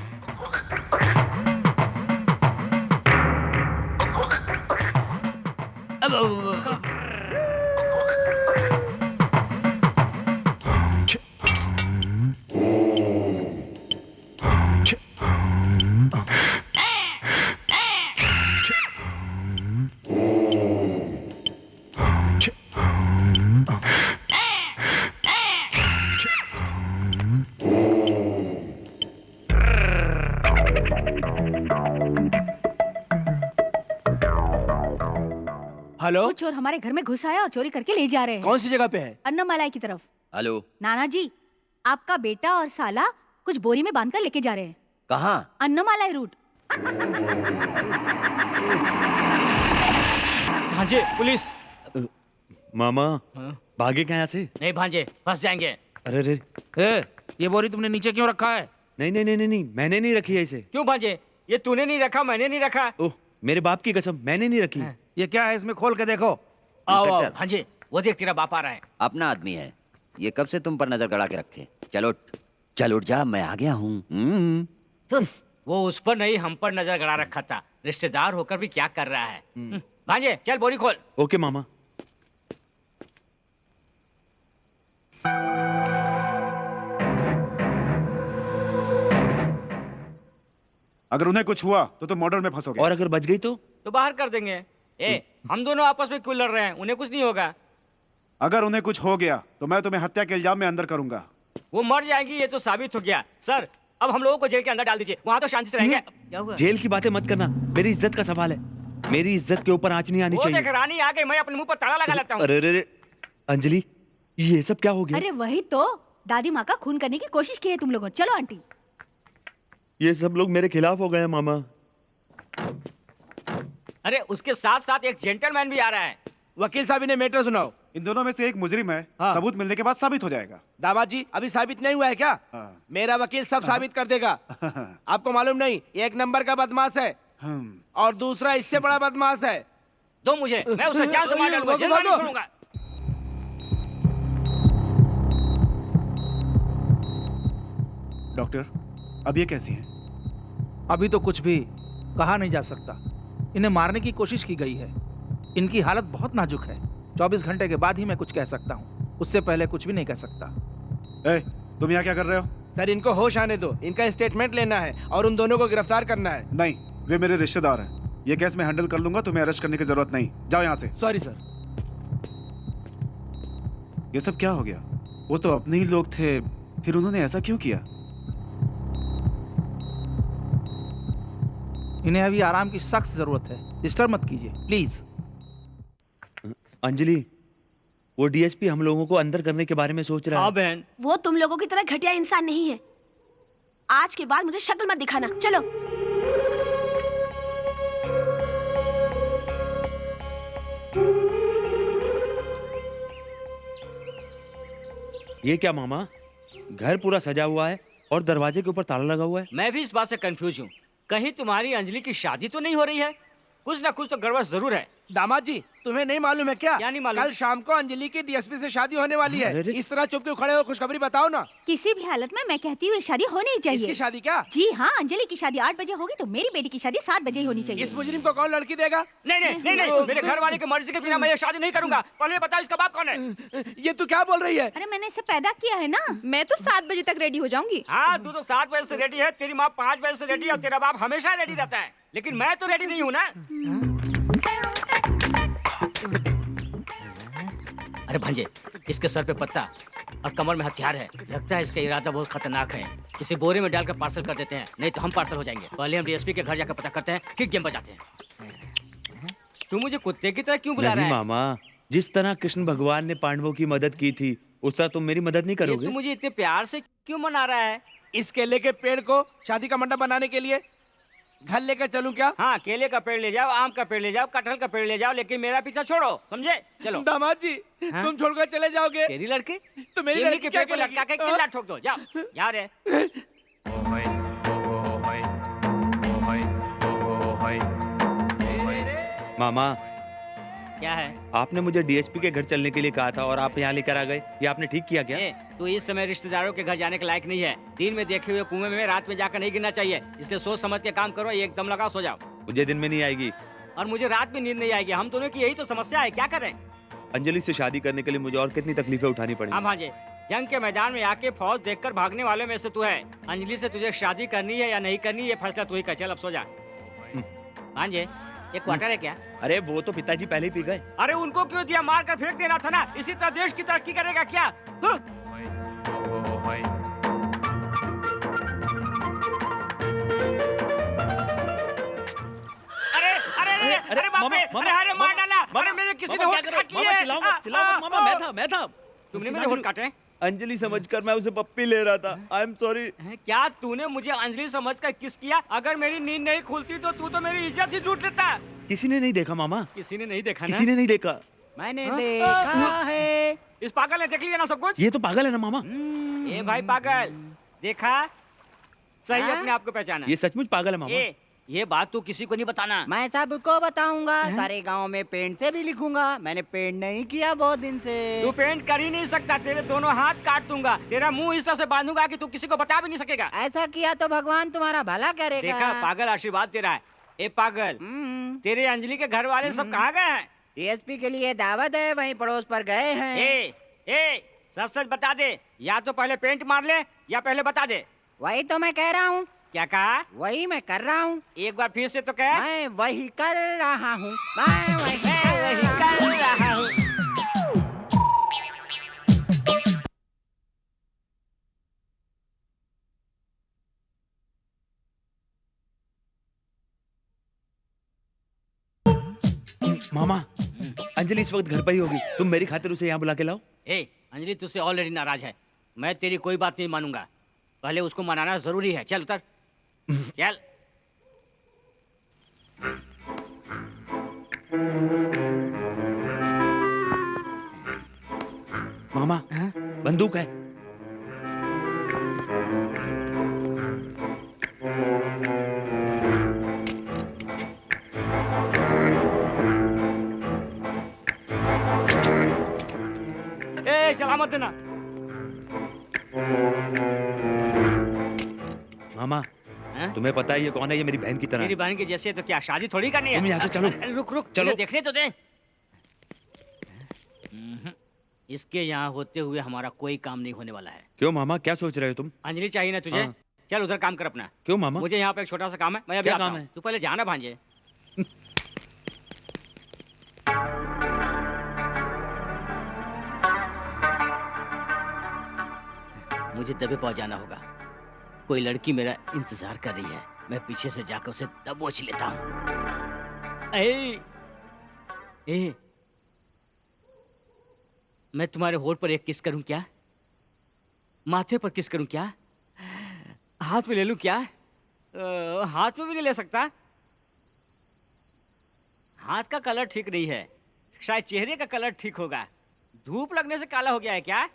हेलो कुछ चोर हमारे घर में घुस आया और चोरी करके ले जा रहे हैं। कौन सी जगह पे है? अन्नमलाई की तरफ। हेलो नाना जी, आपका बेटा और साला कुछ बोरी में बांधकर लेके जा रहे हैं। कहाँ? अन्नमलाई रूट। भांजे, पुलिस। मामा भागे क्या यहाँ से? नहीं भांजे, फंस जाएंगे। अरे रे ये बोरी तुमने नीचे क्यों रखा है? नहीं, मैंने नहीं रखी है इसे। क्यों भांजे? ये तूने नहीं रखा, मैंने नहीं रखा। ओह, मेरे बाप की कसम, मैंने नहीं रखी। ये क्या है? इसमें खोल के देखो। आओ आओ भांजे, वो देख तेरा बाप आ रहा है। अपना आदमी है ये, कब से तुम पर नजर गड़ा के रखे। चल उठ जा, मैं आ गया हूँ। वो उस पर नहीं, हम पर नजर गड़ा रखा था। रिश्तेदार होकर भी क्या कर रहा है। भांजे चल बोरी खोल। ओके मामा। अगर उन्हें कुछ हुआ तो तुम मर्डर में फंसोगे। और अगर बच गई तो बाहर कर देंगे। हम दोनों आपस में क्यों लड़ रहे हैं? उन्हें कुछ नहीं होगा। अगर उन्हें कुछ हो गया तो मैं तुम्हें हत्या के इल्जाम में अंदर करूंगा। वो मर जाएंगी, ये तो साबित हो गया। सर अब हम लोगों को जेल के अंदर डाल दीजिए, वहाँ तो शांति से रहेंगे। क्या हुआ? जेल की बातें मत करना, मेरी इज्जत का सवाल है। मेरी इज्जत के ऊपर आंच नहीं आनी वो चाहिए। देख रानी आ गई, मैं अपने मुंह पर ताला लगा लेता हूँ। अरे अंजलि, ये सब क्या हो गया? अरे वही तो, दादी माँ का खून करने की कोशिश की है तुम लोगों। चलो आंटी। ये सब लोग मेरे खिलाफ हो गए हैं मामा। अरे उसके साथ साथ एक जेंटलमैन भी आ रहा है। वकील साहब इन्हें मैटर सुनाओ। इन दोनों में से एक मुजरिम है। सबूत मिलने के बाद साबित हो जाएगा। दामाद जी, अभी साबित नहीं हुआ है क्या? मेरा वकील सब साबित कर देगा। आपको मालूम नहीं, एक नंबर का बदमाश है और दूसरा इससे बड़ा बदमाश है। दो मुझे, मैं उसे जान से मार डालूंगा, जेल में नहीं छोड़ूंगा। डॉक्टर, अब ये कैसी हैं? अभी तो कुछ भी कहा नहीं जा सकता। इन्हें मारने की कोशिश की गई है। इनकी हालत बहुत नाजुक है। 24 घंटे के बाद ही मैं कुछ कह सकता हूँ, उससे पहले कुछ भी नहीं कह सकता। तुम यहाँ क्या कर रहे हो? सर इनको होश आने दो, इनका स्टेटमेंट लेना है और उन दोनों को गिरफ्तार करना है। नहीं, वे मेरे रिश्तेदार हैं। ये केस मैं हैंडल कर लूंगा, तुम्हें अरेस्ट करने की जरूरत नहीं। जाओ यहाँ से। Sorry sir. ये सब क्या हो गया? वो तो अपने ही लोग थे, फिर उन्होंने ऐसा क्यों किया? इन्हें अभी आराम की सख्त जरूरत है। डिस्टर्ब मत कीजिए प्लीज। अंजलि, वो डीएसपी हम लोगों को अंदर करने के बारे में सोच रहा है। हाँ बहन। वो तुम लोगों की तरह घटिया इंसान नहीं है। आज के बाद मुझे शक्ल मत दिखाना। चलो। ये क्या मामा, घर पूरा सजा हुआ है और दरवाजे के ऊपर ताला लगा हुआ है। मैं भी इस बात से कंफ्यूज हूँ, कहीं तुम्हारी अंजलि की शादी तो नहीं हो रही है? कुछ ना कुछ तो गड़बड़ जरूर है। दामाद जी, तुम्हें नहीं मालूम है क्या? नहीं मालूम। कल शाम को अंजलि की डीएसपी से शादी होने वाली है। अरे इस तरह चुप क्यों खड़े हो? खुशखबरी बताओ ना। किसी भी हालत में मैं कहती हूँ शादी होनी ही चाहिए। इसकी शादी क्या? जी हाँ, अंजलि की शादी 8 बजे होगी तो मेरी बेटी की शादी 7 बजे ही होनी चाहिए। इस मुजरिम को कौन लड़की देगा? नहीं नहीं नहीं नहीं, मेरे घर वाले की मर्जी के बिना मैं ये शादी नहीं करूंगा। पहले बताओ इसका बाप कौन है? ये तू क्या बोल रही है? अरे मैंने इसे पैदा किया है ना। मैं तो 7 बजे तक रेडी हो जाऊंगी। हाँ, तू तो 7 बजे से रेडी है, तेरी माँ 5 बजे से रेडी है और तेरा बाप हमेशा रेडी रहता है, लेकिन मैं तो रेडी नहीं हूँ ना। अरे भांजे, इसके सर पे पत्ता और कमर में हथियार है। लगता है इसका इरादा बहुत खतरनाक है। इसे बोरे में डालकर पार्सल कर देते हैं, नहीं तो हम पार्सल हो जाएंगे। पहले हम डीएसपी के घर जाकर पता करते हैं, फिर गेम बजाते हैं। तू मुझे कुत्ते की तरह क्यों बुला रहा है? मामा, जिस तरह कृष्ण भगवान ने पांडवों की मदद की थी, उस तरह तुम मेरी मदद नहीं करोगे? तू मुझे इतने प्यार से क्यों मना रहा है? इस केले के पेड़ को शादी का मंडप बनाने के लिए घर लेकर चलूं क्या? हाँ, केले का पेड़ ले जाओ, आम का पेड़ ले जाओ, कटहल का पेड़ ले जाओ, लेकिन मेरा पीछा छोड़ो, समझे? चलो। दामाद जी, तुम छोड़कर चले जाओगे? तेरी लड़की तो मेरी इमली लड़की के क्या पेड़ को लटका के किल्ला ठोक दो। जाओ यार है। मामा, क्या है? आपने मुझे डीएसपी के घर चलने के लिए कहा था और आप यहाँ लेकर आ गए। ये आपने ठीक किया क्या? तू इस समय रिश्तेदारों के घर जाने के लायक नहीं है। दिन में देखे हुए कुएं में रात में जाकर नहीं गिरना चाहिए, इसलिए सोच समझ के काम करो। एकदम लगाओ, सो जाओ। मुझे दिन में नहीं आएगी और मुझे रात में नींद नहीं आएगी। हम दोनों की यही तो समस्या है, क्या करें? अंजलि से शादी करने के लिए मुझे और कितनी तकलीफें उठानी पड़ी। हाँ भांजे, जंग के मैदान में आके फौज देखकर भागने वालों में से तू है। अंजलि से तुझे शादी करनी है या नहीं करनी, ये फैसला तू ही कर। चल अब सो जा। भांजे, ये क्वार्टर है क्या? अरे वो तो पिताजी पहले ही पी गए। अरे उनको क्यों दिया? मार कर फेंक देना था ना। इसी तरह देश की तरक्की करेगा क्या? अरे अरे अरे अरे बाप रे! अरे अरे मार डाला! अरे मेरे किसी ने मामा, होठ क्या कर काट रहे हो? मामा, लिए। चिल्लाओ मत, चिल्लाओ मत, मामा, मैं था। तुमने मेरे होठ काटे? अंजलि समझकर मैं उसे पप्पी ले रहा था। I am sorry. क्या तूने मुझे अंजलि समझकर किस किया? अगर मेरी नींद नहीं खुलती तो तू तो मेरी इज्जत ही लूट लेता। किसी ने नहीं देखा मामा, किसी ने नहीं देखा ना? किसी ने नहीं देखा। मैंने हाँ? देखा है। इस पागल ने देख लिया ना सब कुछ? ये तो पागल है ना मामा। ए भाई पागल, देखा? सही अपने आप को पहचाना। ये सचमुच पागल है मामा। ये बात तो किसी को नहीं बताना। मैं सबको बताऊंगा, सारे गांव में पेंट से भी लिखूंगा। मैंने पेंट नहीं किया बहुत दिन से। तू पेंट कर ही नहीं सकता, तेरे दोनों हाथ काट दूंगा, तेरा मुंह इस तरह से बांधूंगा कि तू किसी को बता भी नहीं सकेगा। ऐसा किया तो भगवान तुम्हारा भला करेगा। देखा, पागल आशीर्वाद तेरा है। ए पागल, तेरे अंजलि के घर वाले सब कहाँ गए हैं? टीएसपी के लिए दावत है, वहीं पड़ोस पर गए हैं। ए, सच सच बता दे, या तो पहले पेंट मार ले या पहले बता दे। वही तो मैं कह रहा हूँ। क्या कहा? वही मैं कर रहा हूँ। एक बार फिर से तो कह। मैं वही कर रहा हूँ, मैं वही कर रहा हूँ। मामा, अंजलि इस वक्त घर पर ही होगी। तुम मेरी खातिर उसे यहाँ बुला के लाओ। अंजलि तुझसे ऑलरेडी नाराज है। मैं तेरी कोई बात नहीं मानूंगा। पहले उसको मनाना जरूरी है। चल उतर, चल। मामा, बंदूक है। चला मत देना। मामा, तुम्हें पता है ये कौन है? ये मेरी बहन की तरह मेरी है। बहन के जैसे तो क्या शादी थोड़ी करनी है? तुम यहाँ से चलो। रुक रुक, चलो। चलो देखने तो दे। इसके यहाँ होते हुए हमारा कोई काम नहीं होने वाला है। क्यों मामा, क्या सोच रहे हो तुम? अंजलि चाहिए ना तुझे? हाँ। चल उधर काम कर अपना। क्यों मामा? मुझे यहाँ पे एक छोटा सा काम है, मैं अभी क्या आता काम हूँ। है? तू पहले जाना भांजे। मुझे दबे पहुंचाना होगा। कोई लड़की मेरा इंतजार कर रही है। मैं पीछे से जाकर उसे दबोच लेता हूँ। ए, मैं तुम्हारे होठ पर एक किस करूं क्या? माथे पर किस करूं क्या? हाथ में ले लूं क्या? हाथ में भी नहीं ले सकता। हाथ का कलर ठीक नहीं है, शायद चेहरे का कलर ठीक होगा। धूप लगने से काला हो गया है क्या?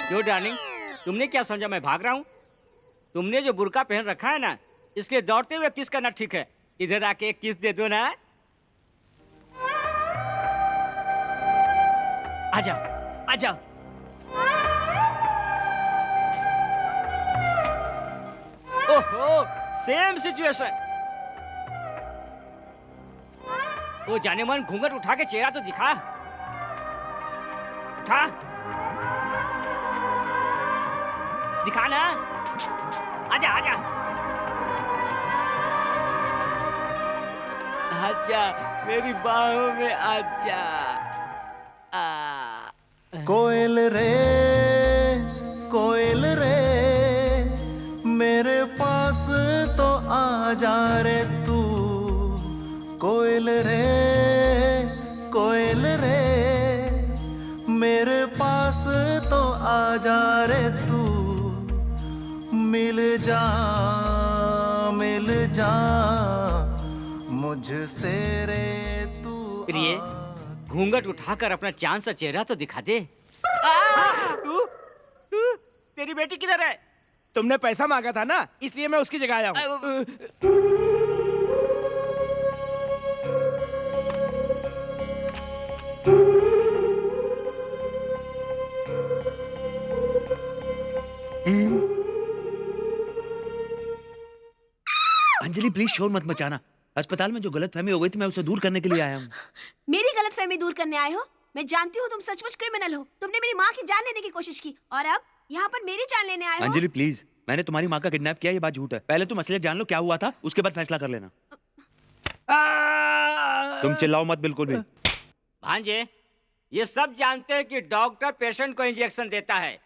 क्यों डार्लिंग, तुमने क्या समझा मैं भाग रहा हूं? तुमने जो बुर्का पहन रखा है ना, इसलिए दौड़ते हुए किस करना ठीक है। इधर आके एक किस दे दो ना। आजा, आजा। ओहो, सेम सिचुएशन। वो जाने मन घूंघट उठा के चेहरा तो दिखा। उठा, दिखा ना। आजा, आजा। आजा, मेरी बाहों में आजा। कोयल रे, कोयल रे, मेरे पास तो आ जा रे तू। कोयल रे, कोयल रे, मेरे पास तो आ जा रे तू। मिल जा, मिल जा मुझसे रे तू। प्रिय, घूंघट उठाकर अपना चांद सा चेहरा तो दिखा दे। तू तेरी बेटी किधर है? तुमने पैसा मांगा था ना, इसलिए मैं उसकी जगह आया हूँ। अंजलि प्लीज शोर मत मचाना। अस्पताल में जो गलतफहमी हो गई थी मैं उसे दूर करने के लिए आया हूँ। मेरी गलतफहमी दूर करने आए हो? मैं जानती हूँ तुम सचमुच क्रिमिनल हो। तुमने मेरी माँ की जान लेने की कोशिश की और अब यहाँ पर मेरी जान लेने आए हो। अंजलि प्लीज, मैंने तुम्हारी माँ का किडनैप किया, ये बात झूठ है। पहले तुम असलियत जान लो क्या हुआ था, उसके बाद फैसला कर लेना। तुम चिल्लाओ मत बिल्कुल भी। भांजे, ये सब जानते हैं कि डॉक्टर पेशेंट को इंजेक्शन देता है।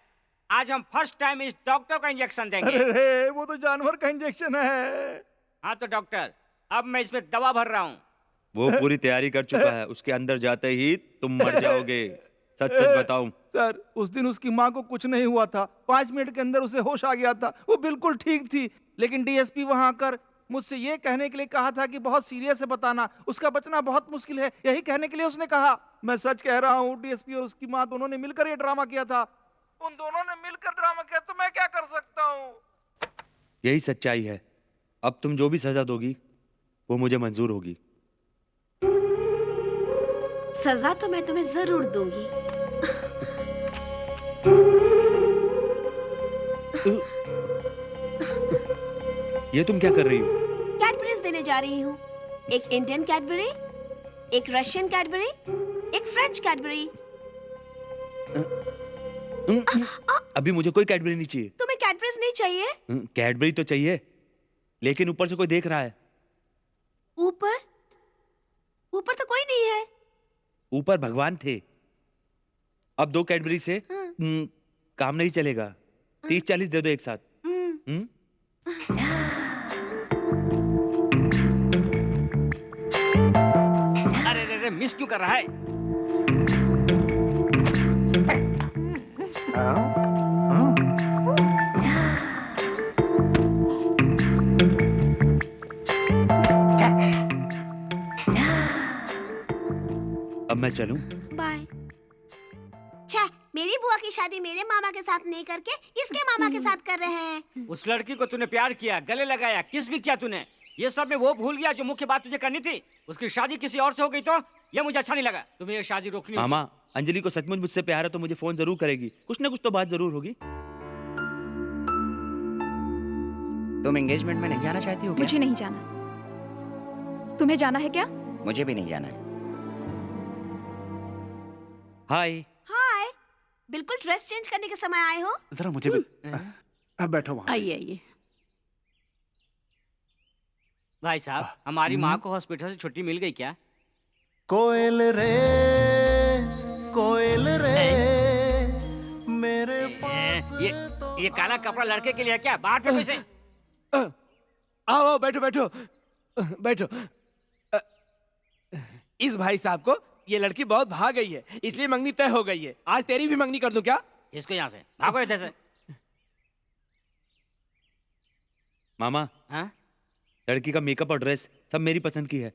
आज हम फर्स्ट टाइम इस डॉक्टर को इंजेक्शन देंगे। अरे वो तो जानवर का इंजेक्शन है। हाँ तो डॉक्टर, अब मैं इसमें दवा भर रहा हूँ। वो पूरी तैयारी कर चुका है, उसके अंदर जाते ही तुम मर जाओगे। सच सच बताऊं? सर, उस दिन उसकी माँ को कुछ नहीं हुआ था। 5 मिनट के अंदर उसे होश आ गया था, वो बिल्कुल ठीक थी। लेकिन डीएसपी वहां आकर मुझसे ये कहने के लिए कहा था कि बहुत सीरियस है, बताना, उसका बचना बहुत मुश्किल है। यही कहने के लिए उसने कहा। मैं सच कह रहा हूँ, डीएसपी और उसकी माँ दोनों ने मिलकर ये ड्रामा किया था। उन दोनों ने मिलकर ड्रामा किया, तो मैं क्या कर सकता हूँ? यही सच्चाई है। अब तुम जो भी सजा दोगी वो मुझे मंजूर होगी। सजा तो मैं तुम्हें जरूर दूंगी। ये तुम क्या कर रही हो? कैडबरीज देने जा रही हूँ। एक इंडियन कैडबरी, एक रशियन कैडबरी, एक फ्रेंच कैडबरी। अभी मुझे कोई कैडबरी नहीं चाहिए। तुम्हें कैडबरीज नहीं चाहिए? कैडबरी तो चाहिए, लेकिन ऊपर से कोई देख रहा है। ऊपर? ऊपर तो कोई नहीं है। ऊपर भगवान थे। अब 2 कैडबरी से काम नहीं चलेगा। 30-40 दे दो एक साथ। अरे रे रे, मिस क्यों कर रहा है? अब मैं चलूं? बाय। छे, मेरी बुआ की शादी मेरे मामा के साथ नहीं करके इसके मामा के साथ कर रहे हैं। उस लड़की को तूने प्यार किया, गले लगाया, किस भी किया तूने। ये सब में वो भूल गया जो मुख्य बात तुझे करनी थी। उसकी शादी किसी और से हो गई तो ये मुझे अच्छा नहीं लगा। तुम्हें ये शादी रोकनी होगी। मामा, अंजलि को सचमुच मुझसे प्यार है तो मुझे फोन जरूर करेगी। कुछ ना कुछ तो बात जरूर होगी। तुम एंगेजमेंट में नहीं जाना चाहती हो क्या? मुझे नहीं जाना। तुम्हें जाना है क्या? मुझे भी नहीं जाना है। हाय। हाय, बिल्कुल ड्रेस चेंज करने के समय आए हो। जरा मुझे भी। अब बैठो वहाँ। आइए आइए। भाई साहब, हमारी माँ को हॉस्पिटल से छुट्टी मिल गई क्या? कोयल रे, कोयल रे, मेरे पास ये काला कपड़ा लड़के के लिए है क्या? बाहर पे से। आओ आओ, बैठो बैठो बैठो। इस भाई साहब को ये लड़की बहुत भाग गई है, इसलिए मंगनी तय हो गई है। आज तेरी भी मंगनी कर दूं क्या? इसको यहाँ से भागो इधर से। मामा, हाँ? लड़की का मेकअप और ड्रेस सब मेरी पसंद की है।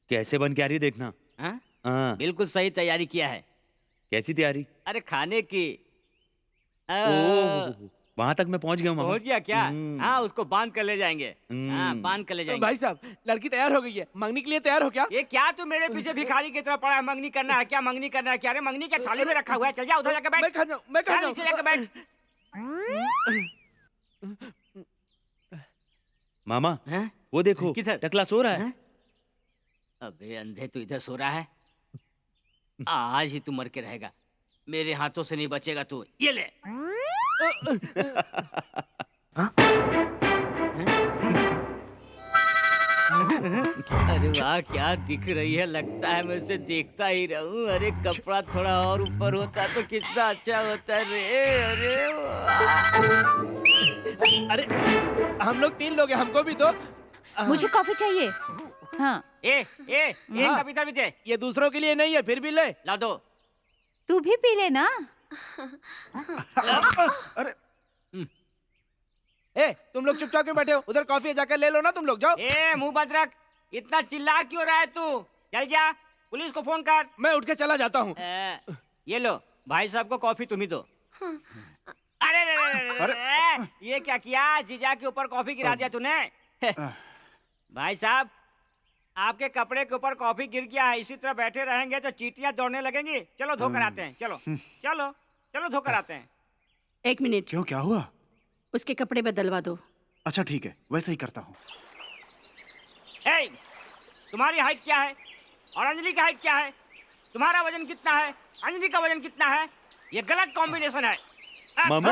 कैसे बन के आ रही है देखना। हाँ? हाँ। बिल्कुल सही तैयारी किया है। कैसी तैयारी? अरे खाने की। वहां तक मैं पहुंच गया हूँ मामा। पहुंच गया क्या? हाँ, उसको बांध कर ले जाएंगे। हाँ, बांध कर ले जाएंगे। भाई साहब, लड़की तैयार हो गई है, मंगनी के लिए तैयार हो क्या? ये क्या तू मेरे पीछे भिखारी की तरह पड़ा है? मंगनी करना है क्या? मंगनी करना है क्या? अरे मंगनी क्या थाली में रखा हुआ है? चल जा उधर जाकर बैठ। मैं कहाँ जाऊँ? मैं कहाँ जाऊँ? नीचे जाकर बैठ। मामा, हैं? वो देखो, किधर? टकला सो रहा है। अबे अंधे, तू इधर सो रहा है? आज ही तू मर के रहेगा। मेरे हाथों से नहीं बचेगा तू। ये ले। अरे वाह, क्या दिख रही है। लगता है मैं उसे देखता ही रहूं। अरे कपड़ा थोड़ा और ऊपर होता तो कितना अच्छा होता रे। अरे वाह। अरे हम लोग 3 लोग हैं, हमको भी तो। मुझे कॉफी चाहिए। हाँ। एक कप इधर भी दे। ये दूसरों के लिए नहीं है, फिर भी ले। ला दो। तू भी पी ले ना। अरे ए, तुम लोग चुपचाप क्यों बैठे हो? उधर कॉफी है, जाकर ले लो ना तुम लोग, जाओ। मुंह बंद रख। इतना चिल्ला क्यों रहा है तू? चल जा, पुलिस को फोन कर। मैं उठ के चला जाता हूँ। ये लो, भाई साहब को कॉफी तुम ही दो। अरे रे रे रे, ये क्या किया? जीजा के ऊपर कॉफी गिरा दिया तूने। भाई साहब, आपके कपड़े के ऊपर कॉफी गिर गया है। इसी तरह बैठे रहेंगे तो चींटियां दौड़ने लगेंगी। चलो धोकर आते हैं। चलो चलो चलो धोकर आते हैं। 1 मिनट। क्यों, क्या हुआ? उसके कपड़े बदलवा दो। अच्छा ठीक है, वैसे ही करता हूँ। तुम्हारी हाइट क्या है और अंजलि की हाइट क्या है? तुम्हारा वजन कितना है, अंजलि का वजन कितना है? ये गलत कॉम्बिनेशन है। मामा,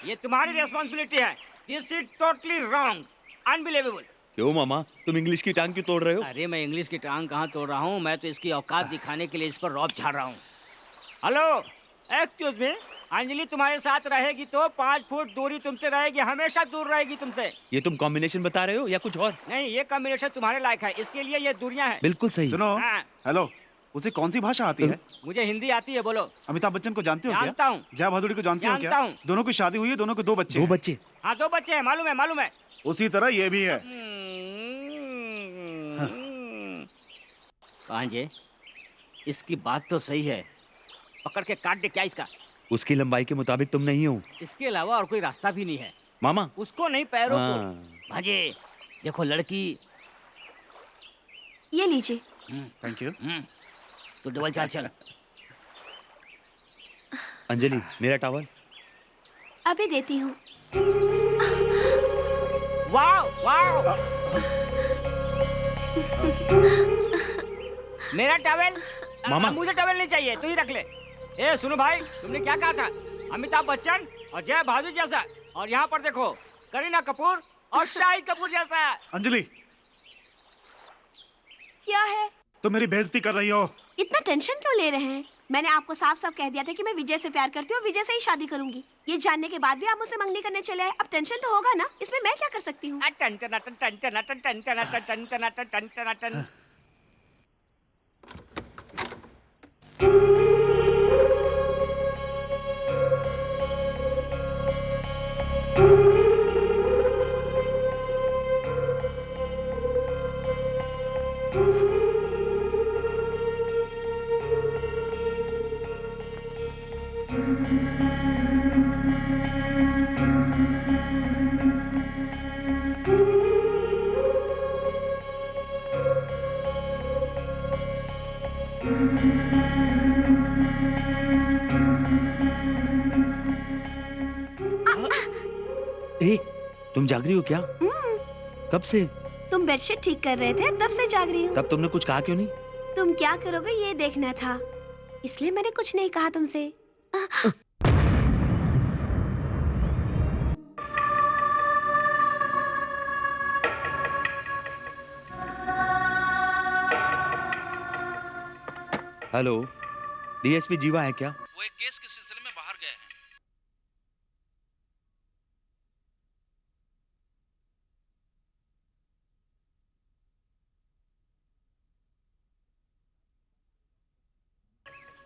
ये तुम्हारी रिस्पॉन्सिबिलिटी है। This is totally wrong, unbelievable. क्यों मामा, तुम इंग्लिश की टांग क्यों तोड़ रहे हो? अरे मैं इंग्लिश की टांग कहाँ तोड़ रहा हूँ? मैं तो इसकी औकात दिखाने के लिए इस पर रौब झाड़ रहा हूँ। हेलो, एक्सक्यूज मी, अंजलि तुम्हारे साथ रहेगी तो 5 फुट दूरी तुमसे रहेगी, हमेशा दूर रहेगी तुमसे। ये तुम कॉम्बिनेशन बता रहे हो या कुछ और? नहीं, ये कॉम्बिनेशन तुम्हारे लायक है, इसके लिए ये दूरियां हैं। बिल्कुल सही। सुनो, हाँ। हेलो, उसे कौन सी भाषा आती है? मुझे हिंदी आती है, बोलो। अमिताभ बच्चन को जानते हो क्या? जानता हूँ। जया भादुड़ी को जानते हो जानता क्या? हूँ। दोनों की शादी हुई है, दोनों को 2 बच्चे। 2 बच्चे? हाँ, 2 बच्चे हैं, मालूम है, मालूम है। उसी तरह ये भी है। भांजे, इसकी बात तो सही है, पकड़ के काट दे क्या इसका? उसकी लंबाई के मुताबिक तुम नहीं हो। इसके अलावा और कोई रास्ता भी नहीं है। मामा उसको नहीं, पैरों को। हाँ। भांजे, देखो लड़की। ये लीजिए। Thank you. तो डबल चाल चल। अंजलि, मेरा टॉवल। अभी देती हूँ। वाव, वाव। मेरा टॉवल? मामा। मुझे टॉवल नहीं चाहिए, तू ही रख ले। ए सुनो भाई, तुमने क्या कहा था? अमिताभ बच्चन और जया भादुरी जैसा, और यहाँ पर देखो करीना कपूर और शाहिद कपूर जैसा। अंजलि, क्या है? तुम मेरी बेइज्जती कर रही हो। इतना टेंशन क्यों ले रहे हैं? मैंने आपको साफ साफ कह दिया था कि मैं विजय से प्यार करती हूँ, विजय से ही शादी करूंगी। ये जानने के बाद भी आप मुझसे मंगनी करने चले आए। अब टेंशन तो होगा ना, इसमें मैं क्या कर सकती हूँ? ए, तुम जाग रही हो क्या? कब से? तुम बेडशीट ठीक कर रहे थे, तब से जाग रही हूँ। तब तुमने कुछ कहा क्यों नहीं? तुम क्या करोगे ये देखना था, इसलिए मैंने कुछ नहीं कहा तुमसे। हेलो, डीएसपी जीवा है क्या? वो एक केस के सिलसिले में बाहर गए हैं।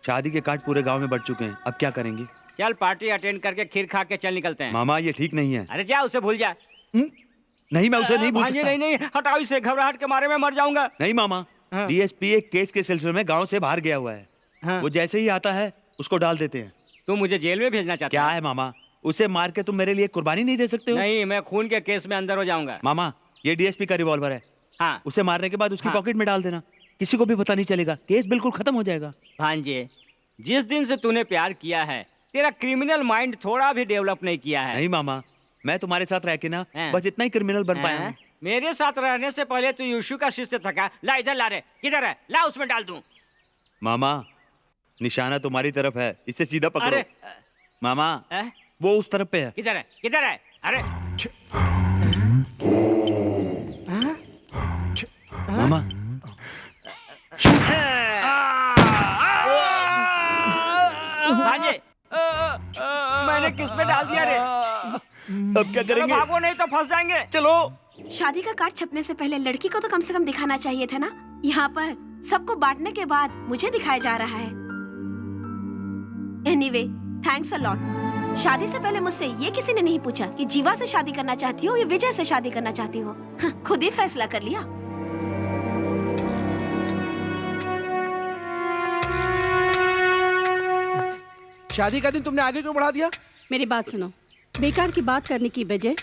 शादी के कार्ड पूरे गांव में बढ़ चुके हैं, अब क्या करेंगे? चल पार्टी अटेंड करके खीर खा के चल निकलते हैं। मामा ये ठीक नहीं है। अरे जा, उसे भूल जा। नहीं, मैं उसे नहीं भूल भांजे, सकता। नहीं, हटाओ इसे, घबराहट के मारे में मर जाऊंगा। नहीं मामा, डीएसपी एक केस के सिलसिले में गांव से बाहर गया हुआ है। वो जैसे ही आता है उसको डाल देते हैं। तुम मुझे जेल में भेजना चाहते क्या है मामा, उसे मार के तुम मेरे लिए कुर्बानी नहीं दे सकते हो? नहीं, मैं खून के केस में अंदर हो जाऊंगा। मामा ये डीएसपी का रिवॉल्वर है। हाँ। उसे मारने के बाद उसकी पॉकेट में डाल देना, किसी को भी पता नहीं चलेगा, केस बिल्कुल खत्म हो जाएगा। भांजे, जिस दिन से तूने प्यार किया है, तेरा क्रिमिनल माइंड थोड़ा भी डेवलप नहीं किया है। नहीं मामा, मैं तुम्हारे साथ रह के ना बस इतना ही क्रिमिनल बन पाया हूँ। मेरे साथ रहने से पहले तू यीशु का शिष्य था क्या? ला इधर ला रे, किधर है? ला उसमें डाल दूं। मामा निशाना तुम्हारी तरफ है, इसे सीधा पकड़ो। अरे मामा वो उस तरफ पे है। किधर है? किधर है? अरे मामा भांजे, मैंने किस पे डाल दिया रे? अब क्या करेंगे? भागो नहीं तो फंस जाएंगे। चलो। शादी का कार्ड छपने से पहले लड़की को तो कम से कम दिखाना चाहिए था ना। यहाँ पर सबको बांटने के बाद मुझे दिखाया जा रहा है। Anyway, thanks a lot. शादी से पहले मुझसे ये किसी ने नहीं पूछा कि जीवा से शादी करना चाहती हो या विजय से शादी करना चाहती हो। खुद ही फैसला कर लिया। शादी का दिन तुमने आगे क्यों बढ़ा दिया? मेरी बात सुनो, बेकार की बात करने की बजाय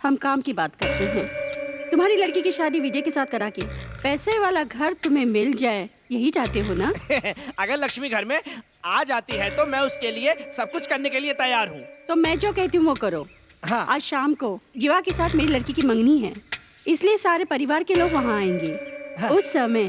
हम काम की बात करते हैं। तुम्हारी लड़की की शादी विजय के साथ करा के पैसे वाला घर तुम्हें मिल जाए, यही चाहते हो ना? अगर लक्ष्मी घर में आ जाती है तो मैं उसके लिए सब कुछ करने के लिए तैयार हूँ। तो मैं जो कहती हूँ वो करो। हाँ। आज शाम को जीवा के साथ मेरी लड़की की मंगनी है, इसलिए सारे परिवार के लोग वहाँ आएंगे। हाँ। उस समय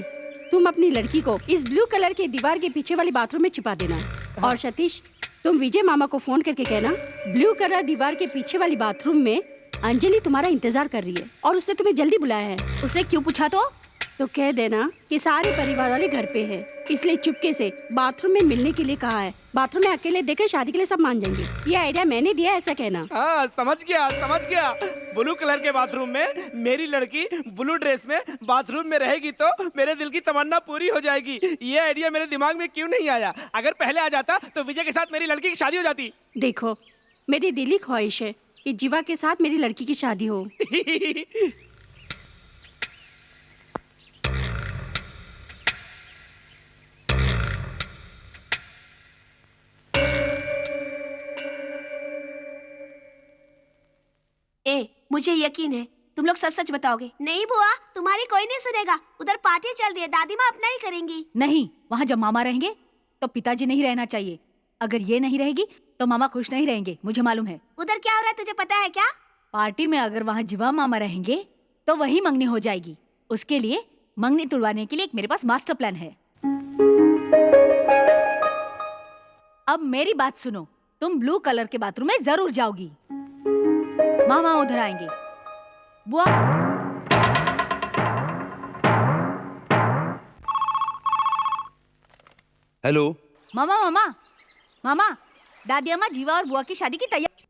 तुम अपनी लड़की को इस ब्लू कलर के दीवार के पीछे वाली बाथरूम में छिपा देना। हाँ। और सतीश, तुम विजय मामा को फोन करके कहना ब्लू कलर दीवार के पीछे वाली बाथरूम में अंजलि तुम्हारा इंतजार कर रही है और उसने तुम्हें जल्दी बुलाया है। उसने क्यों पूछा? तो तो कह देना कि सारे परिवार वाले घर पे है, इसलिए चुपके से बाथरूम में मिलने के लिए कहा है। बाथरूम में अकेले देकर शादी के लिए सब मान जाएंगे। ये आइडिया मैंने दिया, ऐसा कहना। हाँ समझ गया। ब्लू कलर के बाथरूम में मेरी लड़की ब्लू ड्रेस में बाथरूम में रहेगी तो मेरे दिल की तमन्ना पूरी हो जाएगी। ये आइडिया मेरे दिमाग में क्यों नहीं आया? अगर पहले आ जाता तो विजय के साथ मेरी लड़की की शादी हो जाती। देखो, मेरी दिली ख्वाहिश है कि जीवा के साथ मेरी लड़की की शादी हो। मुझे यकीन है तुम लोग सच सच बताओगे। नहीं बुआ, तुम्हारी कोई नहीं सुनेगा। उधर पार्टी चल रही है, दादी माँ अपना ही करेंगी। नहीं, वहाँ जब मामा रहेंगे तो पिताजी नहीं रहना चाहिए। अगर ये नहीं रहेगी तो मामा खुश नहीं रहेंगे, मुझे मालूम है। उधर क्या हो रहा है तुझे पता है क्या? पार्टी में अगर वहाँ जीवा मामा रहेंगे तो वही मंगनी हो जाएगी। उसके लिए मंगनी तुड़वाने के लिए एक मेरे पास मास्टर प्लान है। अब मेरी बात सुनो, तुम ब्लू कलर के बाथरूम में जरूर जाओगी। मामा उधर आएंगे। बुआ, हेलो मामा मामा मामा, दादी अम्मा जीवा और बुआ की शादी की तैयारी।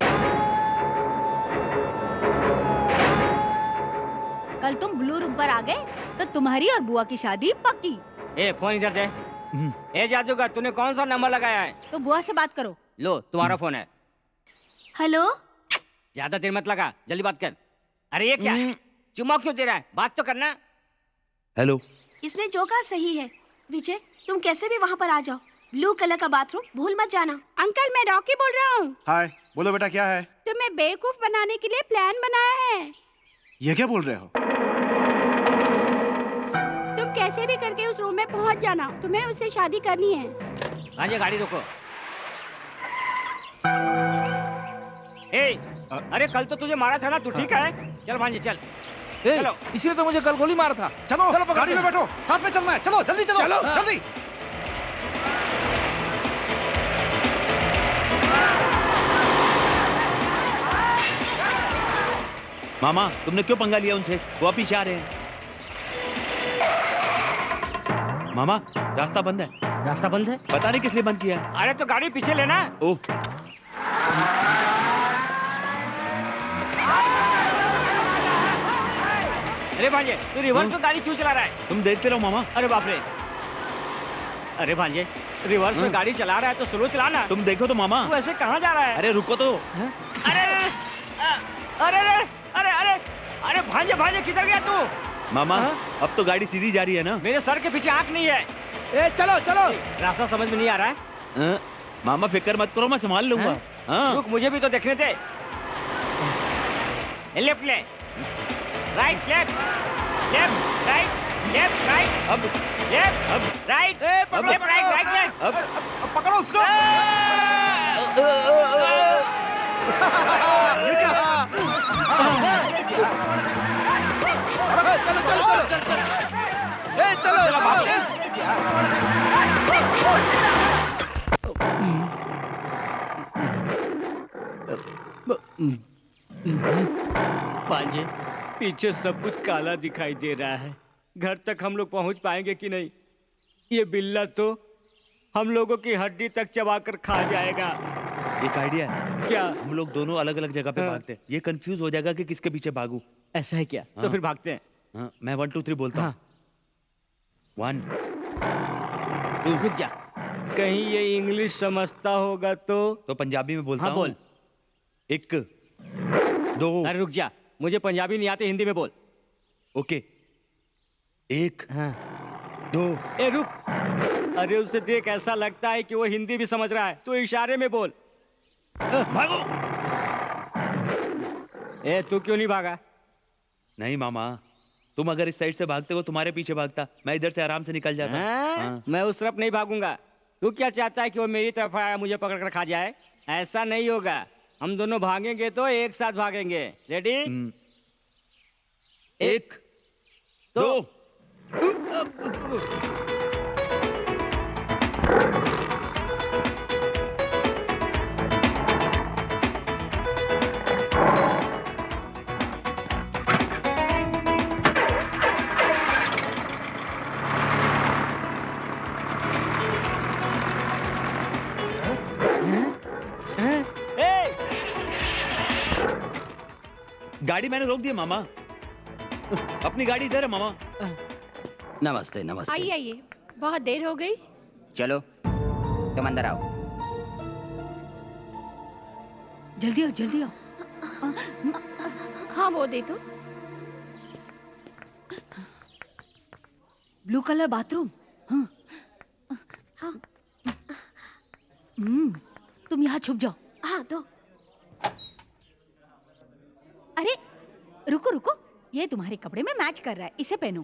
कल तुम ब्लू रूम पर आ गए तो तुम्हारी और बुआ की शादी पक्की। ए फोन इधर दे। ए जादूगर, तूने कौन सा नंबर लगाया है? तो बुआ से बात करो। लो तुम्हारा फोन है। हेलो, ज्यादा देर मत लगा, जल्दी बात कर। अरे ये क्या चुम्मा क्यों दे रहा है? बात तो करना। हेलो, इसने जो कहा सही है। विजय, तुम कैसे भी वहाँ पर आ जाओ। ब्लू कलर का बाथरूम भूल मत जाना। अंकल, मैं रॉकी बोल रहा हूँ। हाय, बोलो बेटा क्या है? तुम्हें बेवकूफ बनाने के लिए प्लान बनाया है। ये क्या बोल रहे हो? तुम कैसे भी करके उस रूम में पहुँच जाना, तुम्हें उससे शादी करनी है। भांजे गाड़ी रोको। ए, अरे कल तो तुझे मारा था ना, तू ठीक है? चल भांजे चल। चलो, इसलिए तो मुझे कल गोली मारा था। चलो, चलो गाड़ी में बैठो, साथ में चलना है। चलो जल्दी चलो, चलो। जल्दी। मामा तुमने क्यों पंगा लिया उनसे? वो अब पीछे आ रहे हैं। मामा रास्ता बंद है। रास्ता बंद है? पता नहीं किस लिए बंद किया। अरे तो गाड़ी पीछे लेना। ओह, अरे भांजे, तू रिवर्स में गाड़ी क्यों चला रहा है? तुम देखते रहो मामा। अरे बाप रे। अरे भांजे, रिवर्स में गाड़ी चला रहा है तो स्लो चलाना। तुम देखो तो मामा। तू ऐसे कहाँ जा रहा है? अरे रुको तो। अरे अरे अरे अरे अरे अरे भांजे भांजे किधर गया तू? मामा अब तो गाड़ी सीधी जा रही है ना। मेरे सर के पीछे आँख नहीं है। ए चलो चलो। रास्ता समझ में नहीं आ रहा है। मामा फिक्र मत करो, मैं संभाल लूंगा। रुक, मुझे भी तो देखने थे। लेफ्ट ले, right left, left right, left right, अब लेफ्ट, अब right, left right, right left. अब पकड़ो उसको। ये क्या? चलो चलो चलो चलो चलो। ए चलो चलो भांजे, पीछे सब कुछ काला दिखाई दे रहा है। घर तक हम लोग पहुंच पाएंगे कि नहीं? ये बिल्ला तो हम लोगों की हड्डी तक चबाकर खा जाएगा। एक आइडिया है। क्या? हम लोग दोनों अलग अलग जगह पे भागते हैं। ये कंफ्यूज हो जाएगा कि किसके पीछे भागूं। ऐसा है क्या? तो फिर भागते हैं। हाँ, मैं 1 2 3 बोलता हूँ। 1 2। रुक जा, कहीं ये इंग्लिश समझता होगा तो पंजाबी में बोलता हूँ। बोल। 1 2। अरे रुक जा, मुझे पंजाबी नहीं आती, हिंदी में बोल। ओके, 1 2। ए रुक, अरे उसे देख, ऐसा लगता है कि वो हिंदी भी समझ रहा है। तू इशारे में बोल। भागो। ए तू क्यों नहीं भागा? नहीं मामा, तुम अगर इस साइड से भागते हो तुम्हारे पीछे भागता, मैं इधर से आराम से निकल जाता। हाँ? मैं उस तरफ नहीं भागूंगा। तू क्या चाहता है कि वो मेरी तरफ आया मुझे पकड़ कर खा जाए? ऐसा नहीं होगा। हम दोनों भागेंगे तो एक साथ भागेंगे। रेडी? 1 2। गाड़ी मैंने रोक दी है मामा। अपनी गाड़ी इधर है मामा। नमस्ते नमस्ते। आइए आइए, बहुत देर हो गई। चलो तुम अंदर आओ। जल्दी आओ जल्दी आओ। हाँ वो दे दो। Blue colour bathroom. हाँ। हाँ। तुम यहाँ छुप जाओ। हाँ दो। अरे रुको रुको, ये तुम्हारे कपड़े में मैच कर रहा है, इसे पहनो।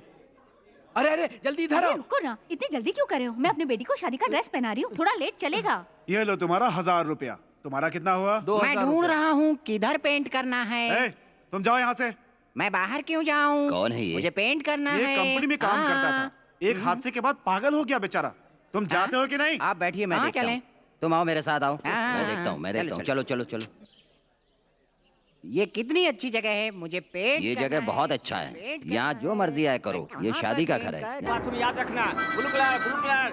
अरे अरे जल्दी इधर आओ। रुको ना, इतनी जल्दी क्यों कर रहे हो? मैं अपने बेटी को शादी का ड्रेस पहना रही हूँ, थोड़ा लेट चलेगा। ये लो तुम्हारा 1000 रुपया। तुम्हारा कितना हुआ? मैं ढूंढ रहा हूँ किधर पेंट करना है। ए, तुम जाओ यहाँ से। मैं बाहर क्यों जाऊँ? कौन है ये? मुझे पेंट करना ये है। कंपनी में काम करता था, एक हादसे के बाद पागल हो गया बेचारा। तुम जाते हो कि नहीं? आप बैठिए, मैं देखता हूँ। तुम आओ मेरे साथ आओ। मैं देखता हूँ, मैं देखता हूँ। चलो चलो चलो। ये कितनी अच्छी जगह है, मुझे पेंट ये जगह बहुत अच्छा है, यहाँ जो मर्जी आए करो। ये शादी का घर है। तुम याद रखना, blue colour blue colour.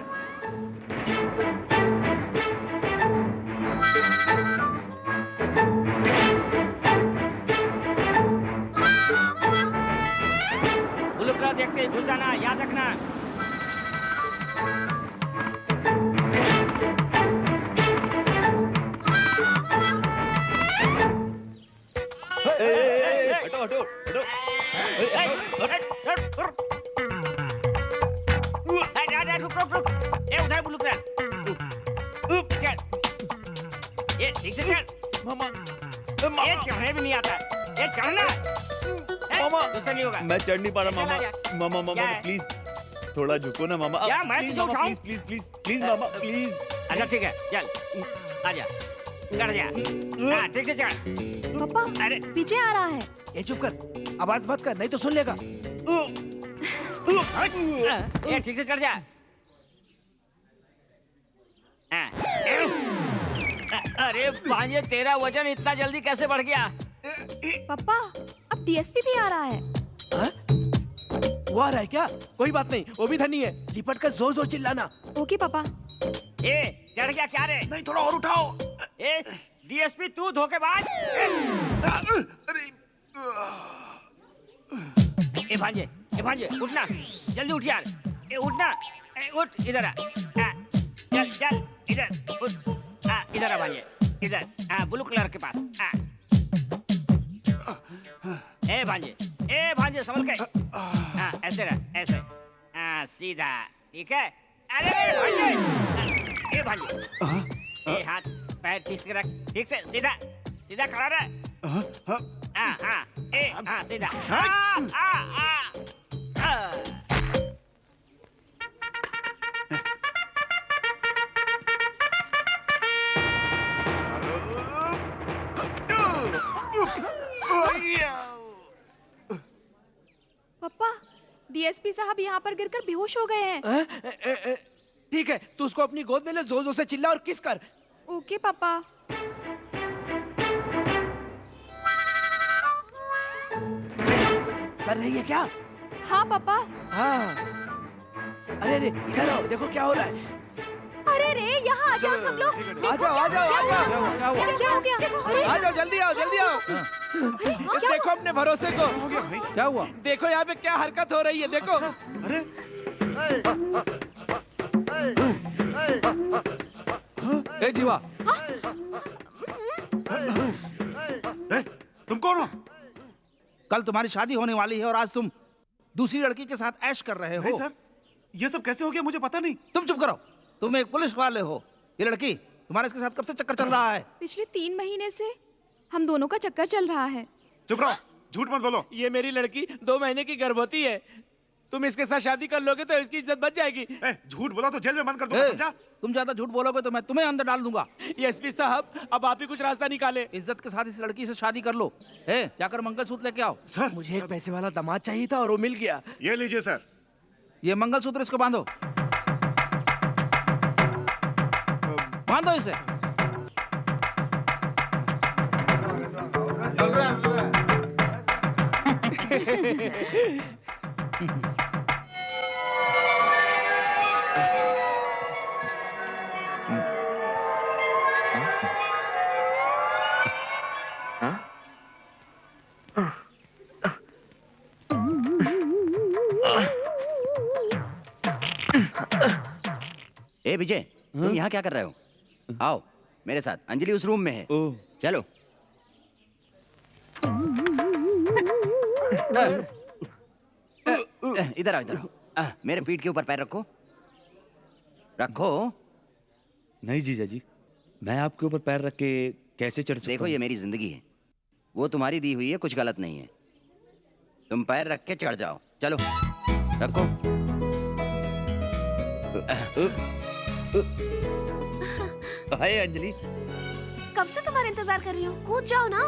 Blue colour देखते ही घुस जाना, याद रखना। हटो हटो हटो। रुक रुक रुक। ए उधर ब्लू कलर। चल। ये ठीक से चल। मामा ये चढ़ने भी नहीं आता। ये चढ़ना। मामा दूसरा नहीं होगा। मैं चढ़ नहीं पा रहा मामा। मामा मामा क्या है? प्लीज थोड़ा झुको ना मामा। क्या मैं प्लीज तुझे मामा, उठाऊं? प्लीज प्लीज प्लीज प्लीज मामा प्लीज। अच्छा ठीक है, चल आजा, चढ़ जा। हाँ ठीक से चढ़। पापा अरे पीछे आ रहा है। ये चुप कर, आवाज मत कर, नहीं तो सुन लेगा। ये ठीक से चढ़ जा। हाँ। अरे भांजे, तेरा वजन इतना जल्दी कैसे बढ़ गया? पापा अब डीएसपी भी आ रहा है। वो आ रहा है क्या? कोई बात नहीं, वो भी धनी है। लिपट कर जोर जोर चिल्लाना। ओके पापा। ए चढ़ गया क्या रे? नहीं, थोड़ा और उठाओ। ए डीएसपी तू धोखेबाज। ए भांजे उठना, जल्दी उठ यार। ए उठना, ए उठ इधर आ। चल चल इधर उठ। इधर आ भांजे, इधर। ब्लू कलर के पास। ए भांजे संभल के। ऐसे रह, ऐसे। सीधा, ठीक है? अरे भांजे, ए भांजे, ए हाथ पैर ठीक से रख, ठीक से सीधा सीधा खड़ा रह। सीधा। पापा डीएसपी साहब यहाँ पर गिरकर बेहोश हो गए हैं। ठीक है, तू उसको अपनी गोद में ले, जोर जोर से चिल्ला और किस कर। ओके पापा। कर रही है क्या? हाँ पापा। हाँ। अरे अरे इधर आओ, देखो क्या हो रहा है। अरे रे, यहाँ आ जाओ सब लोग। आ जाओ आ जाओ आ जाओ। क्या हो गया? अरे आ जाओ, जल्दी आओ जल्दी आओ। देखो अपने भरोसे को। क्या हुआ? देखो यहाँ पे क्या हरकत हो रही है, देखो। अरे ए जीवा, तुम कौन हो? कल तुम्हारी शादी होने वाली है और आज तुम दूसरी लड़की के साथ ऐश कर रहे हो। सर, ये सब कैसे हो गया मुझे पता नहीं। तुम चुप करो, तुम एक पुलिस वाले हो। ये लड़की तुम्हारे इसके साथ कब से चक्कर चल रहा है? पिछले 3 महीने से हम दोनों का चक्कर चल रहा है। चुप रहो, झूठ मत बोलो। ये मेरी लड़की 2 महीने की गर्भवती है। तुम इसके साथ शादी कर लोगे तो इसकी इज्जत बच जाएगी। झूठ बोला तो जेल में बंद कर दूंगा, समझा? तुम ज्यादा झूठ बोलोगे तो मैं तुम्हें अंदर डाल दूंगा। एसपी साहब, अब आप ही कुछ रास्ता निकाले। इज्जत के साथ इस लड़की से शादी कर लो। जाकर मंगलसूत्र लेके आओ। सर, मुझे एक पैसे वाला दामाद चाहिए था और वो मिल गया। ये लीजिए सर। ये मंगलसूत्र इसको बांधो, बांधो इसे। हाँ? विजय, तुम यहाँ क्या कर रहे हो? आओ मेरे साथ, अंजलि उस रूम में है। चलो। इधर आओ, इधर आओ। मेरे पीठ के ऊपर पैर रखो। रखो। नहीं जीजा जी, मैं आपके ऊपर पैर रख के कैसे चढ़ सकता देखो हूँ? ये मेरी जिंदगी है, वो तुम्हारी दी हुई है, कुछ गलत नहीं है। तुम पैर रख के चढ़ जाओ। चलो रखो। हाय अंजलि। कब से तुम्हारा इंतजार कर रही हूँ, कूद जाओ ना।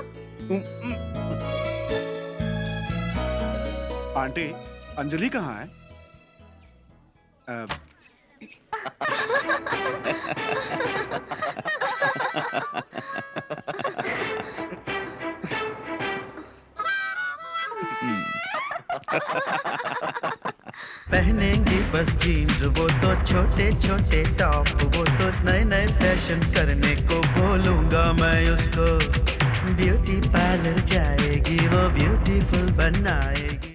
आंटी, अंजलि कहाँ है? पहनेंगी बस जीन्स, वो तो छोटे छोटे टॉप, वो तो नए नए फैशन करने को बोलूंगा मैं उसको। ब्यूटी पार्लर जाएगी, वो ब्यूटीफुल बनाएगी।